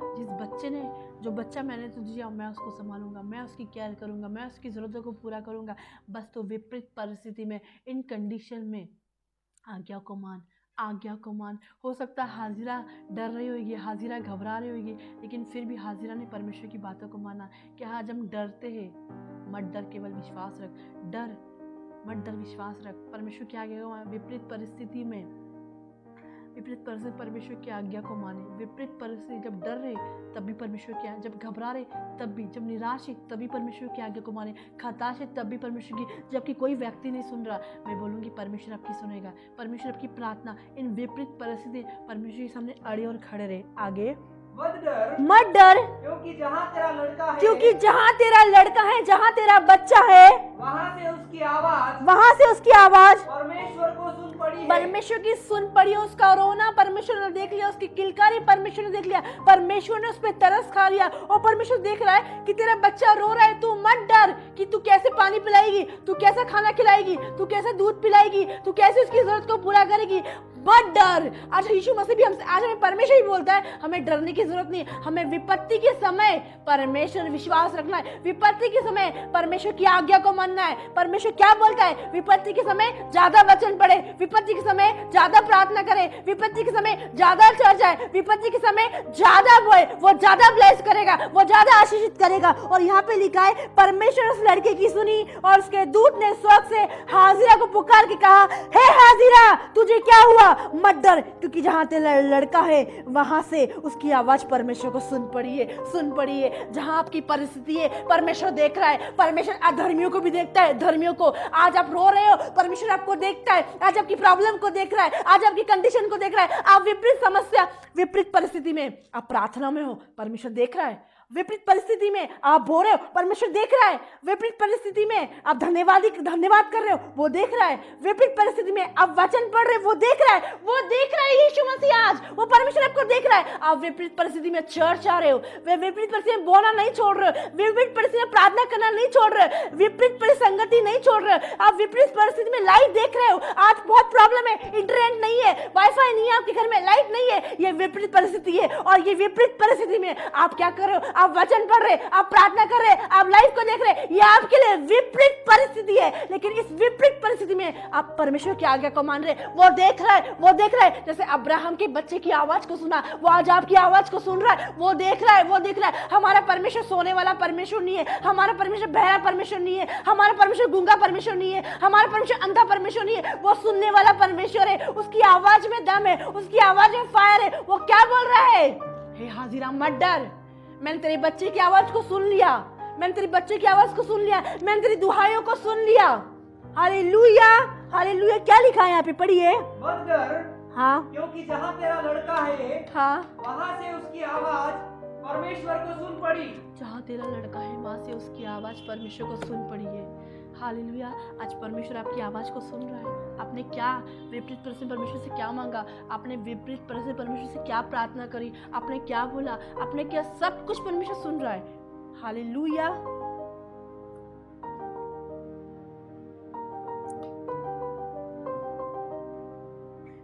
जो बच्चा मैंने तुझे दिया, मैं उसको संभालूंगा, मैं उसकी केयर करूंगा, मैं उसकी ज़रूरतों को पूरा करूंगा। बस तो विपरीत परिस्थिति में, इन कंडीशन में आज्ञा को मान, आज्ञा को मान। हो सकता है हाजिरा डर रही होगी, हाजिरा घबरा रही होगी, लेकिन फिर भी हाजिरा ने परमेश्वर की बातों को माना कि आज हम डरते हैं। मत डर, केवल विश्वास रख। डर मत डर, विश्वास रख। परमेश्वर की आज्ञा, विपरीत परिस्थिति में, विपरीत परिस्थिति परमेश्वर की आज्ञा को माने। विपरीत परिस्थिति, जब डर रहे तब भी परमेश्वर की, जब घबरा रहे तब भी, जब निराश है तभी परमेश्वर की आज्ञा को माने, हताश है तब भी परमेश्वर की। जबकि कोई व्यक्ति नहीं सुन रहा, मैं बोलूँगी परमेश्वर आपकी सुनेगा। परमेश्वर आपकी प्रार्थना इन विपरीत परिस्थिति परमेश्वर के सामने अड़े और खड़े रहे। आगे मत डर, मत डर, क्योंकि जहाँ तेरा लड़का है, क्योंकि जहाँ तेरा लड़का है, जहाँ तेरा बच्चा है, वहाँ से उसकी आवाज, वहाँ से उसकी आवाज परमेश्वर को सुन पड़ी है। परमेश्वर की सुन पड़ी है। उसका रोना परमेश्वर ने देख लिया, उसकी किलकारी परमेश्वर ने देख लिया, परमेश्वर ने उस पर तरस खा लिया। और परमेश्वर देख रहा है कि तेरा बच्चा रो रहा है। तू मत डर कि तू कैसे पानी पिलाएगी, तू कैसा खाना खिलाएगी, तू कैसे दूध पिलाएगी, तू कैसे उसकी जरूरत को पूरा करेगी। मत डर। आज यीशु मसीह भी हमसे, आज हमें परमेश्वर ही बोलता है हमें डरने की जरूरत नहीं। हमें विपत्ति के समय परमेश्वर विश्वास रखना है, विपत्ति के समय परमेश्वर की आज्ञा को मानना है। परमेश्वर क्या बोलता है? विपत्ति के समय ज्यादा वचन पढ़े, विपत्ति के समय ज्यादा प्रार्थना करे, विपत्ति के समय ज्यादा चर्च जाए, विपत्ति के समय ज्यादा बोए, वो ज्यादा ब्लेस करेगा, वो ज्यादा आशीषित करेगा। और यहाँ पे लिखा है परमेश्वर उस लड़के की सुनी और उसके दूत ने स्वर्ग से हाजिरा को पुकार के कहा, हे हाजिरा तुझे क्या हुआ? मत डर, क्योंकि जहाँ तेरा लड़का है वहां से उसकी आवाज परमेश्वर को सुन पड़ी है, सुन पड़ी है। जहाँ आपकी परिस्थिति है परमेश्वर देख रहा है। परमेश्वर अधर्मियों को भी देखता है, धर्मियों को। आज आप रो रहे हो, परमेश्वर आपको देखता है। आज आपकी प्रॉब्लम को देख रहा है, आज आपकी कंडीशन को देख रहा है। आप विपरीत समस्या, विपरीत परिस्थिति में आप प्रार्थना में हो, परमेश्वर देख रहा है। विपरीत परिस्थिति में आप बो रहे हो, परमेश्वर देख रहा है। विपरीत परिस्थिति में आप धन्यवाद कर रहे हो, वो देख रहा है। विपरीत परिस्थिति में आप वचन पढ़ रहे हो, वो देख रहा है, वो देख रहा है। यीशु मसीह आज वो परमेश्वर आपको देख रहा है। आप विपरीत परिस्थिति में चर्च आ रहे हो, वे विपरीत परिस्थिति में बोलना नहीं छोड़ रहे हो, विपरीत परिस्थिति में प्रार्थना करना नहीं छोड़ रहे हो, विपरीत संगति नहीं छोड़ रहे हो। आप विपरीत परिस्थिति में लाइट देख रहे हो, आज बहुत प्रॉब्लम है, इंटरनेट नहीं है, वाईफाई नहीं है आपके घर में, लाइट नहीं है, ये विपरीत परिस्थिति है। और ये विपरीत परिस्थिति में आप क्या कर रहे हो? आप वचन पढ़ रहे, आप प्रार्थना कर रहे, आप लाइव को देख रहे, ये आपके लिए विपरीत परिस्थिति है, लेकिन इस विपरीत परिस्थिति में आप परमेश्वर की आज्ञा को मान रहे। वो देख रहा है जैसे अब्राहम के बच्चे की आवाज को सुना, वो आज आपकी आवाज को सुन रहा है। वो देख रहा है। हमारा परमेश्वर सोने वाला परमेश्वर नहीं है, हमारा परमेश्वर बहरा परमेश्वर नहीं है, हमारा परमेश्वर गूंगा परमेश्वर नहीं है, हमारा परमेश्वर अंधा परमेश्वर नहीं है। वो सुनने वाला परमेश्वर है, उसकी आवाज में दम है, उसकी आवाज में फायर है। वो क्या बोल रहा है? हे हाजिरा मत डर, मैंने तेरे बच्चे की आवाज को सुन लिया, मैंने तेरी बच्चे की आवाज को सुन लिया, मैंने तेरी दुहाइयों को सुन लिया। Hallelujah, hallelujah. क्या लिखा है यहाँ पे, पढ़िए। मत डर, हाँ, क्योंकि जहाँ तेरा लड़का है, हाँ, वहाँ से उसकी आवाज परमेश्वर को सुन पड़ी। जहाँ तेरा लड़का है वहाँ से उसकी आवाज परमेश्वर को सुन पड़ी है। हालेलुया। आज परमेश्वर आपकी आवाज को सुन रहा है। आपने क्या विपरीत परिस्थिति परमेश्वर से क्या मांगा, आपने विपरीत परिस्थिति परमेश्वर से क्या प्रार्थना करी, आपने क्या बोला, आपने क्या, सब कुछ परमेश्वर सुन रहा है। हालेलुया।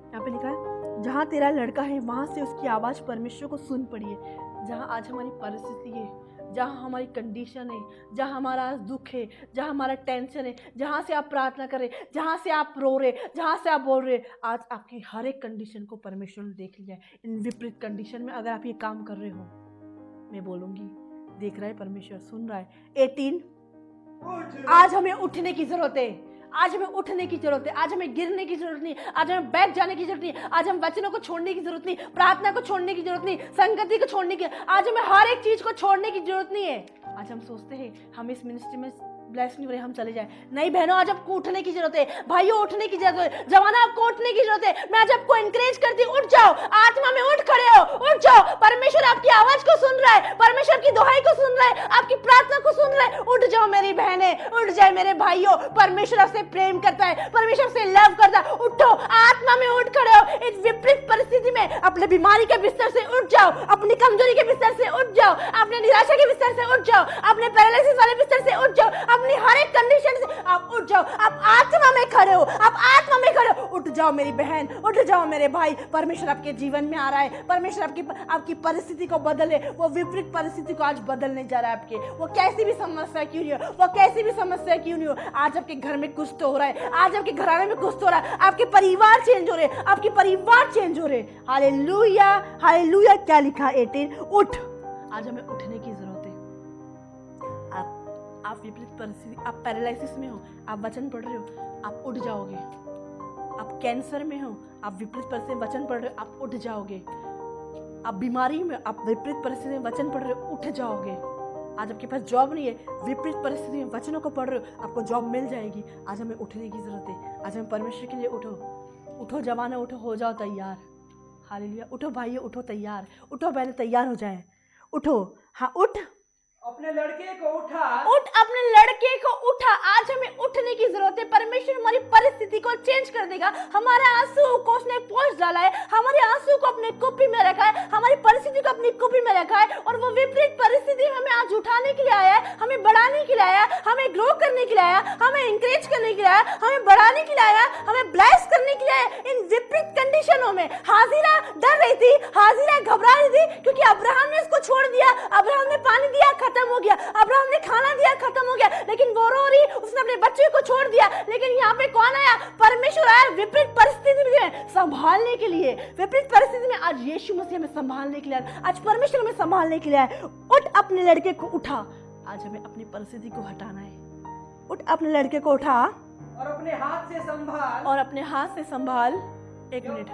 यहाँ पे लिखा है जहाँ तेरा लड़का है वहां से उसकी आवाज परमेश्वर को सुन पड़ी है। जहाँ आज हमारी परिस्थिति है, जहाँ हमारी कंडीशन है, जहाँ हमारा आज दुख है, जहाँ हमारा टेंशन है, जहाँ से आप प्रार्थना कर रहे, जहाँ से आप रो रहे, जहाँ से आप बोल रहे, आज आपकी हर एक कंडीशन को परमेश्वर ने देख लिया है। इन विपरीत कंडीशन में अगर आप ये काम कर रहे हो, मैं बोलूँगी देख रहा है परमेश्वर, सुन रहा है। 18 आज हमें उठने की जरूरत है, आज हमें उठने की जरूरत है, आज हमें गिरने की जरूरत नहीं, आज हमें बैठ जाने की जरूरत नहीं, आज हम वचनों को छोड़ने की जरूरत नहीं, प्रार्थना को छोड़ने की जरूरत नहीं, संगति को छोड़ने की, आज हमें हर एक चीज को छोड़ने की जरूरत नहीं है। आज हम सोचते हैं हम इस मिनिस्ट्री में ब्लेस नहीं हो रहे, हम चले जाए। नहीं बहनों, आज आपको उठने की जरूरत है, भाइयों उठने की जरूरत है, जवाना आपको उठने की जरूरत है। मैं आज आपको एनकरेज करती हूँ, उठ जाओ, आत्मा में उठ खड़े हो, उठ जाओ। परमेश्वर आपकी आवाज को सुन रहा है, परमेश्वर की दुहाई को सुन रहा है, आपकी प्रार्थना को सुन रहा है। उठ जाओ मेरी बहनें, उठ जाए मेरे भाइयों। परमेश्वर आपसे प्रेम करता है, परमेश्वर से लव करता है। उठो, आत्मा में उठ खड़े हो। इस विपरीत परिस्थिति में अपने बीमारी के बिस्तर से उठ जाओ, अपनी कमजोरी के बिस्तर से उठ जाओ, अपने निराशा के बिस्तर से उठ जाओ, अपने पैरालिसिस वाले बिस्तर से उठ जाओ, अपनी हर एक कंडीशन से आप उठ जाओ। आप आत्मा में खड़े हो, आप आत्मा में खड़े हो। उठ जाओ मेरी बहन, उठ जाओ मेरे भाई। परमेश्वर आपके जीवन में आ रहा है, परमेश्वर आपकी परिस्थिति को बदले। वो विपरीत परिस्थिति को आज बदलने जा रहा है आपके। वो कैसी भी समस्या क्यों नहीं हो, वो कैसी भी समस्या क्यों नहीं हो, आज आपके घर में कुछ तो हो रहा है, आज आपके घराने में कुछ तो हो रहा है, आपके परिवार चेंज हो रहे, आपके परिवार चेंज हो रहे। Hallelujah, hallelujah. क्या लिखा 18 उठ। आज हमें उठने की जरूरत है। आप विपरीत परिस्थिति, आप पैरालिसिस में हो, आप वचन पढ़ रहे हो, आप उठ जाओगे। आप कैंसर में हो, आप विपरीत परिस्थिति में वचन पढ़ रहे हो, आप उठ जाओगे। आप बीमारी में, आप विपरीत परिस्थिति में वचन पढ़ रहे हो, उठ जाओगे। आज आपके पास जॉब नहीं है, विपरीत परिस्थिति में वचनों को पढ़ रहे हो, आपको जॉब मिल जाएगी। आज हमें उठने की जरूरत है। आज हमें परमेश्वर के लिए उठो, उठो जवाना, उठो, हो जाओ तैयार। हालेलुया। उठो भाइयों, उठो तैयार, उठो बहनें तैयार हो जाए, उठो। हाँ उठ, अपने लड़के को उठा, उठ, अपने लड़के को उठा। आज हमें उठने की जरूरत है। परमेश्वर हमारी परिस्थिति को चेंज कर देगा। हमारे आंसू को उसने पोंछ डाला है, हमारे आंसू को अपने कुप्पी में रखा है, हमारी परिस्थिति को अपनी कुप्पी में रखा है, और वो विपरीत परिस्थिति में हमें आज उठाने के लिए आया है, हमें बढ़ाने के लिए आया है, हमें ग्रो करने के लिए आया, हमें इंकरेज करने के लिए आया, हमें बढ़ाने के लिए आया, हमें ब्लेस करने के लिए आया। इन विपरीत कंडीशनों में हाजिरा डर रही थी, हाजिरा घबरा रही थी, क्योंकि अब्राहम ने उसको छोड़ दिया, अब्राहम ने पानी दिया, खत्म हो गया, अब्राहम ने खाना दिया, खत्म हो गया, लेकिन वो रो रही, उसने अपने बच्चे को छोड़ दिया। लेकिन यहाँ पे कौन आया? परमेश्वर आया विपरीत परिस्थिति में संभालने के लिए। विपरीत परिस्थिति में आज यीशु मसीह हमें संभालने के लिए आया, आज परमेश्वर हमें संभालने के लिए आया। उठ, अपने लड़के को उठा। आज हमें अपनी परिस्थिति को हटाना है। उठ, अपने लड़के को उठा और अपने हाथ से संभाल, और अपने हाथ से संभाल। एक मिनट,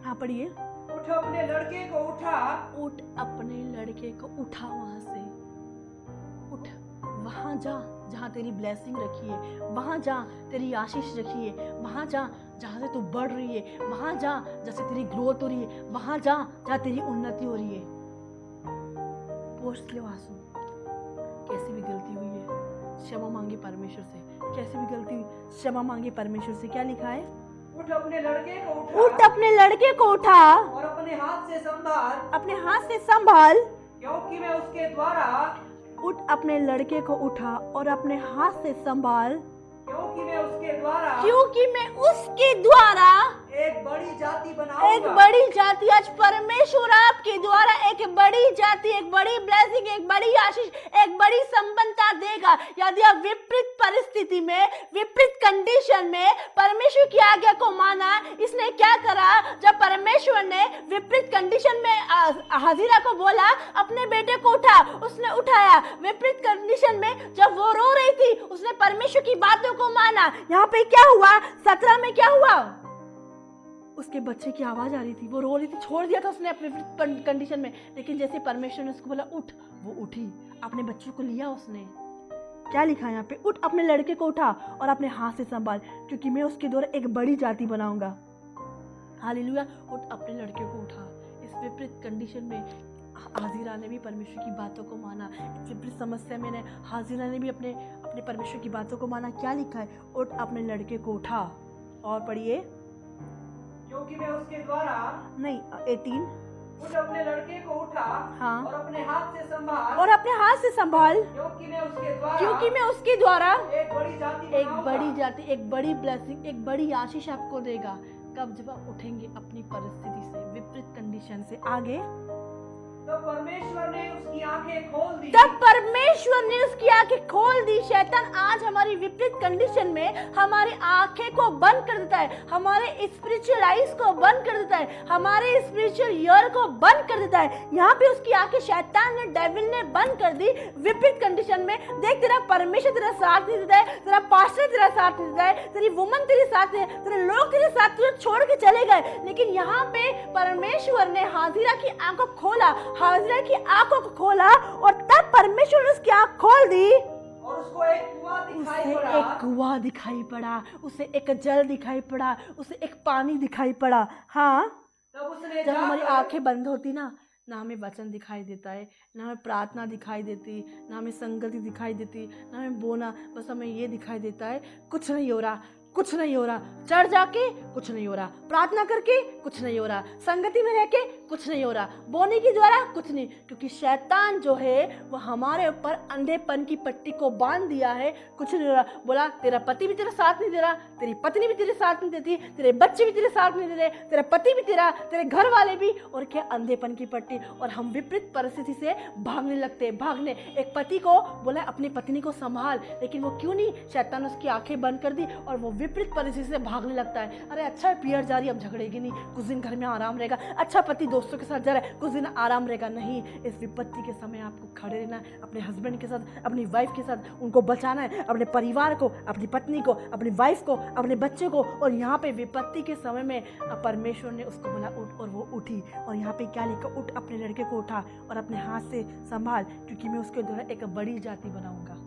हाँ पढ़िए। उठ, अपने लड़के को उठा, उठ, अपने लड़के को उठा। वहां से उठ, वहां जा जहां तेरी ब्लेसिंग रखी है, वहां जा तेरी आशीष रखी है, वहां जा जहां से तू बढ़ रही है, वहां जा जैसे तेरी ग्रोथ हो रही है, वहां जा जहां तेरी उन्नति हो रही है। पोस्ट ले आंसू, कैसी भी गलती हुई है क्षमा मांगे परमेश्वर से, कैसी भी गलती हुई क्षमा मांगे परमेश्वर से। क्या लिखा है? उठ, अपने लड़के को उठा, उठ, अपने लड़के को उठा और अपने हाथ से संभाल, अपने हाथ से संभाल, क्योंकि मैं उसके द्वारा, उठ, अपने लड़के को उठा और अपने हाथ से संभाल, क्योंकि मैं उसके द्वारा क्योंकि मैं उसके द्वारा एक बड़ी जाति एक बनाऊंगा। बड़ी जाति, आज परमेश्वर आपके द्वारा एक बड़ी जाति, एक बड़ी ब्लेसिंग, एक बड़ी आशीष, एक बड़ी संपन्नता देगा। यदि आप विपरीत परिस्थिति में, विपरीत कंडीशन में परमेश्वर की आज्ञा को माना। इसने क्या करा, जब परमेश्वर ने विपरीत कंडीशन में हाजिरा को बोला अपने बेटे को उठा, उसने उठाया। विपरीत कंडीशन में जब वो रो रही थी, उसने परमेश्वर की बातों को माना। यहाँ पे क्या हुआ, 17 में क्या हुआ, उसके बच्चे की आवाज आ रही थी, वो रो रही थी, छोड़ दिया था उसने अपने कंडीशन में। लेकिन जैसे परमेश्वर ने उसको बोला उठ, वो उठी, अपने बच्चों को लिया उसने। क्या लिखा है यहाँ पे, उठ अपने लड़के को उठा और अपने हाथ से संभाल, क्योंकि मैं उसके द्वारा एक बड़ी जाति बनाऊंगा। हालेलुया। उठ अपने लड़के को उठा। इस विपरीत कंडीशन में हाजिरा ने भी परमेश्वर की बातों को माना। इस विपरीत समस्या में ने हाजिरा ने भी अपने परमेश्वर की बातों को माना। क्या लिखा है, उठ अपने लड़के को उठा। और पढ़िए, क्योंकि मैं उसके द्वारा, नहीं 18, उठ अपने लड़के को उठा, हाँ, और अपने हाथ से संभाल, और अपने हाथ से संभाल, क्योंकि मैं उसके द्वारा, क्योंकि मैं उसके द्वारा एक बड़ी जाति एक बनाऊंगा। बड़ी जाति, एक बड़ी ब्लेसिंग, एक बड़ी आशीष आपको देगा। कब, जब आप उठेंगे अपनी परिस्थिति से, विपरीत कंडीशन से। आगे, तो परमेश्वर ने उसकी आंखें खोल दी। तब परमेश्वर ने उसकी आंखें खोल दी। शैतान आज हमारी विपरीत कंडीशन में हमारी आंखें को बंद कर देता है, हमारे स्पिरिचुअल आईज को बंद कर देता है, हमारे स्पिरिचुअल ईयर को बंद कर देता है। यहाँ पे उसकी आंखें शैतान ने, डेविल ने बंद कर दी विपरीत कंडीशन में। देख, तेरा परमेश्वर तेरा साथ नहीं देता है, तेरा पास्टर तेरा साथ नहीं देता है, तेरी वुमन तेरे साथ है, तेरे लोग तेरे साथ तुझे छोड़ के चले गए। लेकिन यहाँ पे परमेश्वर ने हाजिरा की आंखों को खोला, हाजिरा की आंखों को खोला, और तब परमेश्वर ने उसकी आंख खोल दी। और उसको एक कुआं दिखाई उसे पड़ा। एक कुआं दिखाई पड़ा, उसे एक जल दिखाई पड़ा, उसे एक पानी दिखाई पड़ा। हाँ, तब उसने जब हमारी जाकर, आंखें बंद होती ना हमें वचन दिखाई देता है, ना हमें प्रार्थना दिखाई देती, ना हमें संगति दिखाई देती, ना हमें बोना, बस हमें ये दिखाई देता है कुछ नहीं हो रहा, कुछ नहीं हो रहा, चढ़ जाके कुछ नहीं हो रहा, प्रार्थना करके कुछ नहीं हो रहा, संगति में रह के कुछ नहीं हो रहा, बोने के द्वारा कुछ नहीं। क्योंकि शैतान जो है वो हमारे ऊपर अंधेपन की पट्टी को बांध दिया है, कुछ नहीं हो रहा। बोला तेरा पति भी तेरा साथ नहीं दे रहा, तेरी पत्नी भी तेरे साथ नहीं देती, तेरे बच्चे भी तेरे साथ नहीं दे रहे, तेरा पति भी तेरा, तेरे घर वाले भी, और क्या अंधेपन की पट्टी। और हम विपरीत परिस्थिति से भागने लगते, भागने। एक पति को बोला अपनी पत्नी को संभाल, लेकिन वो क्यों नहीं, शैतान उसकी आंखें बंद कर दी और वो विपरीत परिस्थिति से भागने लगता है। अरे अच्छा है, पियर जा रही, अब झगड़ेगी नहीं, कुछ दिन घर में आराम रहेगा। अच्छा पति दोस्तों के साथ जा रहा है, कुछ दिन आराम रहेगा। नहीं, इस विपत्ति के समय आपको खड़े रहना है, अपने हस्बैंड के साथ, अपनी वाइफ के साथ, उनको बचाना है, अपने परिवार को, अपनी पत्नी को, अपनी वाइफ को, अपने बच्चे को। और यहाँ पे विपत्ति के समय में परमेश्वर ने उसको बोला उठ, और वो उठी। और यहाँ पे क्या लिखा, उठ अपने लड़के को उठा और अपने हाथ से संभाल, क्योंकि मैं उसके द्वारा एक बड़ी जाति बनाऊंगा।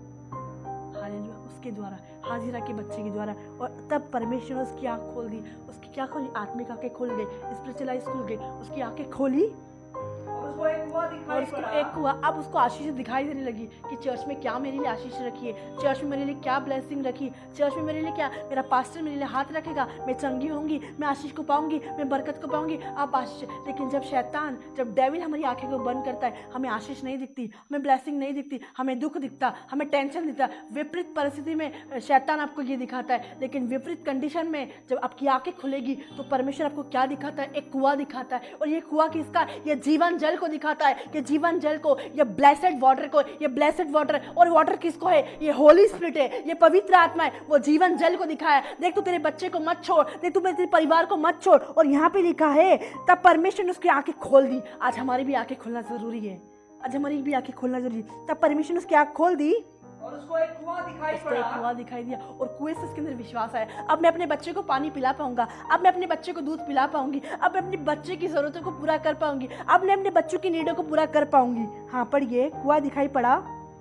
हालेलुया, उसके द्वारा, हाजिरा के बच्चे के द्वारा। और तब परमेश्वर ने उसकी आंख खोल दी। उसकी क्या खोली, आत्मिक आंखें खुल गई, स्पिरिचुअल आईज खुल गई, उसकी आंखें खोली और उसको एक कुआं और दिखाई उसको पड़ा। एक हुआ। अब उसको आशीष दिखाई देने लगी कि चर्च में क्या मेरे लिए आशीष रखी है, चर्च में मेरे लिए क्या ब्लेसिंग रखी, चर्च में मेरे लिए क्या, मेरा पास्टर मेरे लिए हाथ रखेगा, मैं चंगी होंगी, मैं आशीष को पाऊंगी, मैं बरकत को पाऊंगी। अब आशीष। लेकिन जब शैतान, जब डेविल हमारी आंखें को बंद करता है, हमें आशीष नहीं दिखती, हमें ब्लेसिंग नहीं दिखती, हमें दुख दिखता, हमें टेंशन दिखता। विपरीत परिस्थिति में शैतान आपको ये दिखाता है। लेकिन विपरीत कंडीशन में जब आपकी आंखें खुलेगी तो परमेश्वर आपको क्या दिखाता है, एक कुआं दिखाता है। और ये कुआं किसका, ये जीवन जल को दिखाता है, कि जीवन जल को, ये ब्लेसेड वाटर को, ये ब्लेसेड वाटर। और वाटर किसको है, ये होली स्पिरिट है, ये पवित्र आत्मा है, वो जीवन जल को दिखाया। देख, तू तेरे बच्चे को मत छोड़, देख तू तेरे परिवार को मत छोड़। और यहाँ पे लिखा है तब परमेश्वर ने उसकी आंखें खोल दी। आज हमारी भी आंखें खोलना जरूरी है, आज हमारी भी आंखें खोलना जरूरी है। तब परमेश्वर ने उसकी आंख खोल दी और उसको एक कुआं दिखाई उसको एक पड़ा। कुआं दिखाई दिया, और कुएं से उसके अंदर विश्वास आया। अब मैं अपने बच्चे को पानी पिला पाऊंगा, अब मैं अपने बच्चे को दूध पिला पाऊंगी, अब मैं अपने बच्चे की जरूरतों को पूरा कर पाऊंगी, अब मैं अपने बच्चों की नीडों को पूरा कर पाऊंगी। हाँ पढ़िए, कुआं दिखाई पड़ा।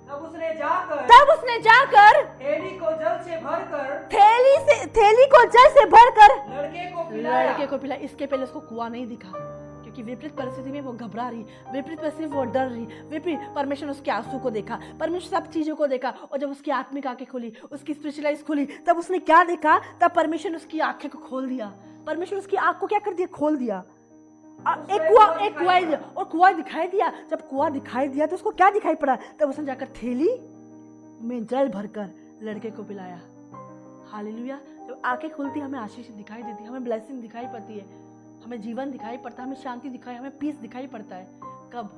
तब उसने जाकर थैली को जल से भरकर थैली को जल से भरकर लड़के को पिलाया। लड़के को पिला। इसके पहले उसको कुआं नहीं दिखा, क्योंकि विपरीत परिस्थिति में वो घबरा रही, विपरीत परिस्थिति में वो डर रही, विपरीत। परमेश्वर ने उसके आंसू को देखा, परमेश्वर सब चीजों को देखा। और जब उसकी आत्मिक आंखें खुली, उसकी स्पिरिचुअल आईज खुली, तब उसने क्या देखा, तब परमेश्वर ने उसकी आंखें को खोल दिया। परमेश्वर उसकी आंख को क्या कर दिया, खोल दिया। एक कुआं और कुआं दिखाई दिया। जब कुआं दिखाई दिया तो उसको क्या दिखाई पड़ा, तब उसने जाकर थैली में जल भरकर लड़के को पिलाया। हालेलुया। जब आंखें खुलती हमें आशीष दिखाई देती है, हमें ब्लेसिंग दिखाई पड़ती है, हमें जीवन दिखाई पड़ता है, हमें शांति दिखाई, हमें पीस दिखाई पड़ता है। कब?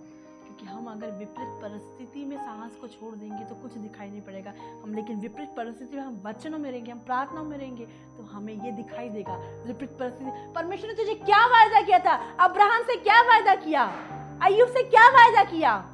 क्योंकि हम अगर विपरीत परिस्थिति में साहस को छोड़ देंगे तो कुछ दिखाई नहीं पड़ेगा। हम लेकिन विपरीत परिस्थिति में हम वचनों में रहेंगे, हम प्रार्थनाओं में रहेंगे तो हमें ये दिखाई देगा। विपरीत परिस्थिति, परमेश्वर ने तुझे क्या वायदा किया था? अब्राहम से क्या वायदा किया? अय्यूब से क्या वायदा किया?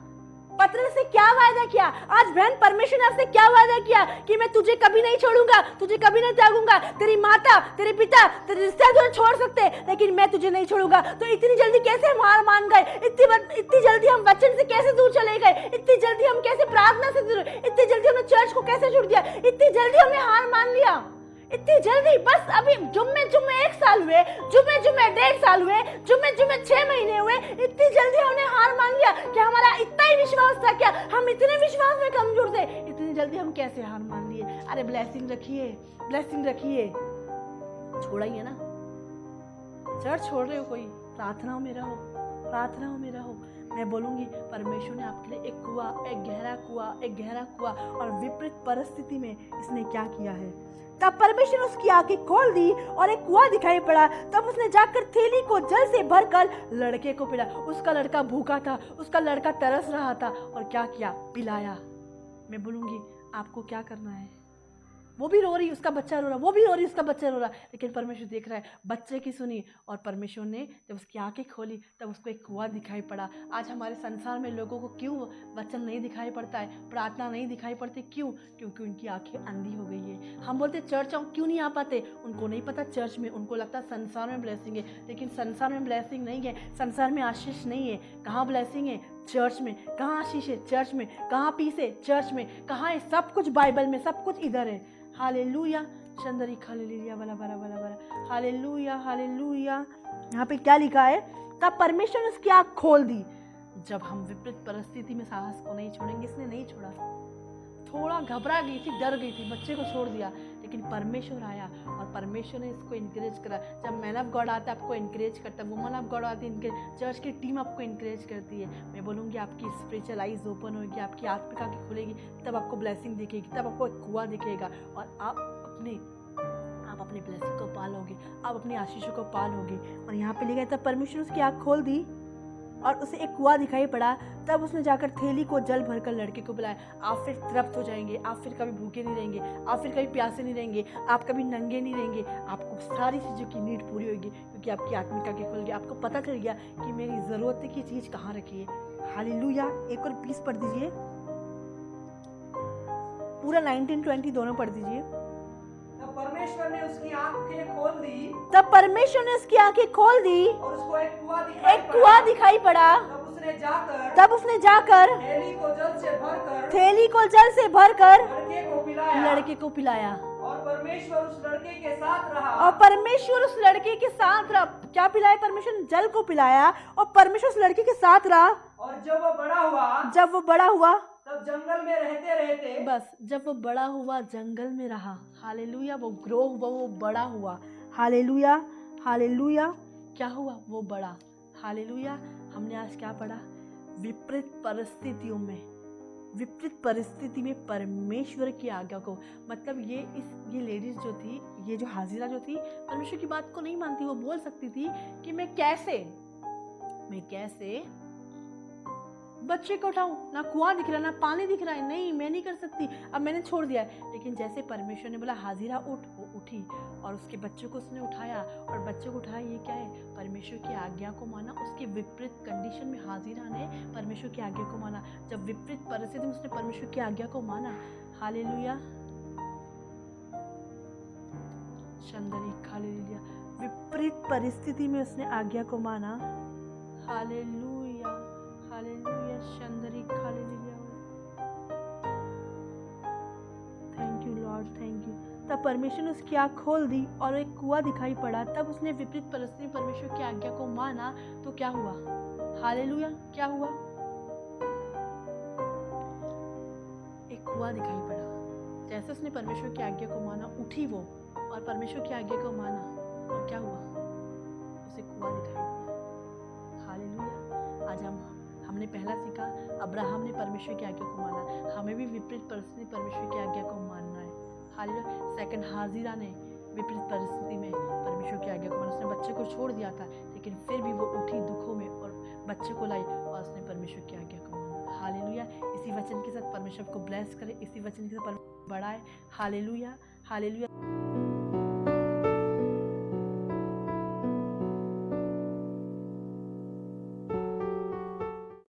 पतरस से क्या वायदा किया? आज बहन परमेश्वर ने आपसे क्या वायदा किया कि मैं तुझे कभी नहीं छोड़ूंगा, तुझे कभी नहीं त्यागूंगा। तेरी माता, तेरे पिता, तेरे रिश्तेदार तुझे छोड़ सकते लेकिन मैं तुझे नहीं छोड़ूंगा। तो इतनी जल्दी कैसे हम हार मान गए? इतनी जल्दी हम वचन से कैसे दूर चले गए? इतनी जल्दी हम कैसे प्रार्थना से दूर? इतनी जल्दी हमने चर्च को कैसे छोड़ दिया? इतनी जल्दी हमने हार मान लिया? इतनी जल्दी? बस अभी जुम्मे 1 साल हुए, जुम्मे 1.5 साल हुए, जुम्मे 6 महीने हुए, इतनी जल्दी हमने हार मान लिया कि हमारा इतना ही विश्वास था क्या? हम इतने विश्वास में कमजोर थे, इतनी जल्दी हम कैसे हार मान लिए? अरे ब्लेसिंग रखिए, ब्लेसिंग रखिए, छोड़िए ना। चर्च छोड़ रहे हो कोई, प्रार्थनाओं में रहो, प्रार्थनाओं में रहो। मैं बोलूंगी परमेश्वर ने आपके लिए एक कुआं, एक गहरा कुआं और विपरीत परिस्थिति में इसने क्या किया है। तब परमेश्वर ने उसकी आंखें खोल दी और एक कुआं दिखाई पड़ा। तब उसने जाकर थैली को जल से भरकर लड़के को पिलाया। उसका लड़का भूखा था, उसका लड़का तरस रहा था और क्या किया? पिलाया। मैं बोलूंगी आपको क्या करना है? वो भी रो रही, उसका बच्चा रो रहा, वो भी रो रही, उसका बच्चा रो रहा, लेकिन परमेश्वर देख रहा है। बच्चे की सुनी और परमेश्वर ने जब उसकी आंखें खोली तब उसको एक कुआं दिखाई पड़ा। आज हमारे संसार में लोगों को क्यों वचन नहीं दिखाई पड़ता है, प्रार्थना नहीं दिखाई पड़ती? क्यों? क्योंकि उनकी आंखें अंधी हो गई है। हम बोलते चर्च क्यों नहीं आ पाते? उनको नहीं पता चर्च में, उनको लगता संसार में ब्लेसिंग है, लेकिन संसार में ब्लेसिंग नहीं है, संसार में आशीष नहीं है। कहाँ ब्लेसिंग है? चर्च में। कहाँ आशीष है? चर्च में। कहाँ पीस है? चर्च में। कहाँ है? सब कुछ बाइबल में, सब कुछ इधर है। हालेलुया, चंदरी खालेलुया बला बला बला बला, हालेलुया हालेलुया। यहाँ पे क्या लिखा है? तब परमेश्वर ने उसकी आँख खोल दी। जब हम विपरीत परिस्थिति में साहस को नहीं छोड़ेंगे, इसने नहीं छोड़ा। थोड़ा घबरा गई थी, डर गई थी, बच्चे को छोड़ दिया, लेकिन परमेश्वर आया और परमेश्वर ने इसको इनकरेज करा। जब मैन ऑफ गॉड आता है आपको इनकरेज करता है, वुमन ऑफ गॉड आती है, चर्च की टीम आपको इनकरेज करती है। मैं बोलूँगी आपकी स्पिरिचुअल आइज ओपन होगी, आपकी आत्मिका की खुलेगी, तब आपको ब्लेसिंग दिखेगी, तब आपको एक कुआं दिखेगा और आप अपने ब्लेसिंग को पालोगे, आप अपनी आशीषों को पालोगे। और यहाँ पे लिखा है तब परमेश्वर ने उसकी आँख खोल दी और उसे एक कुआं दिखाई पड़ा। तब उसने जाकर थैली को जल भरकर लड़के को पिलाया। आप फिर तृप्त हो जाएंगे, आप फिर कभी भूखे नहीं रहेंगे, आप फिर कभी प्यासे नहीं रहेंगे, आप कभी नंगे नहीं रहेंगे। आपको सारी चीज़ों की नीड पूरी होगी क्योंकि आपकी आत्मिका के खुल गया। आपको पता चल गया कि मेरी ज़रूरत की चीज़ कहाँ रखी है। हालेलुया। एक और पीस पढ़ दीजिए, पूरा 19-20 दोनों पढ़ दीजिए। परमेश्वर ने उसकी आंखें खोल दी, तब परमेश्वर ने उसकी आंखें खोल दी और उसको एक एक कुआं दिखाई पड़ा। तब उसने जाकर थैली को जल से भरकर लड़के को पिलाया। और परमेश्वर उस लड़के के साथ रहा। क्या पिलाया? परमेश्वर ने जल को पिलाया और परमेश्वर उस लड़के के साथ रहा। और जब वो बड़ा हुआ तब जंगल में रहते बस जब वो बड़ा हुआ जंगल में रहा। हालेलुया। वो ग्रो हुआ, वो बड़ा हुआ। Hallelujah hallelujah. क्या हुआ? वो बड़ा। हालेलुया। हमने आज क्या पढ़ा? विपरीत परिस्थिति में परमेश्वर की आज्ञा को, मतलब ये लेडीज जो थी, ये जो हाजिरा जो थी, परमेश्वर की बात को नहीं मानती। वो बोल सकती थी कि मैं कैसे बच्चे को उठाऊं, ना कुआं दिख रहा है, ना पानी दिख रहा है, नहीं मैं नहीं कर सकती, अब मैंने छोड़ दिया है। लेकिन जैसे परमेश्वर ने बोला हाजिरा उठ, वो उठी और उसके बच्चे को उसने उठाया। और बच्चे को उठाया, ये क्या है? परमेश्वर की आज्ञा को माना। उसके विपरीत कंडीशन में हाजिरा ने परमेश्वर की आज्ञा को माना। जब विपरीत परिस्थिति में उसने परमेश्वर की आज्ञा को माना। हालेलुया। चंदरी हालेलुया। विपरीत परिस्थिति में उसने आज्ञा को माना। Hallelujah hallelujah. Chandri hallelujah. Thank you Lord, thank you. तब परमेश्वर ने उसकी आँख खोल दी और एक कुआं दिखाई पड़ा। तब उसने विपरीत परिस्थिति में परमेश्वर की आज्ञा को माना। तो क्या हुआ? हालेलुया। क्या हुआ? एक कुआं दिखाई पड़ा। जैसे उसने परमेश्वर की आज्ञा को माना, उठी वो और परमेश्वर की आज्ञा को माना, और क्या हुआ? उसे कुआं दिखाई दिया। हालेलुया। आज हमने पहला सीखा, अब्राहम ने परमेश्वर की आज्ञा को माना। हमें भी विपरीत परिस्थिति परमेश्वर की आज्ञा को मानना है। हालेलुया। सेकंड, हाजिरा ने विपरीत परिस्थिति में परमेश्वर की आज्ञा को माना। उसने बच्चे को छोड़ दिया था, लेकिन फिर भी वो उठी दुखों में और बच्चे को लाई और उसने परमेश्वर की आज्ञा को माना। हालेलुया। इसी वचन के साथ परमेश्वर को ब्लेस करे, इसी वचन के साथ बढ़ाए। Hallelujah, hallelujah.